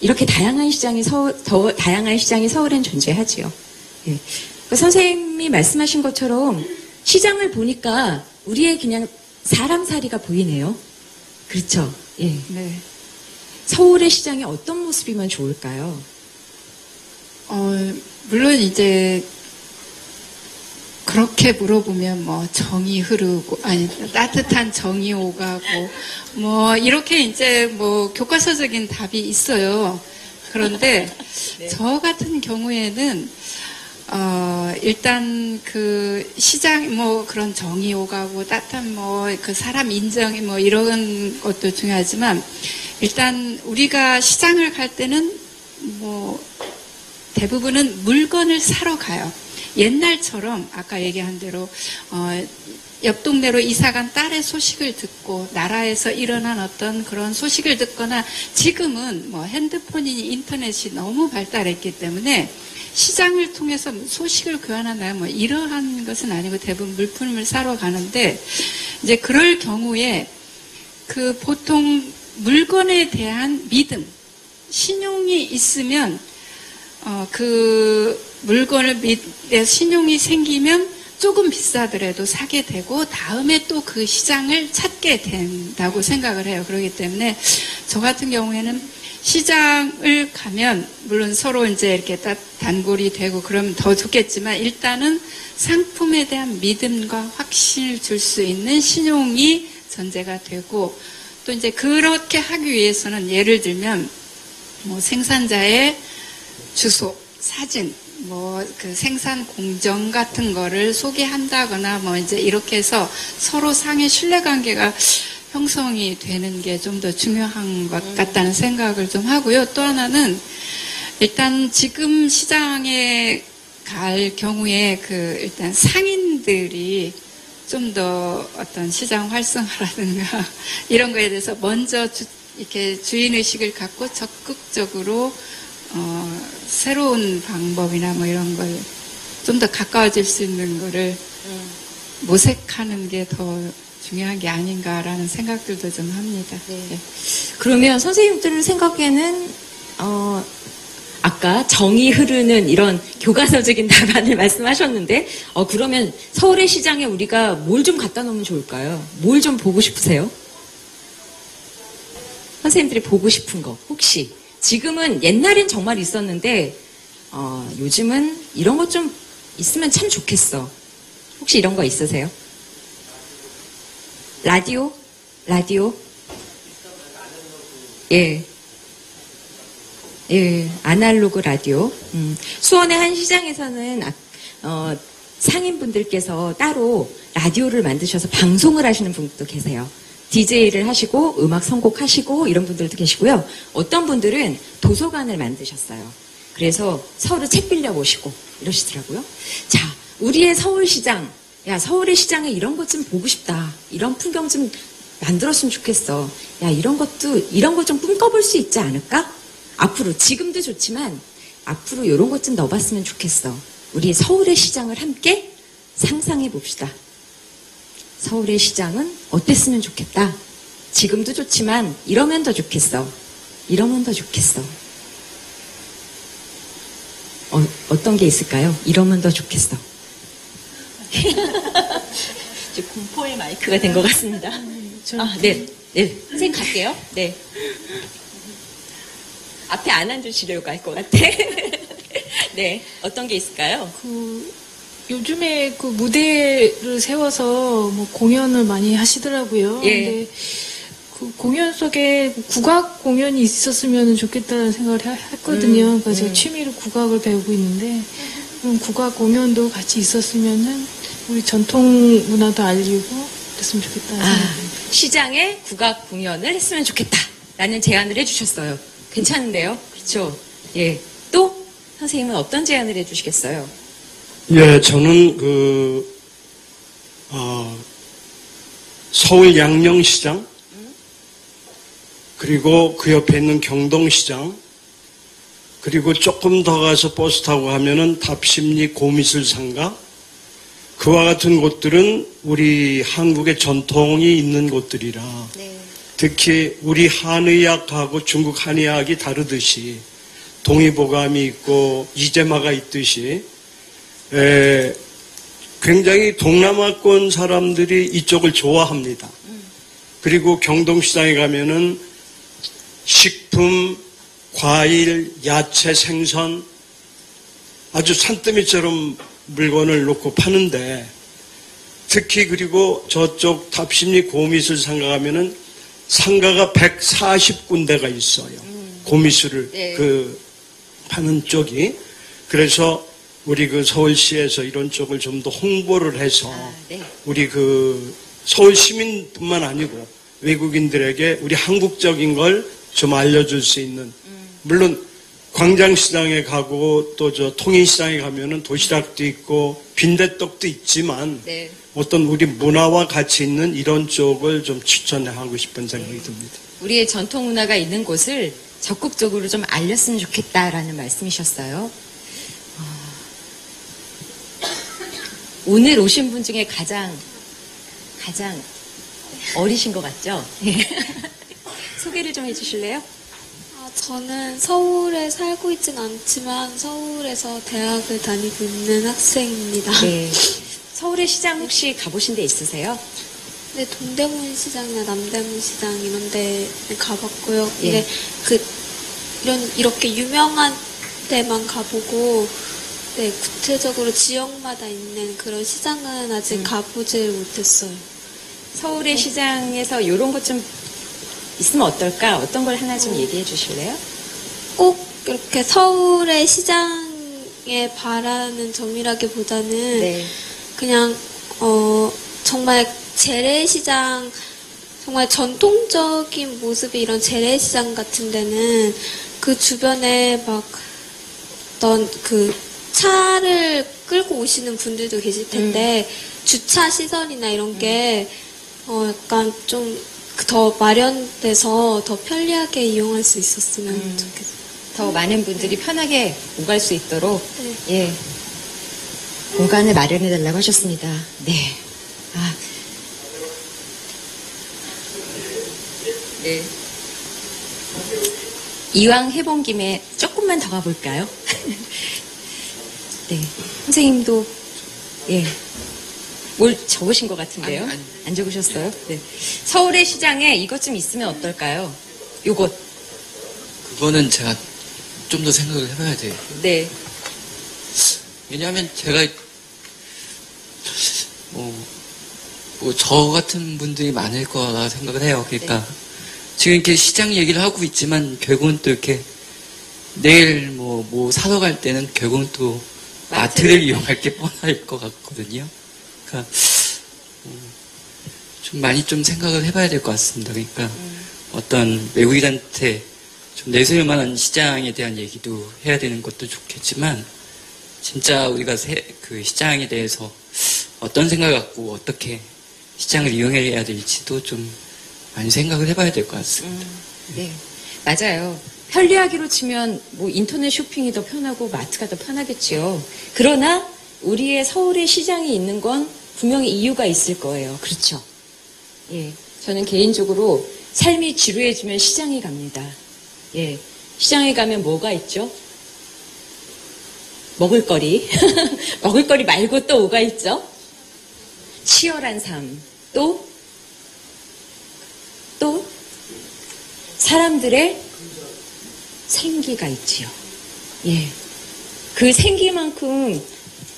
이렇게 다양한 시장이 서울엔 존재하지요. 네. 선생님이 말씀하신 것처럼 시장을 보니까 우리의 그냥 사람살이가 보이네요. 그렇죠? 예. 네. 서울의 시장이 어떤 모습이면 좋을까요? 물론 이제 그렇게 물어보면 뭐 정이 흐르고 따뜻한 정이 오가고 뭐 이렇게 이제 뭐 교과서적인 답이 있어요. 그런데 네. 저 같은 경우에는 일단 그 시장 뭐 그런 정이 오가고 따뜻한 뭐 그 사람 인정이 뭐 이런 것도 중요하지만 일단 우리가 시장을 갈 때는 뭐 대부분은 물건을 사러 가요. 옛날처럼 아까 얘기한 대로 옆 동네로 이사간 딸의 소식을 듣고 나라에서 일어난 어떤 그런 소식을 듣거나 지금은 뭐 핸드폰이니 인터넷이 너무 발달했기 때문에 시장을 통해서 소식을 교환하나 뭐 이러한 것은 아니고 대부분 물품을 사러 가는데 이제 그럴 경우에 그 보통 물건에 대한 믿음, 신용이 있으면 그 물건을 신용이 생기면 조금 비싸더라도 사게 되고 다음에 또 그 시장을 찾게 된다고 생각을 해요. 그렇기 때문에 저 같은 경우에는 시장을 가면 물론 서로 이제 이렇게 단골이 되고 그러면 더 좋겠지만 일단은 상품에 대한 믿음과 확신을 줄 수 있는 신용이 전제가 되고 또 이제 그렇게 하기 위해서는 예를 들면 뭐 생산자의 주소, 사진, 뭐 그 생산 공정 같은 거를 소개한다거나 뭐 이제 이렇게 해서 서로 상의 신뢰관계가 형성이 되는 게 좀 더 중요한 것 같다는 생각을 좀 하고요. 또 하나는 일단 지금 시장에 갈 경우에 그 일단 상인들이 좀 더 어떤 시장 활성화라든가 이런 거에 대해서 먼저 이렇게 주인의식을 갖고 적극적으로 새로운 방법이나 뭐 이런 걸 좀 더 가까워질 수 있는 거를 모색하는 게 더 중요한 게 아닌가라는 생각들도 좀 합니다. 예. 그러면 선생님들 생각에는 아까 정이 흐르는 이런 교과서적인 답안을 말씀하셨는데 그러면 서울의 시장에 우리가 뭘 좀 갖다 놓으면 좋을까요? 뭘 좀 보고 싶으세요? 선생님들이 보고 싶은 거 혹시 지금은 옛날엔 정말 있었는데 요즘은 이런 것 좀 있으면 참 좋겠어. 혹시 이런 거 있으세요? 라디오? 예. 예, 아날로그 라디오. 수원의 한 시장에서는 상인분들께서 따로 라디오를 만드셔서 방송을 하시는 분도 계세요. DJ를 하시고 음악 선곡하시고 이런 분들도 계시고요. 어떤 분들은 도서관을 만드셨어요. 그래서 서로 책 빌려보시고 이러시더라고요. 자, 우리의 서울시장. 야, 서울의 시장에 이런 것 좀 보고 싶다. 이런 풍경 좀 만들었으면 좋겠어. 야, 이런 거 좀 꿈꿔볼 수 있지 않을까? 앞으로, 지금도 좋지만, 앞으로 이런 것 좀 넣어봤으면 좋겠어. 우리 서울의 시장을 함께 상상해 봅시다. 서울의 시장은 어땠으면 좋겠다. 지금도 좋지만, 이러면 더 좋겠어. 이러면 더 좋겠어. 어떤 게 있을까요? 이러면 더 좋겠어. 이제 공포의 마이크가 된 것 같습니다. 네. 선생님 갈게요. 네. 앞에 안 앉으시려고 할 것 같아. 네. 어떤 게 있을까요? 요즘에 그 무대를 세워서 뭐 공연을 많이 하시더라고요. 예. 근데 그 공연 속에 국악 공연이 있었으면 좋겠다는 생각을 했거든요. 그래서 제가 취미로 국악을 배우고 있는데, 그럼 국악 공연도 같이 있었으면은 우리 전통 문화도 알리고 그랬으면 좋겠다는 생각입니다. 시장에 국악 공연을 했으면 좋겠다라는 제안을 해주셨어요. 괜찮은데요? 그렇죠? 예. 또 선생님은 어떤 제안을 해주시겠어요? 예, 저는 서울 양령시장, 그리고 그 옆에 있는 경동시장, 그리고 조금 더 가서 버스 타고 가면은 답심리 고미술상가, 그와 같은 곳들은 우리 한국의 전통이 있는 곳들이라, 특히 우리 한의학하고 중국 한의학이 다르듯이 동의보감이 있고 이재마가 있듯이 굉장히 동남아권 사람들이 이쪽을 좋아합니다. 그리고 경동시장에 가면은 식품, 과일, 야채, 생선 아주 산더미처럼 물건을 놓고 파는데, 특히 그리고 저쪽 답심리 고미술상가 가면은 상가가 140군데가 있어요. 고미술을 파는 쪽이. 그래서 우리 서울시에서 이런 쪽을 좀 더 홍보를 해서 우리 서울 시민뿐만 아니고 외국인들에게 우리 한국적인 걸 좀 알려줄 수 있는, 물론 광장시장에 가고 또 통인시장에 가면은 도시락도 있고 빈대떡도 있지만 어떤 우리 문화와 같이 있는 이런 쪽을 좀 추천하고 싶은 생각이 듭니다. 우리의 전통 문화가 있는 곳을 적극적으로 좀 알렸으면 좋겠다라는 말씀이셨어요. 오늘 오신 분 중에 가장 어리신 것 같죠? 소개를 좀 해주실래요? 저는 서울에 살고 있진 않지만 서울에서 대학을 다니고 있는 학생입니다. 네. 서울의 시장 혹시 가보신 데 있으세요? 네, 동대문 시장이나 남대문 시장 이런 데 가봤고요. 근데 이렇게 유명한 데만 가보고, 네, 구체적으로 지역마다 있는 그런 시장은 아직 가보질 못했어요. 서울의 시장에서 이런 것 좀 있으면 어떨까? 어떤 걸 하나 좀 얘기해 주실래요? 꼭 이렇게 서울의 시장에 바라는 점이라기보다는 그냥 정말 재래시장, 정말 전통적인 모습의 이런 재래시장 같은 데는 그 주변에 막 어떤 차를 끌고 오시는 분들도 계실 텐데 주차 시설이나 이런 게 약간 좀 더 마련돼서 더 편리하게 이용할 수 있었으면 좋겠어요. 더 많은 분들이 편하게 오갈 수 있도록 공간을 마련해 달라고 하셨습니다. 네. 네. 이왕 해본 김에 조금만 더 가볼까요? 네. 선생님도, 예. 뭘 적으신 것 같은데요? 안 적으셨어요? 네. 서울의 시장에 이것 좀 있으면 어떨까요? 요것. 그거는 제가 좀 더 생각을 해봐야 돼요. 네. 왜냐하면 제가 저 같은 분들이 많을 거라 생각을 해요. 그러니까 지금 이렇게 시장 얘기를 하고 있지만 결국은 또 이렇게 내일 뭐 사러 갈 때는 결국은 또 마트를 이용할 게 뻔할 것 같거든요. 그러니까 좀 많이 좀 생각을 해봐야 될 것 같습니다. 그러니까 어떤 외국인한테 좀 내세울 만한 시장에 대한 얘기도 해야 되는 것도 좋겠지만 진짜 우리가 그 시장에 대해서 어떤 생각을 갖고 어떻게 시장을 이용해야 될지도 좀 많이 생각을 해봐야 될 것 같습니다. 네, 맞아요. 편리하기로 치면 뭐 인터넷 쇼핑이 더 편하고 마트가 더 편하겠지요. 그러나 우리의 서울의 시장이 있는 건 분명히 이유가 있을 거예요. 그렇죠? 예, 저는 개인적으로 삶이 지루해지면 시장에 갑니다. 예, 시장에 가면 뭐가 있죠? 먹을거리. 먹을거리 말고 또 뭐가 있죠? 치열한 삶. 또 사람들의 생기가 있지요. 예. 그 생기만큼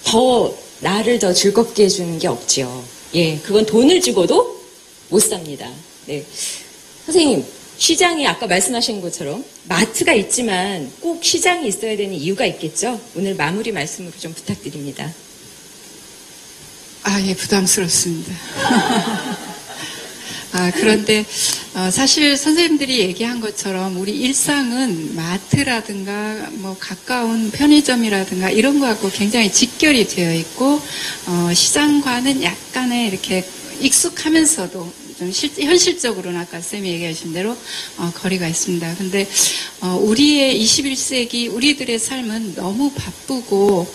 더 나를 더 즐겁게 해주는 게 없지요. 예. 그건 돈을 주고도 못 삽니다. 네. 선생님, 시장이 아까 말씀하신 것처럼 마트가 있지만 꼭 시장이 있어야 되는 이유가 있겠죠? 오늘 마무리 말씀으로 좀 부탁드립니다. 예, 부담스럽습니다. 그런데 사실 선생님들이 얘기한 것처럼 우리 일상은 마트라든가 뭐 가까운 편의점이라든가 이런 거하고 굉장히 직결이 되어 있고 시장과는 약간의 이렇게 익숙하면서도 좀 현실적으로는 아까 쌤이 얘기하신 대로 거리가 있습니다. 근데 우리의 21세기 우리들의 삶은 너무 바쁘고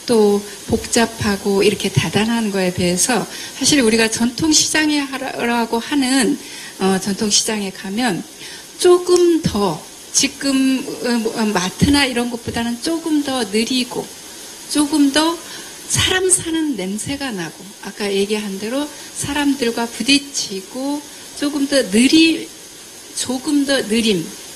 또 복잡하고 이렇게 다단한 거에 비해서 사실 우리가 전통시장이라고 하는 전통시장에 가면 조금 더 지금 마트나 이런 것보다는 조금 더 느리고 조금 더 사람 사는 냄새가 나고 아까 얘기한 대로 사람들과 부딪히고 조금 더 느림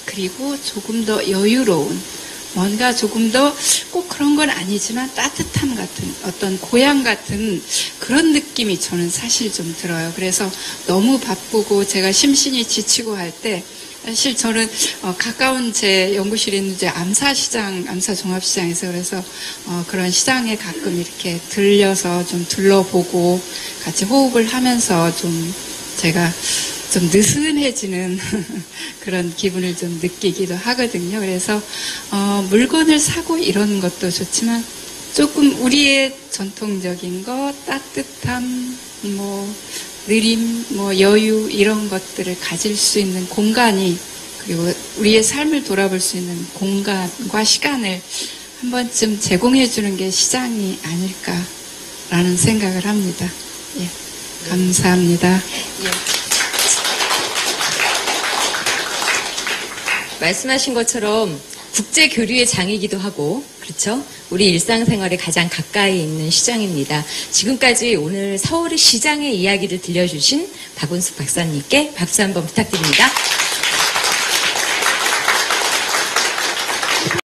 그리고 조금 더 여유로운 뭔가 조금 더 꼭 그런 건 아니지만 따뜻함 같은 어떤 고향 같은 그런 느낌이 저는 사실 좀 들어요. 그래서 너무 바쁘고 제가 심신이 지치고 할 때 사실 저는 가까운 제 연구실에 있는 이제 암사종합시장에서 그래서 그런 시장에 가끔 이렇게 들려서 좀 둘러보고 같이 호흡을 하면서 좀 제가 좀 느슨해지는 그런 기분을 좀 느끼기도 하거든요. 그래서 물건을 사고 이러는 것도 좋지만 조금 우리의 전통적인 것, 따뜻함, 뭐 느림, 뭐 여유 이런 것들을 가질 수 있는 공간이 그리고 우리의 삶을 돌아볼 수 있는 공간과 시간을 한 번쯤 제공해 주는 게 시장이 아닐까라는 생각을 합니다. 예, 감사합니다. 예. 말씀하신 것처럼 국제 교류의 장이기도 하고 그렇죠? 우리 일상생활에 가장 가까이 있는 시장입니다. 지금까지 오늘 서울의 시장의 이야기를 들려주신 박은숙 박사님께 박수 한번 부탁드립니다.